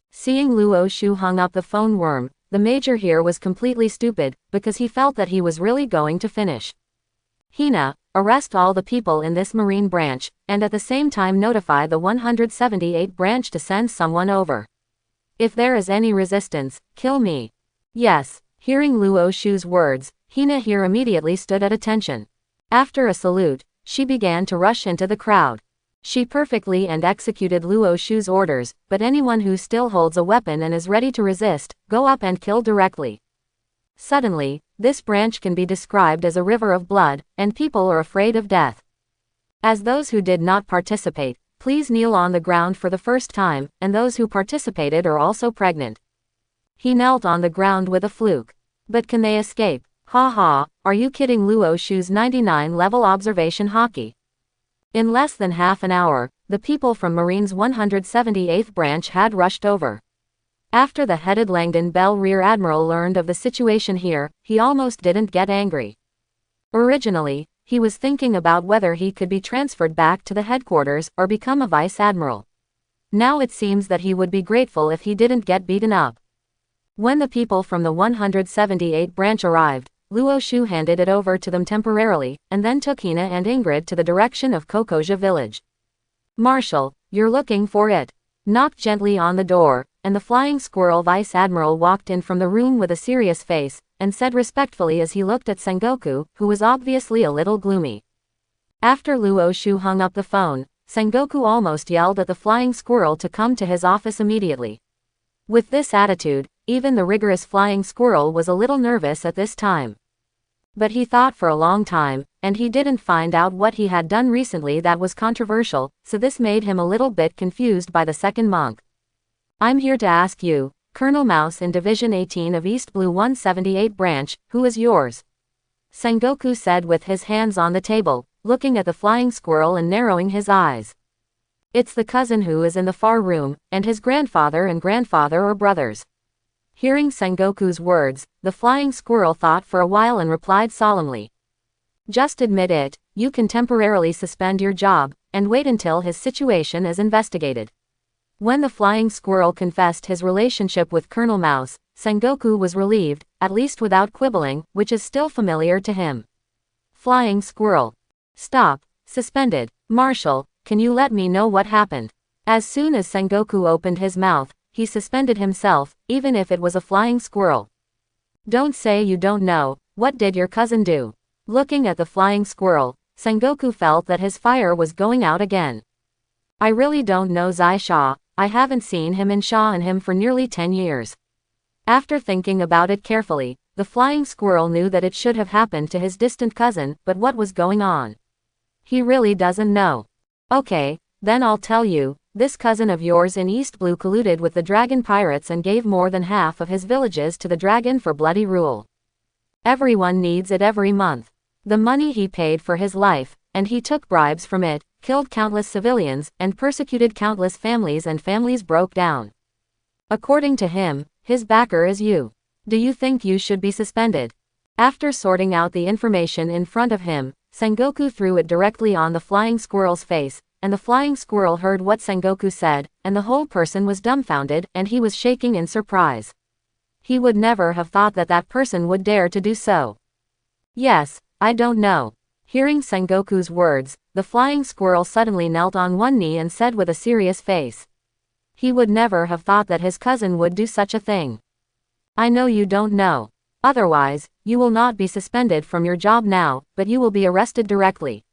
Seeing Luo Shu hung up the phone worm, the major here was completely stupid, because he felt that he was really going to finish. Hina, arrest all the people in this Marine branch, and at the same time notify the 178 branch to send someone over. If there is any resistance, kill me. Yes. Hearing Luo Shu's words, Hina here immediately stood at attention. After a salute, she began to rush into the crowd. She perfectly and executed Luo Shu's orders, but anyone who still holds a weapon and is ready to resist, go up and kill directly. Suddenly, this branch can be described as a river of blood, and people are afraid of death. As those who did not participate, please kneel on the ground for the first time, and those who participated are also pregnant. He knelt on the ground with a fluke. But can they escape? Ha ha, are you kidding? Luo Shu's 99-level observation hockey. In less than half an hour, the people from Marine's 178th branch had rushed over. After the headed Langdon Bell Rear Admiral learned of the situation here, he almost didn't get angry. Originally, he was thinking about whether he could be transferred back to the headquarters or become a vice admiral. Now it seems that he would be grateful if he didn't get beaten up. When the people from the 178 branch arrived, Luo Shu handed it over to them temporarily, and then took Hina and Ingrid to the direction of Kokoja village. Marshal, you're looking for it. Knocked gently on the door, and the Flying Squirrel Vice Admiral walked in from the room with a serious face, and said respectfully as he looked at Sengoku, who was obviously a little gloomy. After Luo Shu hung up the phone, Sengoku almost yelled at the Flying Squirrel to come to his office immediately. With this attitude, even the rigorous Flying Squirrel was a little nervous at this time. But he thought for a long time, and he didn't find out what he had done recently that was controversial, so this made him a little bit confused by the second monk. I'm here to ask you, Colonel Mouse in Division 18 of East Blue 178 branch, who is yours? Sengoku said with his hands on the table, looking at the Flying Squirrel and narrowing his eyes. It's the cousin who is in the far room, and his grandfather and grandfather are brothers. Hearing Sengoku's words, the Flying Squirrel thought for a while and replied solemnly. Just admit it, you can temporarily suspend your job, and wait until his situation is investigated. When the Flying Squirrel confessed his relationship with Colonel Mouse, Sengoku was relieved, at least without quibbling, which is still familiar to him. Flying Squirrel. Stop. Suspended. Marshal, can you let me know what happened? As soon as Sengoku opened his mouth, he suspended himself, even if it was a flying squirrel. Don't say you don't know. What did your cousin do? Looking at the Flying Squirrel, Sengoku felt that his fire was going out again. I really don't know Zai Sha. I haven't seen him in Sha and him for nearly 10 years. After thinking about it carefully, the Flying Squirrel knew that it should have happened to his distant cousin, but what was going on? He really doesn't know. Okay, then I'll tell you, this cousin of yours in East Blue colluded with the dragon pirates and gave more than half of his villages to the dragon for bloody rule. Everyone needs it every month. The money he paid for his life, and he took bribes from it, killed countless civilians, and persecuted countless families, and families broke down. According to him, his backer is you. Do you think you should be suspended? After sorting out the information in front of him, Sengoku threw it directly on the Flying Squirrel's face, and the Flying Squirrel heard what Sengoku said, and the whole person was dumbfounded, and he was shaking in surprise. He would never have thought that that person would dare to do so. Yes, I don't know. Hearing Sengoku's words, the Flying Squirrel suddenly knelt on one knee and said with a serious face. He would never have thought that his cousin would do such a thing. I know you don't know. Otherwise, you will not be suspended from your job now, but you will be arrested directly.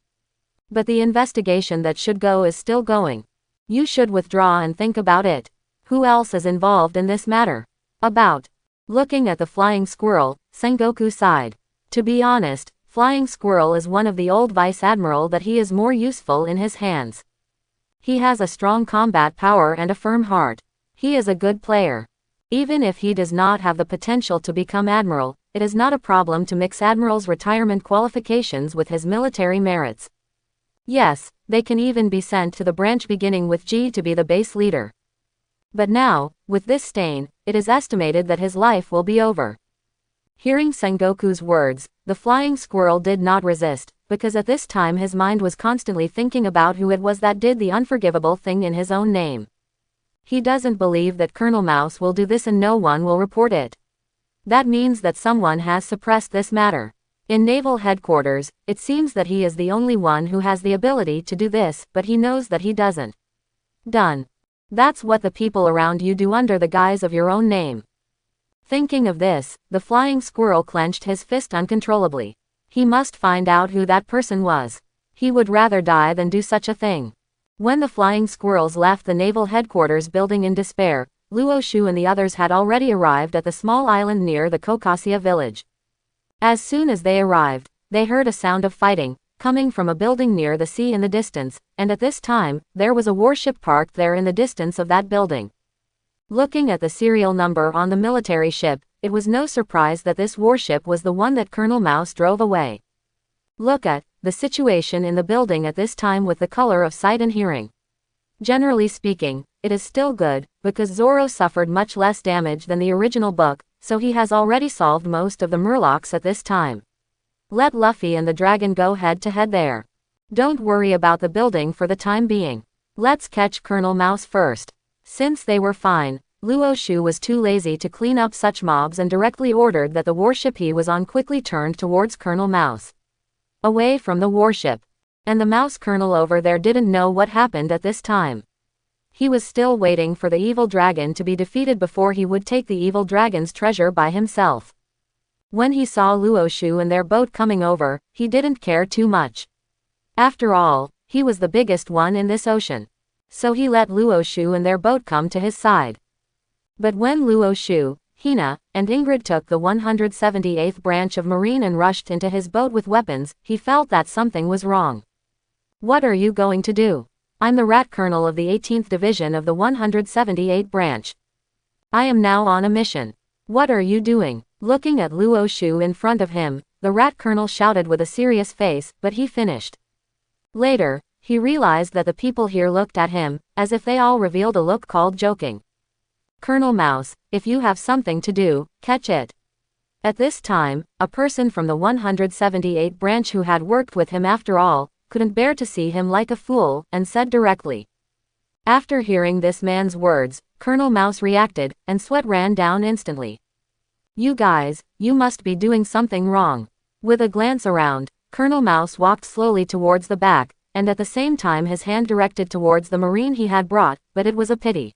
But the investigation that should go is still going. You should withdraw and think about it. Who else is involved in this matter? About. Looking at the Flying Squirrel, Sengoku sighed. To be honest, Flying Squirrel is one of the old Vice Admiral that he is more useful in his hands. He has a strong combat power and a firm heart. He is a good player. Even if he does not have the potential to become admiral, it is not a problem to mix admiral's retirement qualifications with his military merits. Yes, they can even be sent to the branch beginning with G to be the base leader. But now, with this stain, it is estimated that his life will be over. Hearing Sengoku's words, the Flying Squirrel did not resist, because at this time his mind was constantly thinking about who it was that did the unforgivable thing in his own name. He doesn't believe that Colonel Mouse will do this and no one will report it. That means that someone has suppressed this matter. In Naval Headquarters, it seems that he is the only one who has the ability to do this, but he knows that he doesn't. Done. That's what the people around you do under the guise of your own name. Thinking of this, the Flying Squirrel clenched his fist uncontrollably. He must find out who that person was. He would rather die than do such a thing. When the Flying Squirrels left the Naval Headquarters building in despair, Luo Shu and the others had already arrived at the small island near the Kokasia village. As soon as they arrived, they heard a sound of fighting, coming from a building near the sea in the distance, and at this time, there was a warship parked there in the distance of that building. Looking at the serial number on the military ship, it was no surprise that this warship was the one that Colonel Mouse drove away. Look at the situation in the building at this time with the color of sight and hearing. Generally speaking, it is still good, because Zoro suffered much less damage than the original book, so he has already solved most of the murlocs at this time. Let Luffy and the dragon go head to head there. Don't worry about the building for the time being. Let's catch Colonel Mouse first. Since they were fine, Luo Shu was too lazy to clean up such mobs and directly ordered that the warship he was on quickly turned towards Colonel Mouse. Away from the warship. And the mouse colonel over there didn't know what happened at this time. He was still waiting for the evil dragon to be defeated before he would take the evil dragon's treasure by himself. When he saw Luo Shu and their boat coming over, he didn't care too much. After all, he was the biggest one in this ocean. So he let Luo Shu and their boat come to his side. But when Luo Shu, Hina, and Ingrid took the 178th branch of Marine and rushed into his boat with weapons, he felt that something was wrong. What are you going to do? I'm the Rat Colonel of the 18th Division of the 178 branch. I am now on a mission. What are you doing? Looking at Luo Shu in front of him, the Rat Colonel shouted with a serious face, but he finished. Later, he realized that the people here looked at him, as if they all revealed a look called joking. Colonel Mouse, if you have something to do, catch it. At this time, a person from the 178 branch who had worked with him after all, couldn't bear to see him like a fool, and said directly. After hearing this man's words, Colonel Mouse reacted, and sweat ran down instantly. You guys, you must be doing something wrong. With a glance around, Colonel Mouse walked slowly towards the back, and at the same time his hand directed towards the marine he had brought, but it was a pity.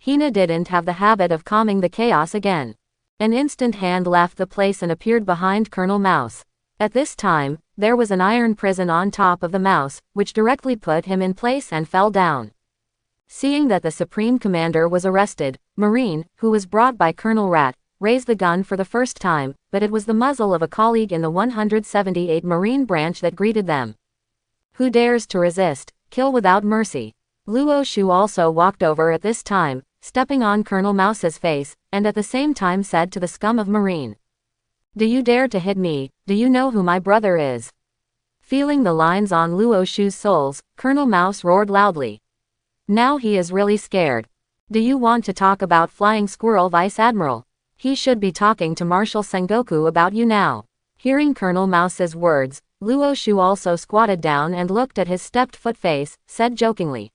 Hina didn't have the habit of calming the chaos again. An instant hand left the place and appeared behind Colonel Mouse. At this time, there was an iron prison on top of the mouse, which directly put him in place and fell down. Seeing that the Supreme Commander was arrested, Marine, who was brought by Colonel Rat, raised the gun for the first time, but it was the muzzle of a colleague in the 178 Marine branch that greeted them. Who dares to resist? Kill without mercy. Luo Shu also walked over at this time, stepping on Colonel Mouse's face, and at the same time said to the scum of Marine. Do you dare to hit me? Do you know who my brother is? Feeling the lines on Luo Shu's soles, Colonel Mouse roared loudly. Now he is really scared. Do you want to talk about Flying Squirrel Vice Admiral? He should be talking to Marshal Sengoku about you now. Hearing Colonel Mouse's words, Luo Shu also squatted down and looked at his stepped foot face, said jokingly.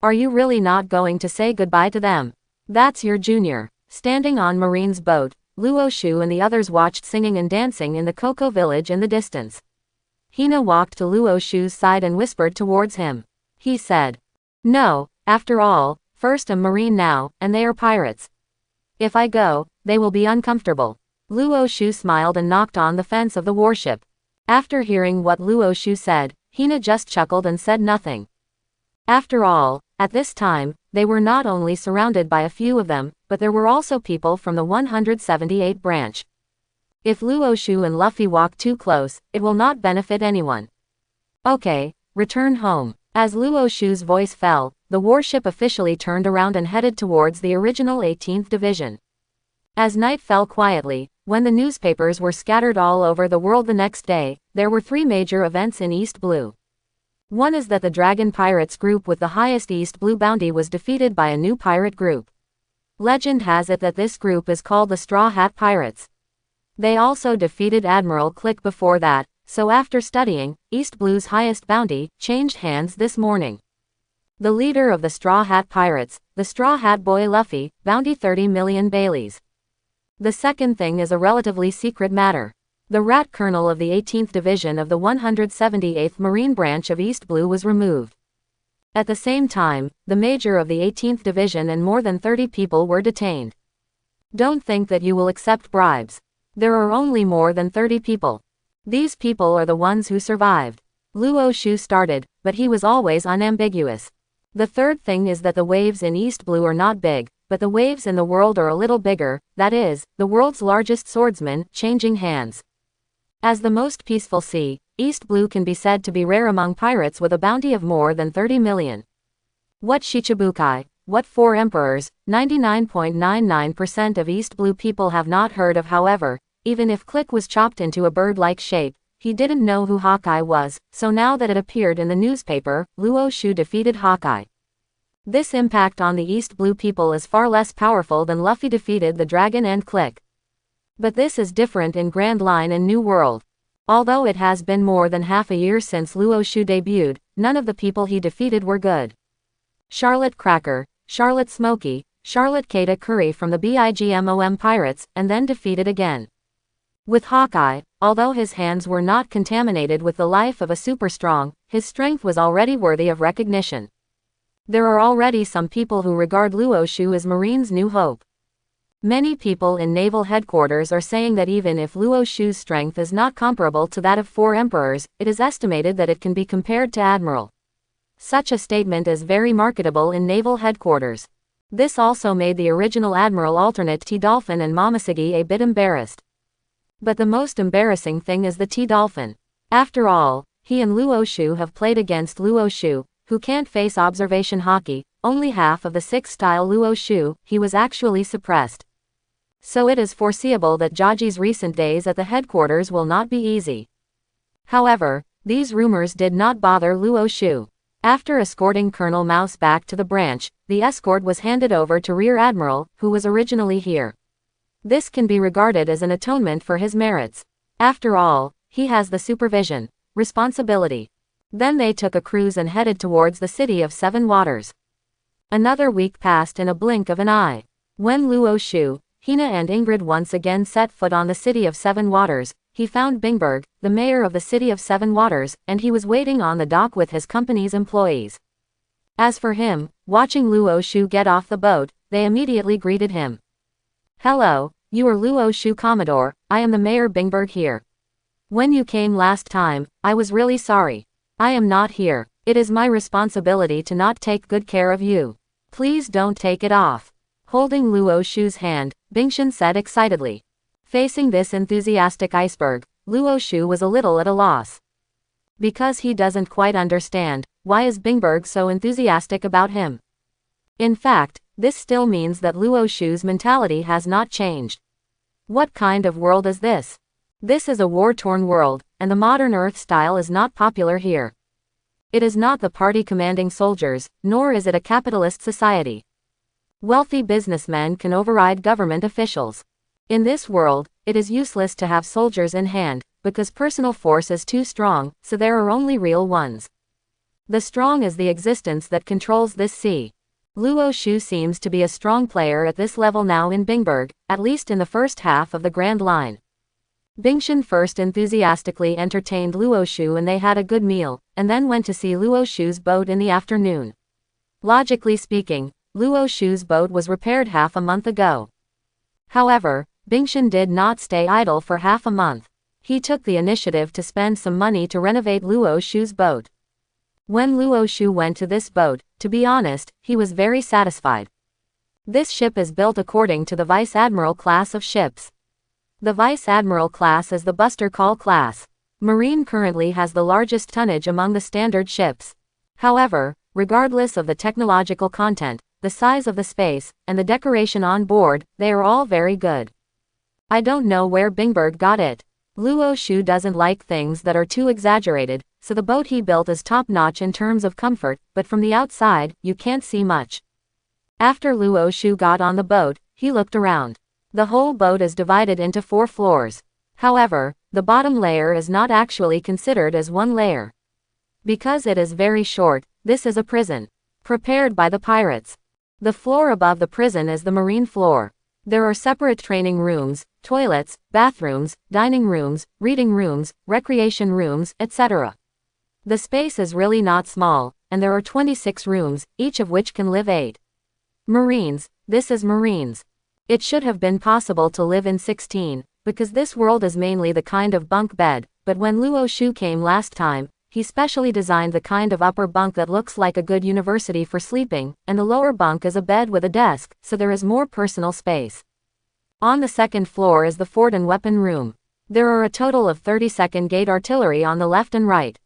Are you really not going to say goodbye to them? That's your junior. Standing on Marine's boat, Luo Shu and the others watched singing and dancing in the Cocoa Village in the distance. Hina walked to Luo Shu's side and whispered towards him. He said. No, after all, first I'm Marine now, and they are pirates. If I go, they will be uncomfortable. Luo Shu smiled and knocked on the fence of the warship. After hearing what Luo Shu said, Hina just chuckled and said nothing. After all, at this time, they were not only surrounded by a few of them, but there were also people from the 178 branch. If Luo Shu and Luffy walk too close, it will not benefit anyone. Okay, return home. As Luo Shu's voice fell, the warship officially turned around and headed towards the original 18th Division. As night fell quietly, when the newspapers were scattered all over the world the next day, there were three major events in East Blue. One is that the Dragon Pirates group with the highest East Blue bounty was defeated by a new pirate group. Legend has it that this group is called the Straw Hat Pirates. They also defeated Admiral Click before that, so after studying, East Blue's highest bounty changed hands this morning. The leader of the Straw Hat Pirates, the Straw Hat Boy Luffy, bounty 30 million Baileys. The second thing is a relatively secret matter. The Rat Colonel of the 18th Division of the 178th Marine Branch of East Blue was removed. At the same time, the Major of the 18th Division and more than 30 people were detained. Don't think that you will accept bribes. There are only more than 30 people. These people are the ones who survived. Luo Shu started, but he was always unambiguous. The third thing is that the waves in East Blue are not big, but the waves in the world are a little bigger, that is, the world's largest swordsman, changing hands. As the most peaceful sea, East Blue can be said to be rare among pirates with a bounty of more than 30 million. What Shichibukai, what four emperors, 99.99% of East Blue people have not heard of. However, even if Click was chopped into a bird-like shape, he didn't know who Hawkeye was, so now that it appeared in the newspaper, Luo Shu defeated Hawkeye. This impact on the East Blue people is far less powerful than Luffy defeated the Dragon and Click. But this is different in Grand Line and New World. Although it has been more than half a year since Luo Shu debuted, none of the people he defeated were good. Charlotte Cracker, Charlotte Smoky, Charlotte Kata Curry from the BIGMOM Pirates, and then defeated again. With Hawkeye, although his hands were not contaminated with the life of a super strong, his strength was already worthy of recognition. There are already some people who regard Luo Shu as Marine's new hope. Many people in naval headquarters are saying that even if Luo Shu's strength is not comparable to that of 4 emperors, it is estimated that it can be compared to Admiral. Such a statement is very marketable in naval headquarters. This also made the original Admiral alternate T-Dolphin and Momoshige a bit embarrassed. But the most embarrassing thing is the T-Dolphin. After all, he and Luo Shu have played against Luo Shu, who can't face observation hockey, only half of the 6-style Luo Shu, he was actually suppressed. So it is foreseeable that Jaji's recent days at the headquarters will not be easy. However, these rumors did not bother Luo Shu. After escorting Colonel Mouse back to the branch, the escort was handed over to Rear Admiral, who was originally here. This can be regarded as an atonement for his merits. After all, he has the supervision responsibility. Then they took a cruise and headed towards the city of 7 Waters. Another week passed in a blink of an eye. When Luo Shu, Hina and Ingrid once again set foot on the city of 7 Waters, he found Bingberg, the mayor of the city of 7 Waters, and he was waiting on the dock with his company's employees. As for him, watching Luo Shu get off the boat, they immediately greeted him. "Hello, you are Luo Shu, Commodore, I am the mayor Bingberg here. When you came last time, I was really sorry. I am not here. It is my responsibility to not take good care of you. Please don't take it off." Holding Luo Shu's hand, Bingshan said excitedly. Facing this enthusiastic iceberg, Luo Shu was a little at a loss. Because he doesn't quite understand, why is Bingberg so enthusiastic about him? In fact, this still means that Luo Shu's mentality has not changed. What kind of world is this? This is a war-torn world, and the modern Earth style is not popular here. It is not the party commanding soldiers, nor is it a capitalist society. Wealthy businessmen can override government officials. In this world, it is useless to have soldiers in hand, because personal force is too strong, so there are only real ones. The strong is the existence that controls this sea. Luo Shu seems to be a strong player at this level now in Bingberg, at least in the first half of the Grand Line. Bingshan first enthusiastically entertained Luo Shu and they had a good meal, and then went to see Luo Shu's boat in the afternoon. Logically speaking, Luo Shu's boat was repaired half a month ago. However, Bingshan did not stay idle for half a month. He took the initiative to spend some money to renovate Luo Shu's boat. When Luo Shu went to this boat, to be honest, he was very satisfied. This ship is built according to the Vice Admiral class of ships. The Vice Admiral class is the Buster Call class. Marine currently has the largest tonnage among the standard ships. However, regardless of the technological content, the size of the space, and the decoration on board, they are all very good. I don't know where Bingberg got it. Luo Shu doesn't like things that are too exaggerated, so the boat he built is top-notch in terms of comfort, but from the outside, you can't see much. After Luo Shu got on the boat, he looked around. The whole boat is divided into 4 floors. However, the bottom layer is not actually considered as one layer. Because it is very short, this is a prison. Prepared by the pirates. The floor above the prison is the marine floor. There are separate training rooms, toilets, bathrooms, dining rooms, reading rooms, recreation rooms, etc. The space is really not small, and there are 26 rooms, each of which can live 8. Marines, this is Marines. It should have been possible to live in 16, because this world is mainly the kind of bunk bed, but when Luo Shu came last time, he specially designed the kind of upper bunk that looks like a good university for sleeping, and the lower bunk is a bed with a desk, so there is more personal space. On the second floor is the fort and weapon room. There are a total of 32nd Gate artillery on the left and right.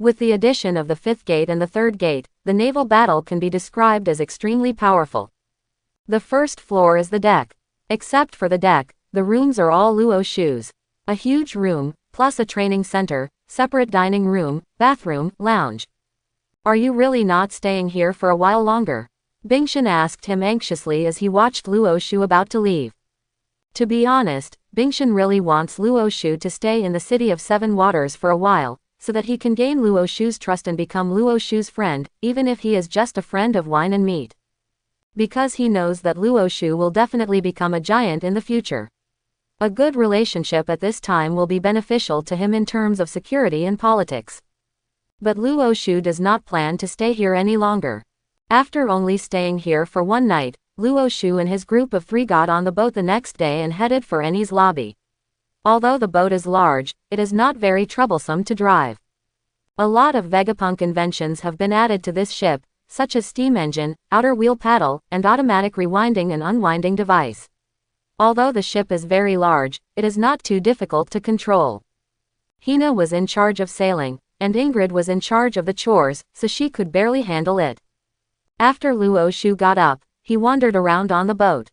With the addition of the 5th Gate and the 3rd Gate, the naval battle can be described as extremely powerful. The first floor is the deck. Except for the deck, the rooms are all Luo Shu's. A huge room, plus a training center, separate dining room, bathroom, lounge. Are you really not staying here for a while longer? Bingshan asked him anxiously as he watched Luo Shu about to leave. To be honest, Bingshan really wants Luo Shu to stay in the city of 7 Waters for a while, so that he can gain Luo Shu's trust and become Luo Shu's friend, even if he is just a friend of wine and meat. because he knows that Luo Shu will definitely become a giant in the future. A good relationship at this time will be beneficial to him in terms of security and politics. But Luo Shu does not plan to stay here any longer. After only staying here for one night, Luo Shu and his group of 3 got on the boat the next day and headed for Annie's lobby. Although the boat is large, it is not very troublesome to drive. A lot of Vegapunk inventions have been added to this ship, such as steam engine, outer wheel paddle, and automatic rewinding and unwinding device. Although the ship is very large, it is not too difficult to control. Hina was in charge of sailing, and Ingrid was in charge of the chores, so she could barely handle it. After Luo Shu got up, he wandered around on the boat.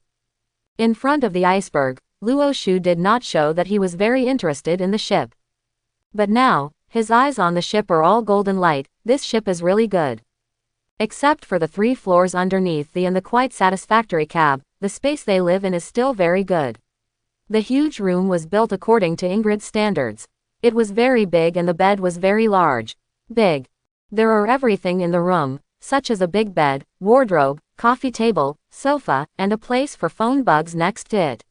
In front of the iceberg, Luo Shu did not show that he was very interested in the ship. But now, his eyes on the ship are all golden light. This ship is really good. Except for the 3 floors underneath the quite satisfactory cab, the space they live in is still very good. The huge room was built according to Ingrid's standards. It was very big and the bed was very large. Big. There are everything in the room, such as a big bed, wardrobe, coffee table, sofa, and a place for phone bugs next to it.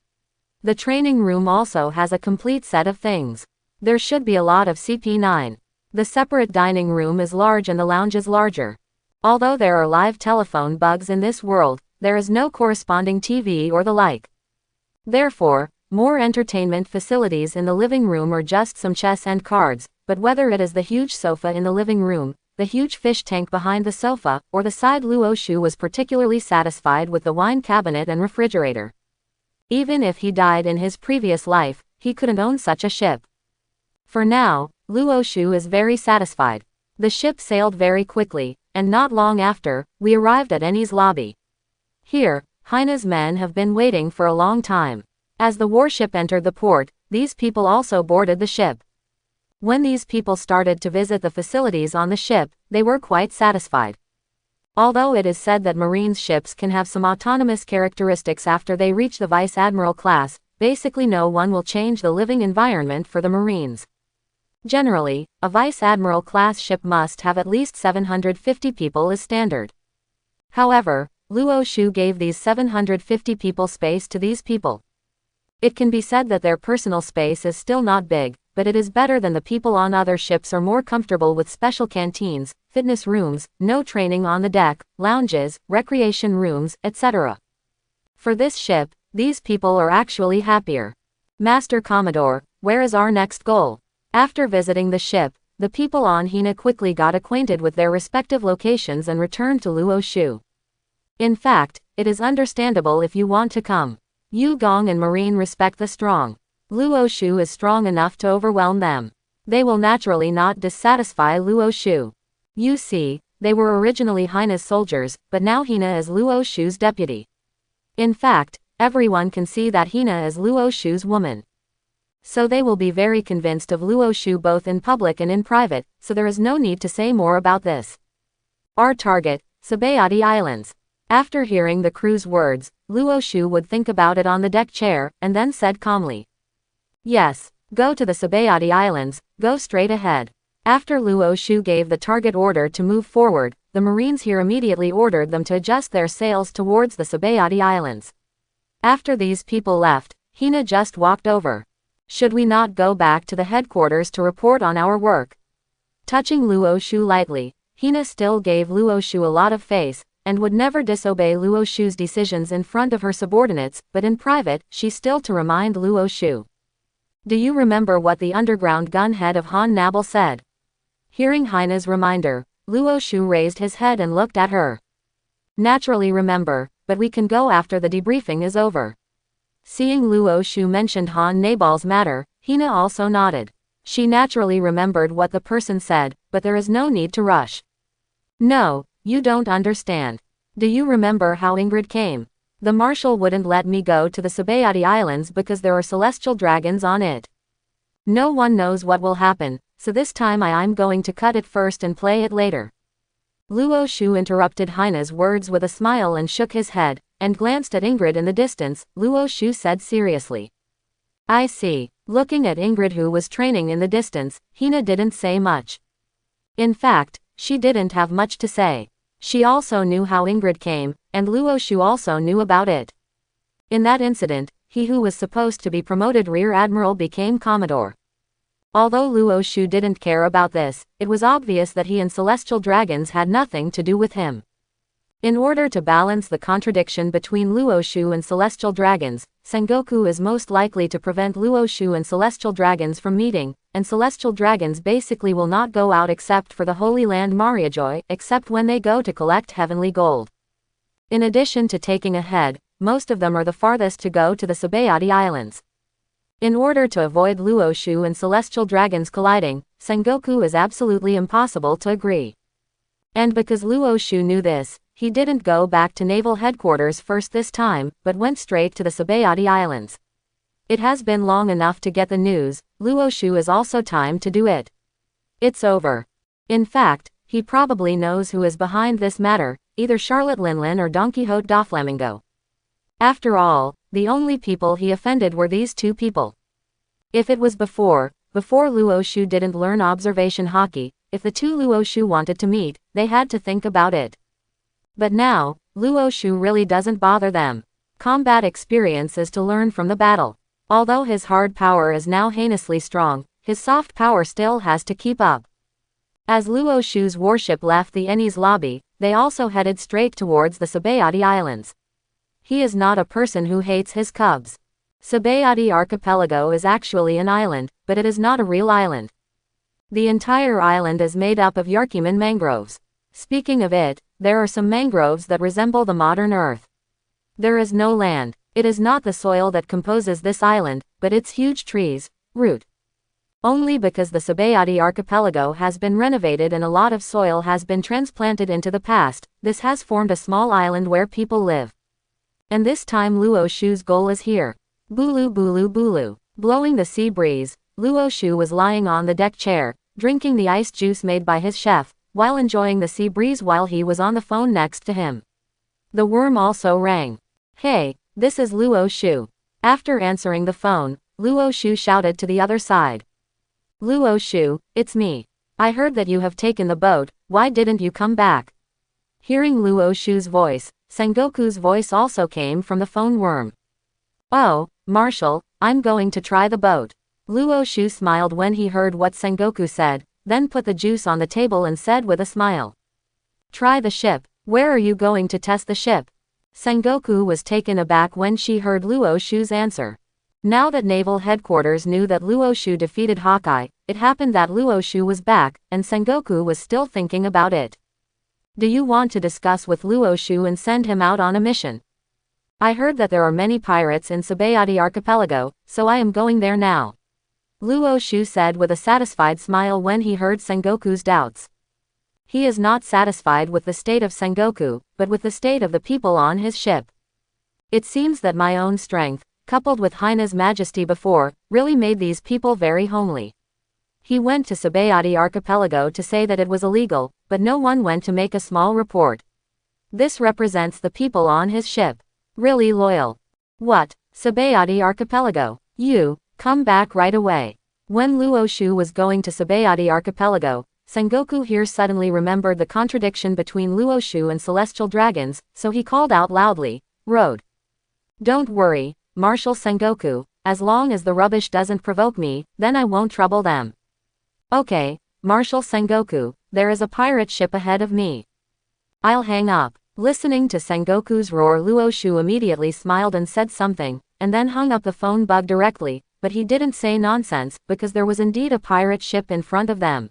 The training room also has a complete set of things. There should be a lot of CP9. The separate dining room is large and the lounge is larger. Although there are live telephone bugs in this world, there is no corresponding TV or the like. Therefore, more entertainment facilities in the living room are just some chess and cards, but whether it is the huge sofa in the living room, the huge fish tank behind the sofa, or the side, Luo Shu was particularly satisfied with the wine cabinet and refrigerator. Even if he died in his previous life, he couldn't own such a ship. For now, Luo Shu is very satisfied. The ship sailed very quickly, and not long after, we arrived at Annie's lobby. Here, Hina's men have been waiting for a long time. As the warship entered the port, these people also boarded the ship. When these people started to visit the facilities on the ship, they were quite satisfied. Although it is said that Marines' ships can have some autonomous characteristics after they reach the Vice Admiral class, basically no one will change the living environment for the Marines. Generally, a Vice Admiral class ship must have at least 750 people as standard. However, Luo Shu gave these 750 people space to these people. It can be said that their personal space is still not big, but it is better than the people on other ships are more comfortable with special canteens, fitness rooms, no training on the deck, lounges, recreation rooms, etc. For this ship, these people are actually happier. Master Commodore, where is our next goal? After visiting the ship, the people on Hina quickly got acquainted with their respective locations and returned to Luo Shu. In fact, it is understandable if you want to come. Yu Gong and Marine respect the strong. Luo Shu is strong enough to overwhelm them. They will naturally not dissatisfy Luo Shu. You see, they were originally Hina's soldiers, but now Hina is Luo Shu's deputy. In fact, everyone can see that Hina is Luo Shu's woman. So they will be very convinced of Luo Shu both in public and in private, so there is no need to say more about this. Our target, Sabayati Islands. After hearing the crew's words, Luo Shu would think about it on the deck chair, and then said calmly. Yes, go to the Sabayati Islands, go straight ahead. After Luo Shu gave the target order to move forward, the Marines here immediately ordered them to adjust their sails towards the Sabayati Islands. After these people left, Hina just walked over. Should we not go back to the headquarters to report on our work? Touching Luo Shu lightly, Hina still gave Luo Shu a lot of face, and would never disobey Luo Shu's decisions in front of her subordinates, but in private, she still to remind Luo Shu. Do you remember what the underground gun head of Han Nabal said? Hearing Hina's reminder, Luo Shu raised his head and looked at her. Naturally remember, but we can go after the debriefing is over. Seeing Luo Shu mentioned Han Nabal's matter, Hina also nodded. She naturally remembered what the person said, but there is no need to rush. No, you don't understand. Do you remember how Ingrid came? The Marshal wouldn't let me go to the Sabayati Islands because there are celestial dragons on it. No one knows what will happen, so this time I'm going to cut it first and play it later. Luo Shu interrupted Hina's words with a smile and shook his head, and glanced at Ingrid in the distance. Luo Shu said seriously. I see. Looking at Ingrid who was training in the distance, Hina didn't say much. In fact, she didn't have much to say. She also knew how Ingrid came, and Luo Shu also knew about it. In that incident, he who was supposed to be promoted Rear Admiral became Commodore. Although Luo Shu didn't care about this, it was obvious that he and Celestial Dragons had nothing to do with him. In order to balance the contradiction between Luo Shu and Celestial Dragons, Sengoku is most likely to prevent Luo Shu and Celestial Dragons from meeting, and Celestial Dragons basically will not go out except for the Holy Land Mariajoy, except when they go to collect Heavenly Gold. In addition to taking ahead, most of them are the farthest to go to the Sabayati Islands. In order to avoid Luo Shu and Celestial Dragons colliding, Sengoku is absolutely impossible to agree. And because Luo Shu knew this, he didn't go back to naval headquarters first this time, but went straight to the Sabayati Islands. It has been long enough to get the news, Luo Shu is also time to do it. It's over. In fact, he probably knows who is behind this matter, either Charlotte Linlin or Don Quixote Doflamingo. After all, the only people he offended were these two people. If it was before Luo Shu didn't learn observation hockey, if the two Luo Shu wanted to meet, they had to think about it. But now, Luo Shu really doesn't bother them. Combat experience is to learn from the battle. Although his hard power is now heinously strong, his soft power still has to keep up. As Luo Shu's warship left the Enies lobby, they also headed straight towards the Sabayati Islands. He is not a person who hates his cubs. Sabayati Archipelago is actually an island, but it is not a real island. The entire island is made up of Yarkiman mangroves. Speaking of it, there are some mangroves that resemble the modern Earth. There is no land. It is not the soil that composes this island, but its huge trees, root. Only because the Sabayati Archipelago has been renovated and a lot of soil has been transplanted into the past, this has formed a small island where people live. And this time Luo Shu's goal is here. Bulu bulu bulu. Blowing the sea breeze, Luo Shu was lying on the deck chair, drinking the ice juice made by his chef, while enjoying the sea breeze while he was on the phone next to him. The worm also rang. Hey, this is Luo Shu. After answering the phone, Luo Shu shouted to the other side. Luo Shu, it's me. I heard that you have taken the boat, why didn't you come back? Hearing Luo Shu's voice, Sengoku's voice also came from the phone worm. Oh, Marshall, I'm going to try the boat. Luo Shu smiled when he heard what Sengoku said, then put the juice on the table and said with a smile. Try the ship. Where are you going to test the ship? Sengoku was taken aback when she heard Luo Shu's answer. Now that naval headquarters knew that Luo Shu defeated Hawkeye, it happened that Luo Shu was back, and Sengoku was still thinking about it. Do you want to discuss with Luo Shu and send him out on a mission? I heard that there are many pirates in Sabayati Archipelago, so I am going there now. Luo Shu said with a satisfied smile when he heard Sengoku's doubts. He is not satisfied with the state of Sengoku, but with the state of the people on his ship. It seems that my own strength, coupled with Haine's majesty before, really made these people very homely. He went to Sabayati Archipelago to say that it was illegal, but no one went to make a small report. This represents the people on his ship. Really loyal. What? Sabayati Archipelago? You, come back right away. When Luo Shu was going to Sabayati Archipelago, Sengoku here suddenly remembered the contradiction between Luo Shu and Celestial Dragons, so he called out loudly, Road. Don't worry, Marshal Sengoku, as long as the rubbish doesn't provoke me, then I won't trouble them. Okay, Marshal Sengoku, there is a pirate ship ahead of me. I'll hang up. Listening to Sengoku's roar, Luo Shu immediately smiled and said something, and then hung up the phone bug directly, but he didn't say nonsense, because there was indeed a pirate ship in front of them.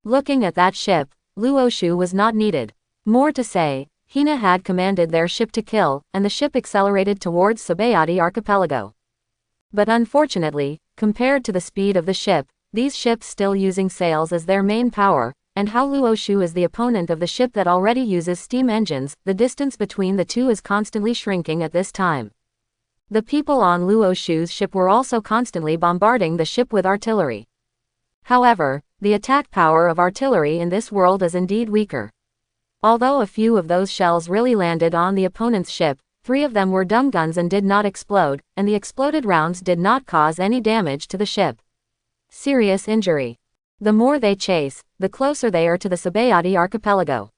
Looking at that ship, Luo Shu was not needed. More to say, Hina had commanded their ship to kill, and the ship accelerated towards Sabayati Archipelago. But unfortunately, compared to the speed of the ship, these ships still using sails as their main power, and how Luo Shu is the opponent of the ship that already uses steam engines, the distance between the two is constantly shrinking at this time. The people on Luo Shu's ship were also constantly bombarding the ship with artillery. However, the attack power of artillery in this world is indeed weaker. Although a few of those shells really landed on the opponent's ship, 3 of them were dumb guns and did not explode, and the exploded rounds did not cause any damage to the ship. Serious injury. The more they chase, the closer they are to the Sabayati Archipelago.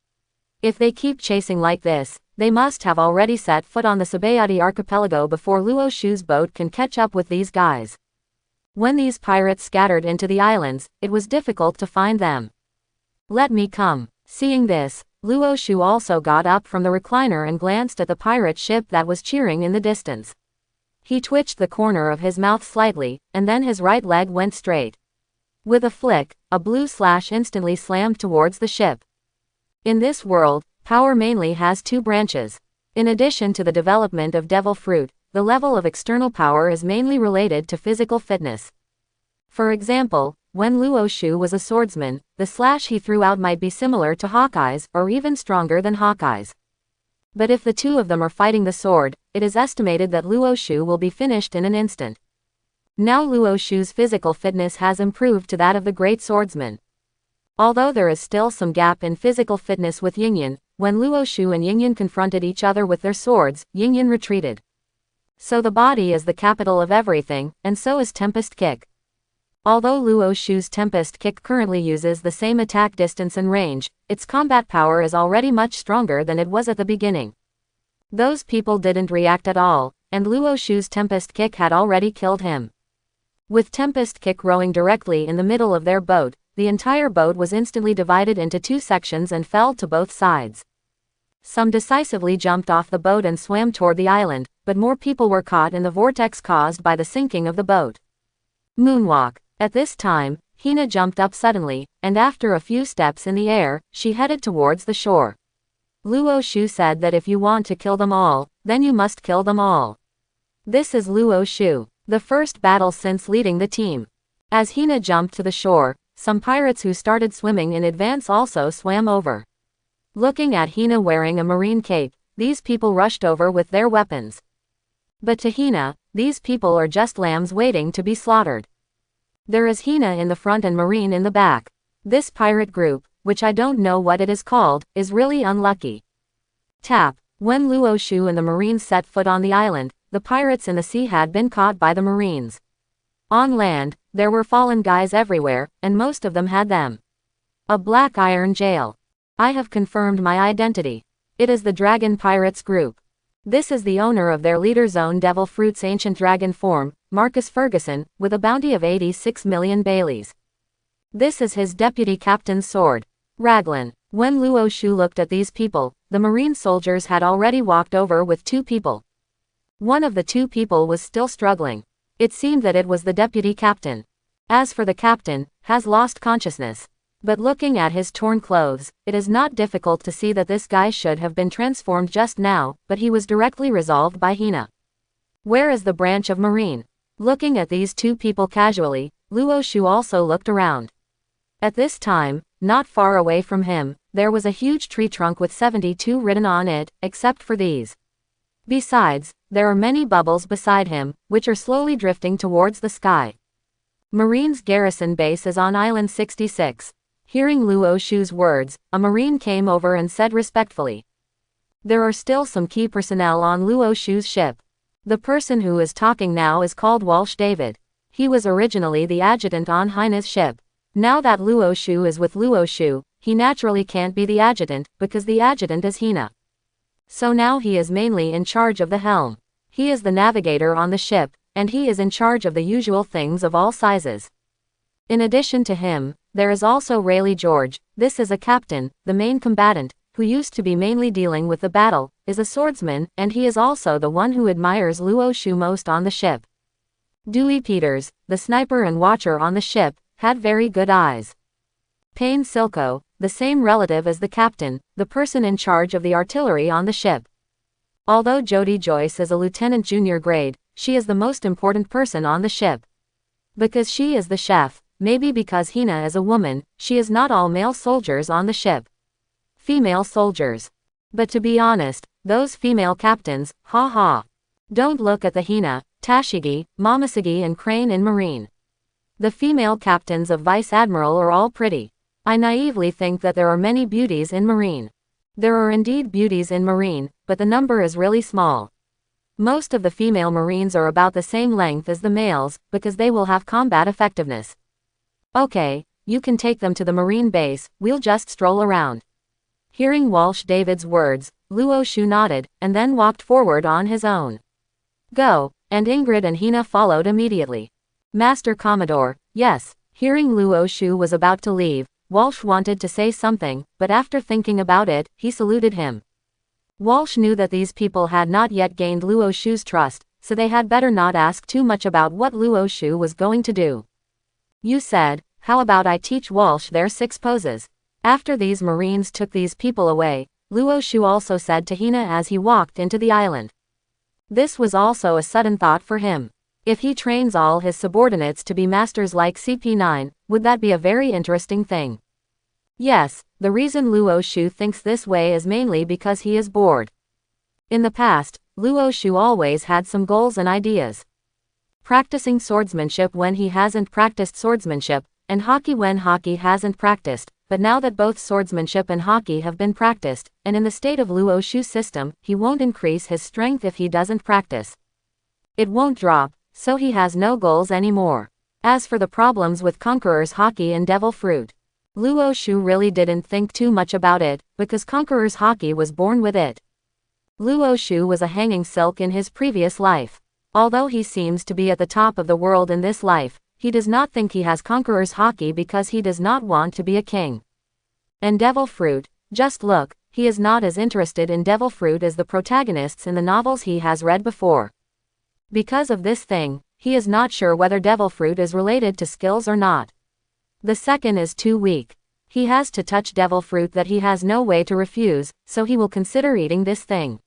If they keep chasing like this, they must have already set foot on the Sabayati archipelago before Luo Shu's boat can catch up with these guys. When these pirates scattered into the islands, it was difficult to find them. Let me come. Seeing this, Luo Shu also got up from the recliner and glanced at the pirate ship that was cheering in the distance. He twitched the corner of his mouth slightly, and then his right leg went straight. With a flick, a blue slash instantly slammed towards the ship. In this world, power mainly has two branches. In addition to the development of devil fruit, the level of external power is mainly related to physical fitness. For example, when Luo Shu was a swordsman, the slash he threw out might be similar to Hawkeye's, or even stronger than Hawkeye's. But if the two of them are fighting the sword, it is estimated that Luo Shu will be finished in an instant. Now Luo Shu's physical fitness has improved to that of the great swordsman. Although there is still some gap in physical fitness with Yingyan, when Luo Shu and Yingyan confronted each other with their swords, Yingyan retreated. So the body is the capital of everything, and so is Tempest Kick. Although Luo Shu's Tempest Kick currently uses the same attack distance and range, its combat power is already much stronger than it was at the beginning. Those people didn't react at all, and Luo Shu's Tempest Kick had already killed him. With Tempest Kick rowing directly in the middle of their boat, the entire boat was instantly divided into two sections and fell to both sides. Some decisively jumped off the boat and swam toward the island, but more people were caught in the vortex caused by the sinking of the boat. Moonwalk. At this time, Hina jumped up suddenly, and after a few steps in the air, she headed towards the shore. Luo Shu said that if you want to kill them all, then you must kill them all. This is Luo Shu, the first battle since leading the team. As Hina jumped to the shore, some pirates who started swimming in advance also swam over. Looking at Hina wearing a marine cape, these people rushed over with their weapons. But to Hina, these people are just lambs waiting to be slaughtered. There is Hina in the front and Marine in the back. This pirate group, which I don't know what it is called, is really unlucky. Tap. When Luo Shu and the Marines set foot on the island, the pirates in the sea had been caught by the Marines. On land, there were fallen guys everywhere, and most of them had them. A black iron jail. I have confirmed my identity. It is the Dragon Pirates group. This is the owner of their leader's own Devil Fruit's ancient dragon form, Marcus Ferguson, with a bounty of 86 million Baileys. This is his deputy captain's sword, Raglan. When Luo Shu looked at these people, the Marine soldiers had already walked over with two people. One of the two people was still struggling. It seemed that it was the deputy captain. As for the captain, has lost consciousness. But looking at his torn clothes, it is not difficult to see that this guy should have been transformed just now, but he was directly resolved by Hina. Where is the branch of Marine? Looking at these two people casually, Luo Shu also looked around. At this time, not far away from him, there was a huge tree trunk with 72 written on it, except for these. Besides, there are many bubbles beside him, which are slowly drifting towards the sky. Marine's garrison base is on Island 66. Hearing Luo Shu's words, a Marine came over and said respectfully. There are still some key personnel on Luo Shu's ship. The person who is talking now is called Walsh David. He was originally the adjutant on Hina's ship. Now that Luo Shu is with Luo Shu, he naturally can't be the adjutant, because the adjutant is Hina. So now he is mainly in charge of the helm. He is the navigator on the ship, and he is in charge of the usual things of all sizes. In addition to him, there is also Rayleigh George. This is a captain, the main combatant, who used to be mainly dealing with the battle, is a swordsman, and he is also the one who admires Luo Shu most on the ship. Dewey Peters, the sniper and watcher on the ship, had very good eyes. Payne Silco, the same relative as the captain, the person in charge of the artillery on the ship. Although Jody Joyce is a lieutenant junior grade, she is the most important person on the ship. Because she is the chef. Maybe because Hina is a woman, she is not all male soldiers on the ship. Female soldiers. But to be honest, those female captains, ha. Don't look at the Hina, Tashigi, Momoshige and Crane in Marine. The female captains of Vice Admiral are all pretty. I naively think that there are many beauties in Marine. There are indeed beauties in Marine, but the number is really small. Most of the female Marines are about the same length as the males, because they will have combat effectiveness. Okay, you can take them to the Marine base, we'll just stroll around. Hearing Walsh David's words, Luo Shu nodded, and then walked forward on his own. Go, and Ingrid and Hina followed immediately. Master Commodore, yes. Hearing Luo Shu was about to leave, Walsh wanted to say something, but after thinking about it, he saluted him. Walsh knew that these people had not yet gained Luo Shu's trust, so they had better not ask too much about what Luo Shu was going to do. You said, how about I teach Walsh their 6 poses? After these Marines took these people away, Luo Shu also said to Hina as he walked into the island. This was also a sudden thought for him. If he trains all his subordinates to be masters like CP9, would that be a very interesting thing? Yes, the reason Luo Shu thinks this way is mainly because he is bored. In the past, Luo Shu always had some goals and ideas. Practicing swordsmanship when he hasn't practiced swordsmanship, and hockey when hockey hasn't practiced, but now that both swordsmanship and hockey have been practiced, and in the state of Luo Shu's system, he won't increase his strength if he doesn't practice. It won't drop, so he has no goals anymore. As for the problems with Conqueror's hockey and Devil Fruit, Luo Shu really didn't think too much about it, because Conqueror's hockey was born with it. Luo Shu was a hanging silk in his previous life. Although he seems to be at the top of the world in this life, he does not think he has Conqueror's hockey because he does not want to be a king. And Devil Fruit, just look, he is not as interested in Devil Fruit as the protagonists in the novels he has read before. Because of this thing, he is not sure whether Devil Fruit is related to skills or not. The second is too weak. He has to touch Devil Fruit that he has no way to refuse, so he will consider eating this thing.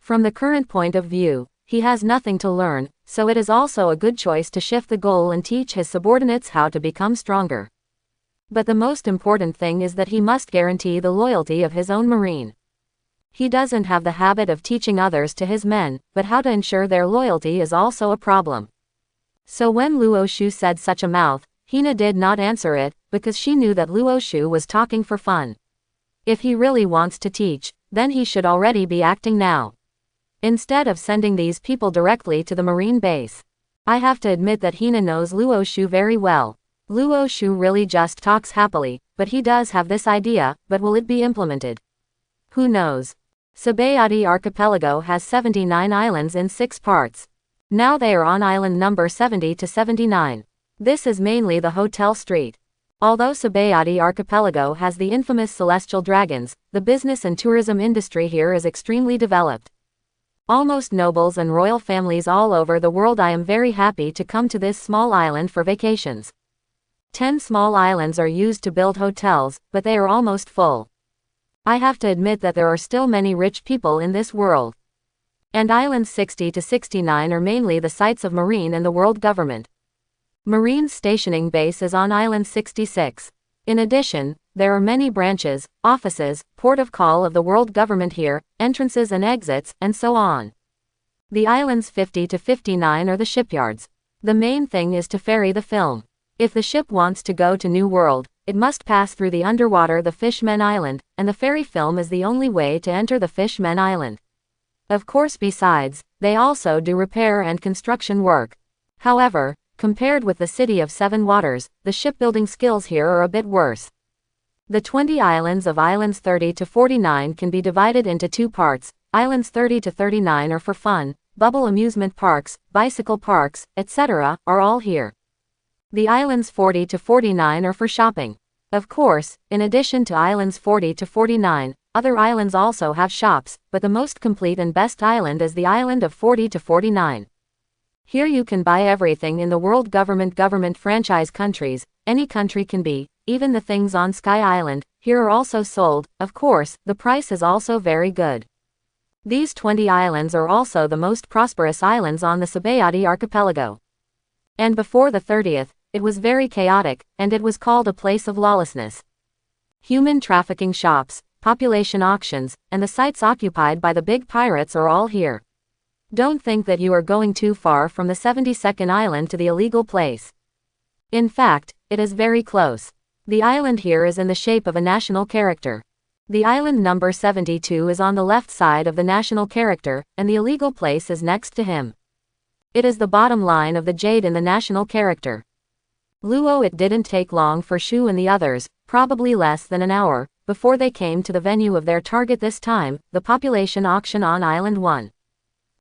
From the current point of view, he has nothing to learn, so it is also a good choice to shift the goal and teach his subordinates how to become stronger. But the most important thing is that he must guarantee the loyalty of his own marine. He doesn't have the habit of teaching others to his men, but how to ensure their loyalty is also a problem. So when Luo Shu said such a mouth, Hina did not answer it, because she knew that Luo Shu was talking for fun. If he really wants to teach, then he should already be acting now, instead of sending these people directly to the marine base. I have to admit that Hina knows Luo Shu very well. Luo Shu really just talks happily, but he does have this idea, but will it be implemented? Who knows? Sabayati Archipelago has 79 islands in 6 parts. Now they are on island number 70 to 79. This is mainly the Hotel Street. Although Sabayati Archipelago has the infamous celestial dragons, the business and tourism industry here is extremely developed. Almost nobles and royal families all over the world. I am very happy to come to this small island for vacations. 10 small islands are used to build hotels, but they are almost full. I have to admit that there are still many rich people in this world. And islands 60 to 69 are mainly the sites of Marine and the world government. Marine's stationing base is on island 66. In addition, there are many branches, offices, port of call of the world government here, entrances and exits, and so on. The islands 50 to 59 are the shipyards. The main thing is to ferry the film. If the ship wants to go to New World, it must pass through the underwater the Fishmen Island, and the ferry film is the only way to enter the Fishmen Island. Of course, besides, they also do repair and construction work. However, compared with the City of Seven Waters, the shipbuilding skills here are a bit worse. The 20 islands of islands 30 to 49 can be divided into 2 parts. Islands 30 to 39 are for fun, bubble amusement parks, bicycle parks, etc., are all here. The islands 40 to 49 are for shopping. Of course, in addition to islands 40 to 49, other islands also have shops, but the most complete and best island is the island of 40 to 49. Here you can buy everything in the world government franchise countries, any country can be, even the things on Sky Island, here are also sold. Of course, the price is also very good. These 20 islands are also the most prosperous islands on the Sabayati Archipelago. And before the 30th, it was very chaotic, and it was called a place of lawlessness. Human trafficking shops, population auctions, and the sites occupied by the big pirates are all here. Don't think that you are going too far from the 72nd island to the illegal place. In fact, it is very close. The island here is in the shape of a national character. The island number 72 is on the left side of the national character, and the illegal place is next to him. It is the bottom line of the jade in the national character. Luo, it didn't take long for Shu and the others, probably less than an hour, before they came to the venue of their target this time, the population auction on Island 1.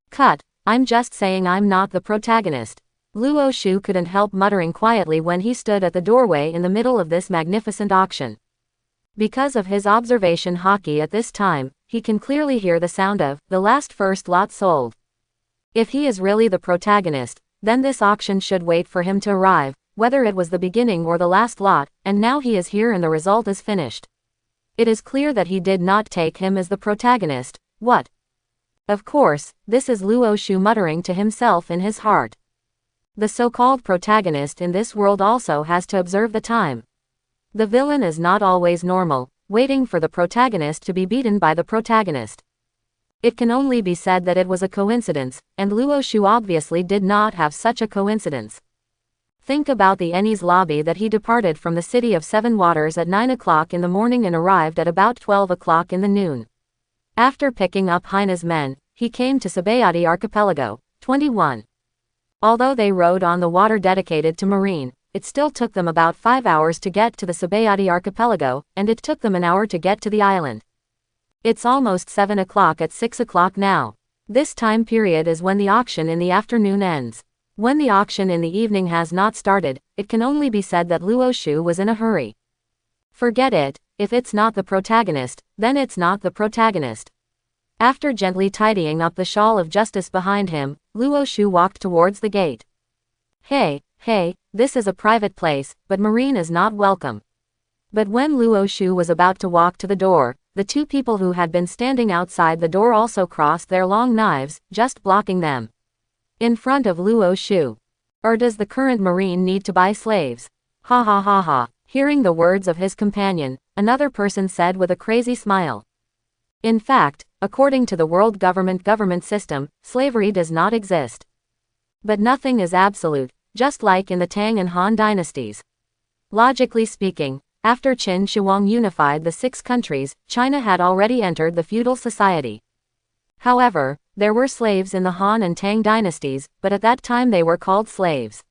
Cut. I'm just saying I'm not the protagonist. Luo Shu couldn't help muttering quietly when he stood at the doorway in the middle of this magnificent auction. Because of his observation hockey at this time, he can clearly hear the sound of the last first lot sold. If he is really the protagonist, then this auction should wait for him to arrive, whether it was the beginning or the last lot, and now he is here and the result is finished. It is clear that he did not take him as the protagonist. What? Of course, this is Luo Shu muttering to himself in his heart. The so-called protagonist in this world also has to observe the time. The villain is not always normal, waiting for the protagonist to be beaten by the protagonist. It can only be said that it was a coincidence, and Luo Shu obviously did not have such a coincidence. Think about the Ennie's lobby that he departed from the city of Seven Waters at 9 o'clock in the morning and arrived at about 12 o'clock in the noon. After picking up Haine's men, he came to Sabayati Archipelago. 21. Although they rode on the water dedicated to marine, it still took them about 5 hours to get to the Sabayati Archipelago, and it took them an hour to get to the island. It's almost 7 o'clock at 6 o'clock now. This time period is when the auction in the afternoon ends. When the auction in the evening has not started, it can only be said that Luo Shu was in a hurry. Forget it, if it's not the protagonist, then it's not the protagonist. After gently tidying up the shawl of justice behind him, Luo Shu walked towards the gate. Hey, this is a private place, but Marine is not welcome. But when Luo Shu was about to walk to the door, the two people who had been standing outside the door also crossed their long knives, just blocking them. In front of Luo Shu. Or does the current Marine need to buy slaves? Ha ha ha ha. Hearing the words of his companion, another person said with a crazy smile. In fact, according to the world government system, slavery does not exist. But nothing is absolute, just like in the Tang and Han dynasties. Logically speaking, after Qin Shi Huang unified the 6 countries, China had already entered the feudal society. However, there were slaves in the Han and Tang dynasties, but at that time they were called slaves.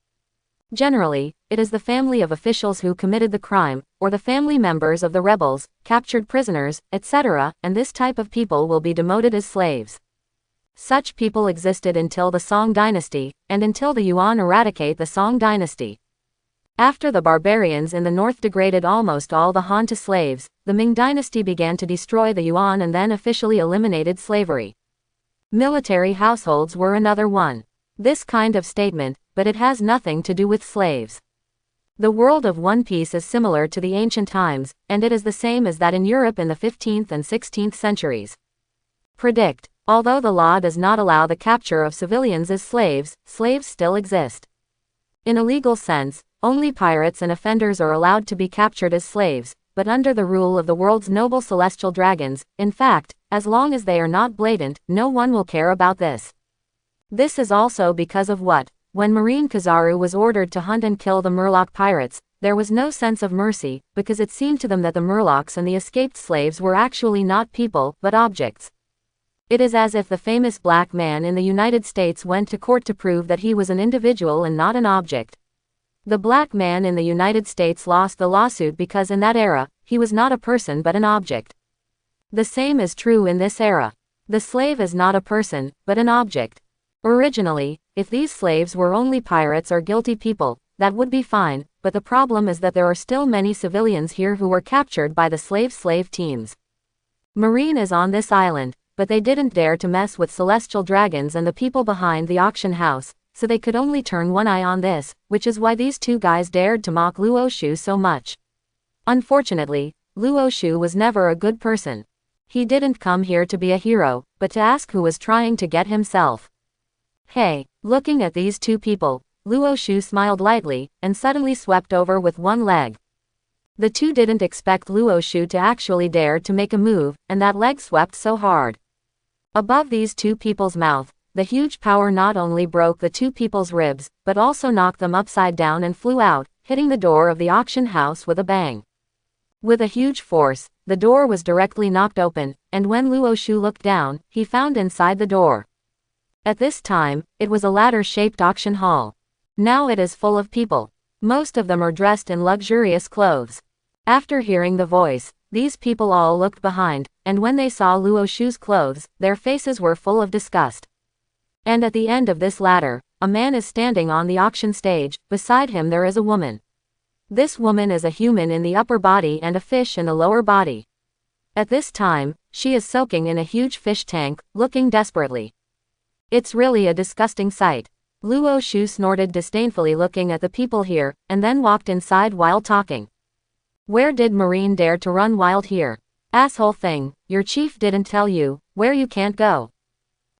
Generally, it is the family of officials who committed the crime, or the family members of the rebels, captured prisoners, etc., and this type of people will be demoted as slaves. Such people existed until the Song dynasty, and until the Yuan eradicate the Song dynasty. After the barbarians in the north degraded almost all the Han to slaves, the Ming dynasty began to destroy the Yuan and then officially eliminated slavery. Military households were another one. This kind of statement, but it has nothing to do with slaves. The world of One Piece is similar to the ancient times, and it is the same as that in Europe in the 15th and 16th centuries. Predict. Although the law does not allow the capture of civilians as slaves, slaves still exist. In a legal sense, only pirates and offenders are allowed to be captured as slaves, but under the rule of the world's noble celestial dragons, in fact, as long as they are not blatant, no one will care about this. This is also because of what? When Marine Kizaru was ordered to hunt and kill the Murloc pirates, there was no sense of mercy, because it seemed to them that the Murlocs and the escaped slaves were actually not people, but objects. It is as if the famous black man in the United States went to court to prove that he was an individual and not an object. The black man in the United States lost the lawsuit because in that era, he was not a person but an object. The same is true in this era. The slave is not a person, but an object. Originally, if these slaves were only pirates or guilty people, that would be fine, but the problem is that there are still many civilians here who were captured by the slave teams. Marine is on this island, but they didn't dare to mess with celestial dragons and the people behind the auction house, so they could only turn one eye on this, which is why these two guys dared to mock Luo Shu so much. Unfortunately, Luo Shu was never a good person. He didn't come here to be a hero, but to ask who was trying to get himself. Hey, looking at these two people, Luo Shu smiled lightly, and suddenly swept over with one leg. The two didn't expect Luo Shu to actually dare to make a move, and that leg swept so hard. Above these two people's mouth, the huge power not only broke the two people's ribs, but also knocked them upside down and flew out, hitting the door of the auction house with a bang. With a huge force, the door was directly knocked open, and when Luo Shu looked down, he found inside the door. At this time, it was a ladder-shaped auction hall. Now it is full of people. Most of them are dressed in luxurious clothes. After hearing the voice, these people all looked behind, and when they saw Luo Shu's clothes, their faces were full of disgust. And at the end of this ladder, a man is standing on the auction stage, beside him there is a woman. This woman is a human in the upper body and a fish in the lower body. At this time, she is soaking in a huge fish tank, looking desperately. It's really a disgusting sight. Luo Shu snorted disdainfully looking at the people here, and then walked inside while talking. Where did Marine dare to run wild here? Asshole thing, your chief didn't tell you, where you can't go.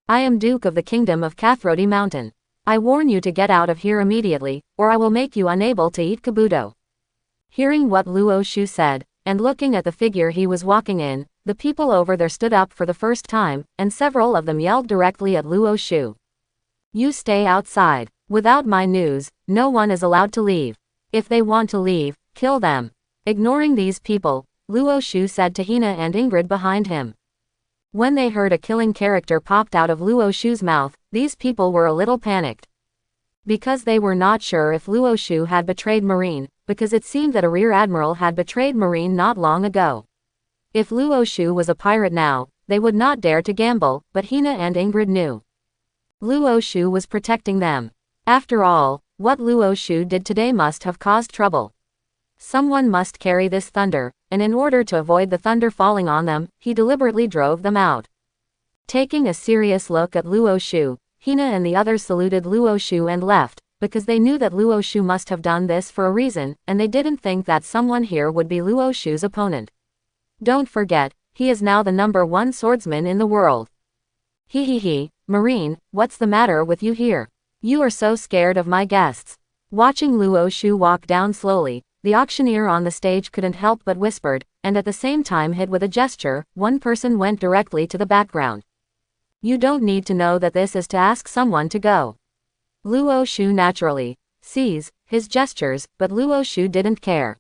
I am Duke of the Kingdom of Kathrodi Mountain. I warn you to get out of here immediately, or I will make you unable to eat Kabuto. Hearing what Luo Shu said, and looking at the figure he was walking in, the people over there stood up for the first time, and several of them yelled directly at Luo Shu. You stay outside. Without my news, no one is allowed to leave. If they want to leave, kill them. Ignoring these people, Luo Shu said to Hina and Ingrid behind him. When they heard a killing character popped out of Luo Shu's mouth, these people were a little panicked. Because they were not sure if Luo Shu had betrayed Marine, because it seemed that a rear admiral had betrayed Marine not long ago. If Luo Shu was a pirate now, they would not dare to gamble, but Hina and Ingrid knew. Luo Shu was protecting them. After all, what Luo Shu did today must have caused trouble. Someone must carry this thunder, and in order to avoid the thunder falling on them, he deliberately drove them out. Taking a serious look at Luo Shu, Hina and the others saluted Luo Shu and left, because they knew that Luo Shu must have done this for a reason, and they didn't think that someone here would be Luo Shu's opponent. Don't forget, he is now the #1 swordsman in the world. He, Marine, what's the matter with you here? You are so scared of my guests. Watching Luo Shu walk down slowly, the auctioneer on the stage couldn't help but whispered, and at the same time hid with a gesture, one person went directly to the background. You don't need to know that this is to ask someone to go. Luo Shu naturally sees his gestures, but Luo Shu didn't care.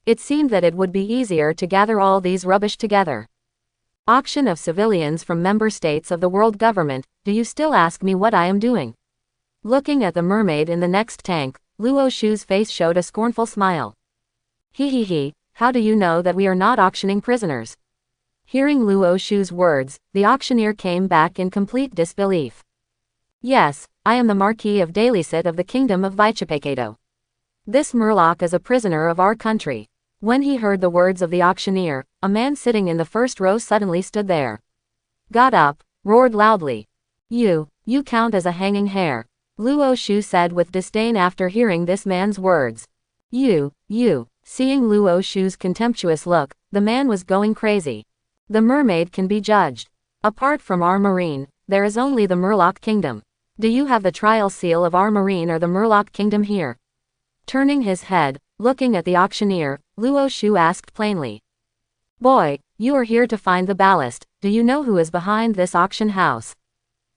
It seemed that it would be easier to gather all these rubbish together. Auction of civilians from member states of the world government, do you still ask me what I am doing? Looking at the mermaid in the next tank, Luo Shu's face showed a scornful smile. He, how do you know that we are not auctioning prisoners? Hearing Luo Shu's words, the auctioneer came back in complete disbelief. Yes, I am the Marquis of Dailysit of the Kingdom of Vichapekado. This Murloc is a prisoner of our country. When he heard the words of the auctioneer, a man sitting in the first row suddenly stood there. Got up, roared loudly. You count as a hanging hair. Luo Shu said with disdain after hearing this man's words. You. Seeing Luo Shu's contemptuous look, the man was going crazy. The mermaid can be judged. Apart from our Marine, there is only the Murloc Kingdom. Do you have the trial seal of our Marine or the Murloc Kingdom here? Turning his head, looking at the auctioneer, Luo Shu asked plainly. Boy, you are here to find the ballast, do you know who is behind this auction house?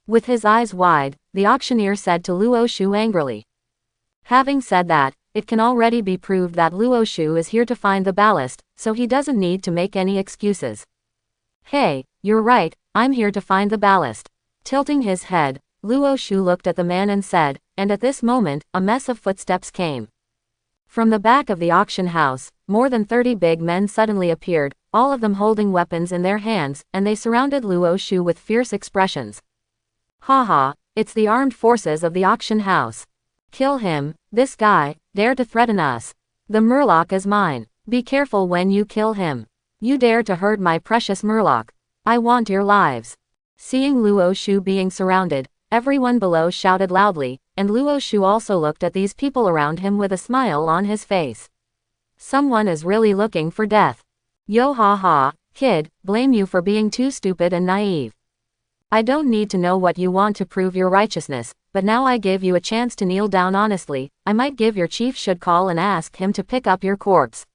With his eyes wide, the auctioneer said to Luo Shu angrily. Having said that, it can already be proved that Luo Shu is here to find the ballast, so he doesn't need to make any excuses. Hey, you're right, I'm here to find the ballast. Tilting his head, Luo Shu looked at the man and said, and at this moment, a mess of footsteps came. From the back of the auction house, more than 30 big men suddenly appeared, all of them holding weapons in their hands, and they surrounded Luo Shu with fierce expressions. Haha, it's the armed forces of the auction house. Kill him, this guy, dare to threaten us. The Murloc is mine. Be careful when you kill him. You dare to hurt my precious Murloc. I want your lives. Seeing Luo Shu being surrounded, everyone below shouted loudly, and Luo Shu also looked at these people around him with a smile on his face. Someone is really looking for death. Yo ha ha, kid, blame you for being too stupid and naive. I don't need to know what you want to prove your righteousness, but now I give you a chance to kneel down honestly. I might give your chief should call and ask him to pick up your corpse.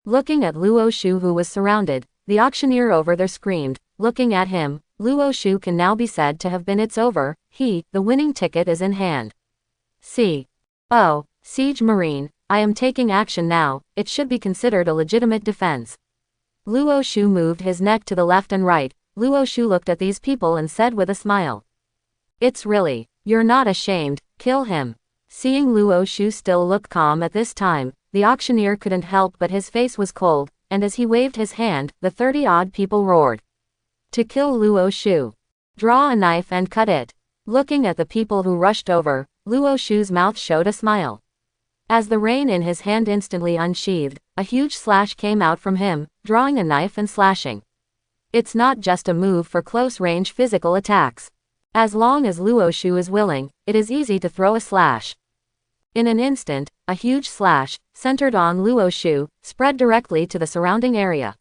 Looking at Luo Shu who was surrounded, the auctioneer over there screamed, looking at him, Luo Shu can now be said to have been it's over, the winning ticket is in hand. Siege Marine, I am taking action now, it should be considered a legitimate defense. Luo Shu moved his neck to the left and right. Luo Shu looked at these people and said with a smile. It's really, you're not ashamed, kill him. Seeing Luo Shu still look calm at this time, the auctioneer couldn't help but his face was cold, and as he waved his hand, the 30-odd people roared. To kill Luo Shu. Draw a knife and cut it. Looking at the people who rushed over, Luo Shu's mouth showed a smile. As the rein in his hand instantly unsheathed, a huge slash came out from him, drawing a knife and slashing. It's not just a move for close-range physical attacks. As long as Luo Shu is willing, it is easy to throw a slash. In an instant, a huge slash, centered on Luo Shu, spread directly to the surrounding area.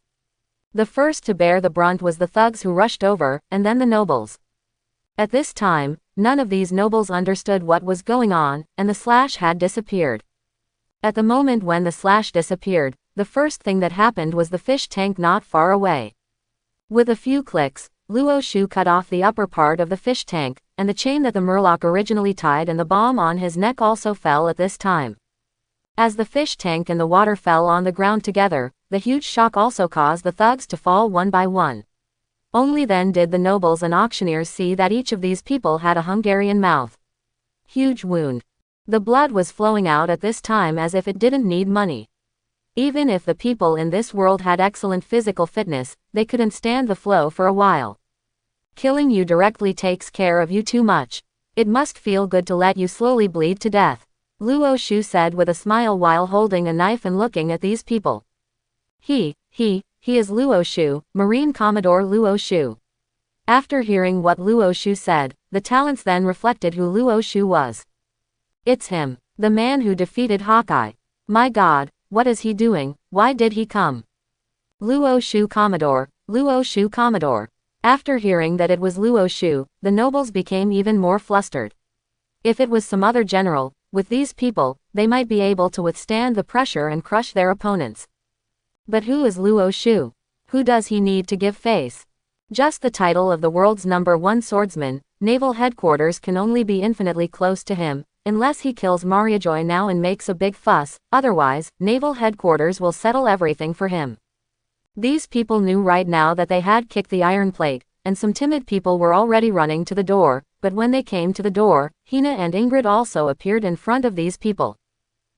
The first to bear the brunt was the thugs who rushed over, and then the nobles. At this time, none of these nobles understood what was going on, and the slash had disappeared. At the moment when the slash disappeared, the first thing that happened was the fish tank not far away. With a few clicks, Luo Shu cut off the upper part of the fish tank, and the chain that the murloc originally tied and the bomb on his neck also fell at this time. As the fish tank and the water fell on the ground together, the huge shock also caused the thugs to fall one by one. Only then did the nobles and auctioneers see that each of these people had a Hungarian mouth. Huge wound. The blood was flowing out at this time as if it didn't need money. Even if the people in this world had excellent physical fitness, they couldn't stand the flow for a while. Killing you directly takes care of you too much. It must feel good to let you slowly bleed to death, Luo Shu said with a smile while holding a knife and looking at these people. He is Luo Shu, Marine Commodore Luo Shu. After hearing what Luo Shu said, the talents then reflected who Luo Shu was. It's him, the man who defeated Hawkeye. My God, what is he doing? Why did he come? Luo Shu Commodore, Luo Shu Commodore. After hearing that it was Luo Shu, the nobles became even more flustered. If it was some other general, with these people, they might be able to withstand the pressure and crush their opponents. But who is Luo Shu? Who does he need to give face? Just the title of the world's #1 swordsman, naval headquarters can only be infinitely close to him, unless he kills Mariajoy now and makes a big fuss, otherwise, naval headquarters will settle everything for him. These people knew right now that they had kicked the iron plate, and some timid people were already running to the door, but when they came to the door, Hina and Ingrid also appeared in front of these people.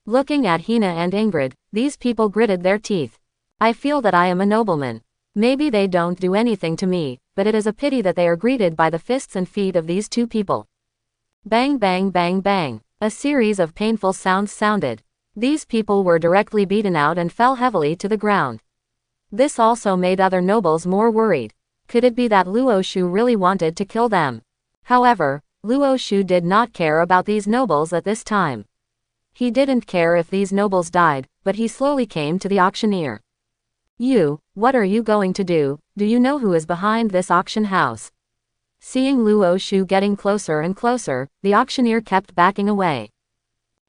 Looking at Hina and Ingrid, these people gritted their teeth. I feel that I am a nobleman. Maybe they don't do anything to me, but it is a pity that they are greeted by the fists and feet of these two people. Bang bang bang bang. A series of painful sounds sounded. These people were directly beaten out and fell heavily to the ground. This also made other nobles more worried. Could it be that Luo Shu really wanted to kill them? However, Luo Shu did not care about these nobles at this time. He didn't care if these nobles died, but he slowly came to the auctioneer. What are you going to do? Do you know who is behind this auction house? Seeing Luo Shu getting closer and closer, the auctioneer kept backing away.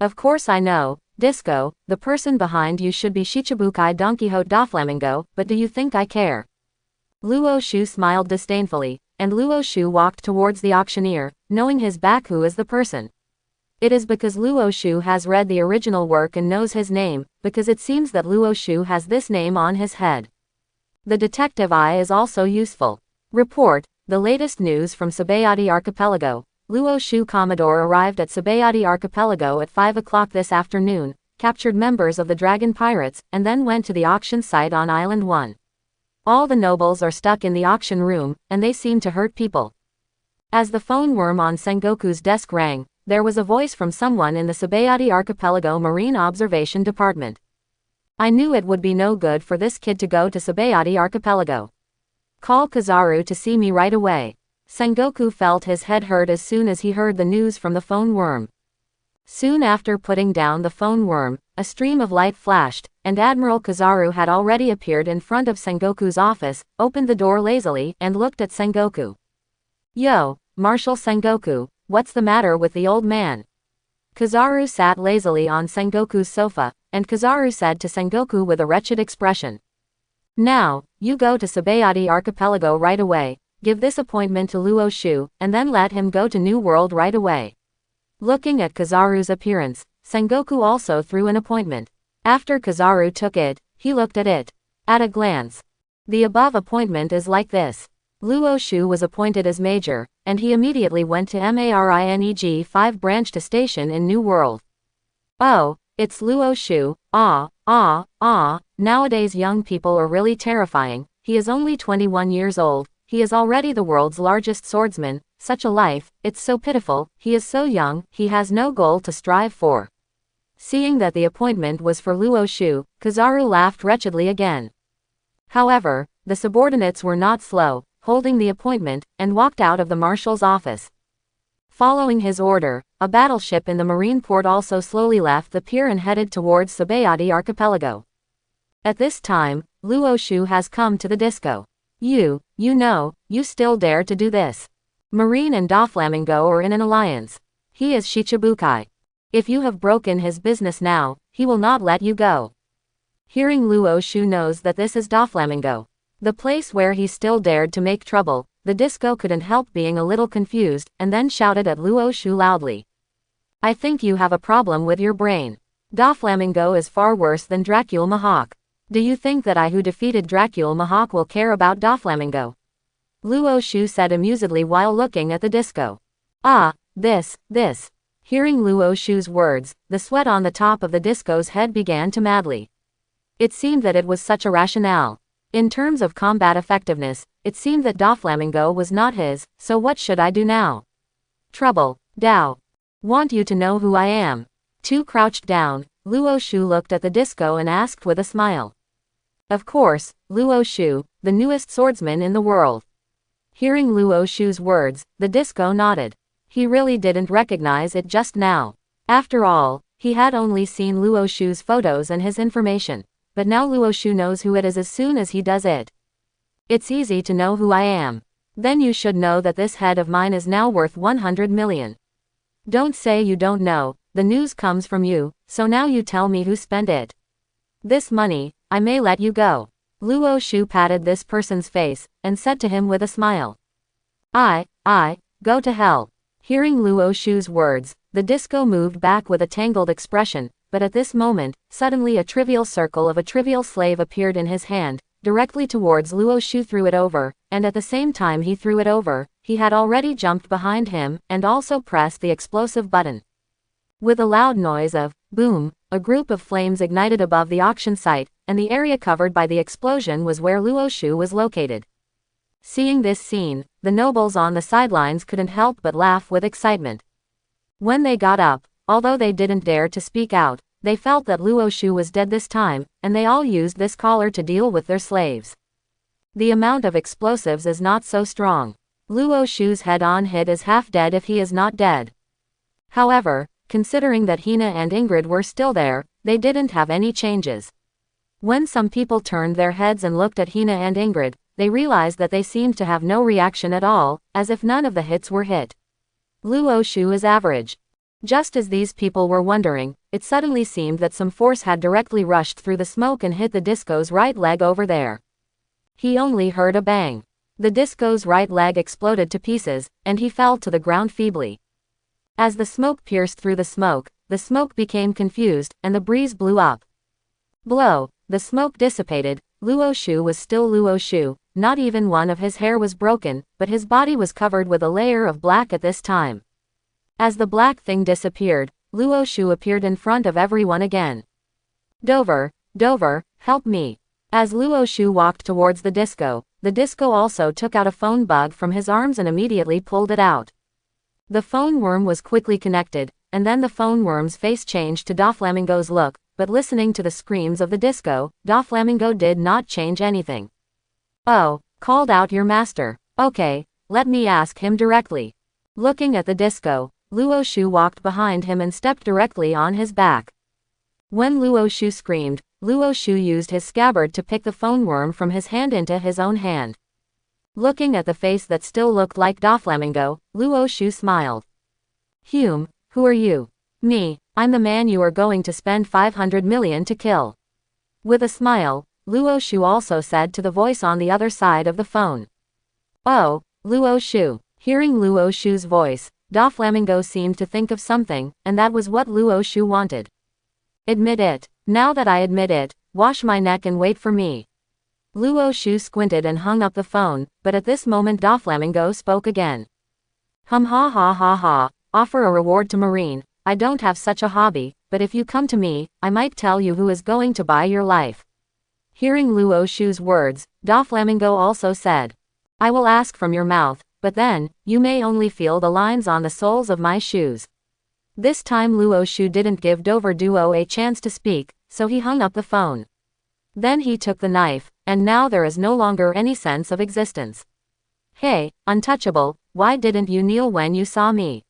Of course I know, Disco, the person behind you should be Shichibukai Don Quixote da Flamingo, but do you think I care? Luo Shu smiled disdainfully, and Luo Shu walked towards the auctioneer, knowing his back who is the person. It is because Luo Shu has read the original work and knows his name, because it seems that Luo Shu has this name on his head. The detective eye is also useful. Report. The latest news from Sabayati Archipelago. Luo Shu Commodore arrived at Sabayati Archipelago at 5 o'clock this afternoon, captured members of the Dragon Pirates, and then went to the auction site on Island 1. All the nobles are stuck in the auction room, and they seem to hurt people. As the phone worm on Sengoku's desk rang, there was a voice from someone in the Sabayati Archipelago Marine Observation Department. I knew it would be no good for this kid to go to Sabayati Archipelago. Call Kizaru to see me right away. Sengoku felt his head hurt as soon as he heard the news from the phone worm. Soon after putting down the phone worm, a stream of light flashed, and Admiral Kizaru had already appeared in front of Sengoku's office, opened the door lazily, and looked at Sengoku. Yo, Marshal Sengoku, what's the matter with the old man? Kizaru sat lazily on Sengoku's sofa, and Kizaru said to Sengoku with a wretched expression. Now, you go to Sabayati Archipelago right away, give this appointment to Luo Shu, and then let him go to New World right away. Looking at Kizaru's appearance, Sengoku also threw an appointment. After Kizaru took it, he looked at it. At a glance. The above appointment is like this. Luo Shu was appointed as Major, and he immediately went to Marineg 5 branch to station in New World. Oh, It's Luo Shu. Nowadays young people are really terrifying. He is only 21 years old. He is already the world's largest swordsman. Such a life, it's so pitiful. He is so young, he has no goal to strive for. Seeing that the appointment was for Luo Shu, Kizaru laughed wretchedly again. However, the subordinates were not slow, holding the appointment, and walked out of the marshal's office. Following his order, a battleship in the marine port also slowly left the pier and headed towards Sabayati archipelago. At this time, Luo Shu has come to the disco. You still dare to do this. Marine and Doflamingo are in an alliance. He is Shichibukai. If you have broken his business now, he will not let you go. Hearing Luo Shu knows that this is Doflamingo, the place where he still dared to make trouble, the disco couldn't help being a little confused, and then shouted at Luo Shu loudly. I think you have a problem with your brain. Doflamingo is far worse than Dracul Mahawk. Do you think that I who defeated Dracul Mahawk will care about Doflamingo? Luo Shu said amusedly while looking at the disco. This. Hearing Luo Shu's words, the sweat on the top of the disco's head began to madly. It seemed that it was such a rationale. In terms of combat effectiveness, it seemed that Doflamingo was not his, so what should I do now? Trouble, Dao. Want you to know who I am. Two crouched down, Luo Shu looked at the disco and asked with a smile. Of course, Luo Shu, the newest swordsman in the world. Hearing Luo Shu's words, the disco nodded. He really didn't recognize it just now. After all, he had only seen Luo Shu's photos and his information. But now Luo Shu knows who it is as soon as he does it. It's easy to know who I am. Then you should know that this head of mine is now worth 100 million. Don't say you don't know, the news comes from you, so now you tell me who spent it. This money, I may let you go. Luo Shu patted this person's face, and said to him with a smile. Go to hell. Hearing Luo Shu's words, the disco moved back with a tangled expression, but at this moment, suddenly a trivial circle of a trivial slave appeared in his hand, directly towards Luo Shu. Threw it over, and at the same time he threw it over, he had already jumped behind him, and also pressed the explosive button. With a loud noise of boom, a group of flames ignited above the auction site, and the area covered by the explosion was where Luo Shu was located. Seeing this scene, the nobles on the sidelines couldn't help but laugh with excitement. When they got up, although they didn't dare to speak out, they felt that Luo Shu was dead this time, and they all used this collar to deal with their slaves. The amount of explosives is not so strong. Luo Shu's head-on hit is half dead if he is not dead. However, considering that Hina and Ingrid were still there, they didn't have any changes. When some people turned their heads and looked at Hina and Ingrid, they realized that they seemed to have no reaction at all, as if none of the hits were hit. Luo Shu is average. Just as these people were wondering, it suddenly seemed that some force had directly rushed through the smoke and hit the disco's right leg over there. He only heard a bang. The disco's right leg exploded to pieces, and he fell to the ground feebly. As the smoke pierced through the smoke became confused, and the breeze blew up. Blow, the smoke dissipated. Luo Shu was still Luo Shu, not even one of his hair was broken, but his body was covered with a layer of black at this time. As the black thing disappeared, Luo Shu appeared in front of everyone again. Dover, help me. As Luo Shu walked towards the disco also took out a phone bug from his arms and immediately pulled it out. The phone worm was quickly connected, and then the phone worm's face changed to Doflamingo's look, but listening to the screams of the disco, Doflamingo did not change anything. Oh, called out your master. Okay, let me ask him directly. Looking at the disco, Luo Shu walked behind him and stepped directly on his back. When Luo Shu screamed, Luo Shu used his scabbard to pick the phone worm from his hand into his own hand. Looking at the face that still looked like Doflamingo, Luo Shu smiled. Hume, who are you? Me, I'm the man you are going to spend 500 million to kill. With a smile, Luo Shu also said to the voice on the other side of the phone. Oh, Luo Shu. Hearing Luo Shu's voice, Doflamingo seemed to think of something, and that was what Luo Shu wanted. Admit it. Now that I admit it, wash my neck and wait for me. Luo Shu squinted and hung up the phone, but at this moment Doflamingo spoke again. Ha, offer a reward to Marine. I don't have such a hobby, but if you come to me, I might tell you who is going to buy your life." Hearing Luo Shu's words, Doflamingo also said, "I will ask from your mouth, but then, you may only feel the lines on the soles of my shoes." This time Luo Shu didn't give Dover Duo a chance to speak, so he hung up the phone. Then he took the knife, and now there is no longer any sense of existence. "Hey, untouchable, why didn't you kneel when you saw me?"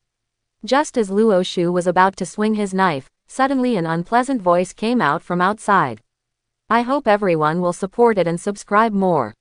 Just as Luo Shu was about to swing his knife, suddenly an unpleasant voice came out from outside. I hope everyone will support it and subscribe more.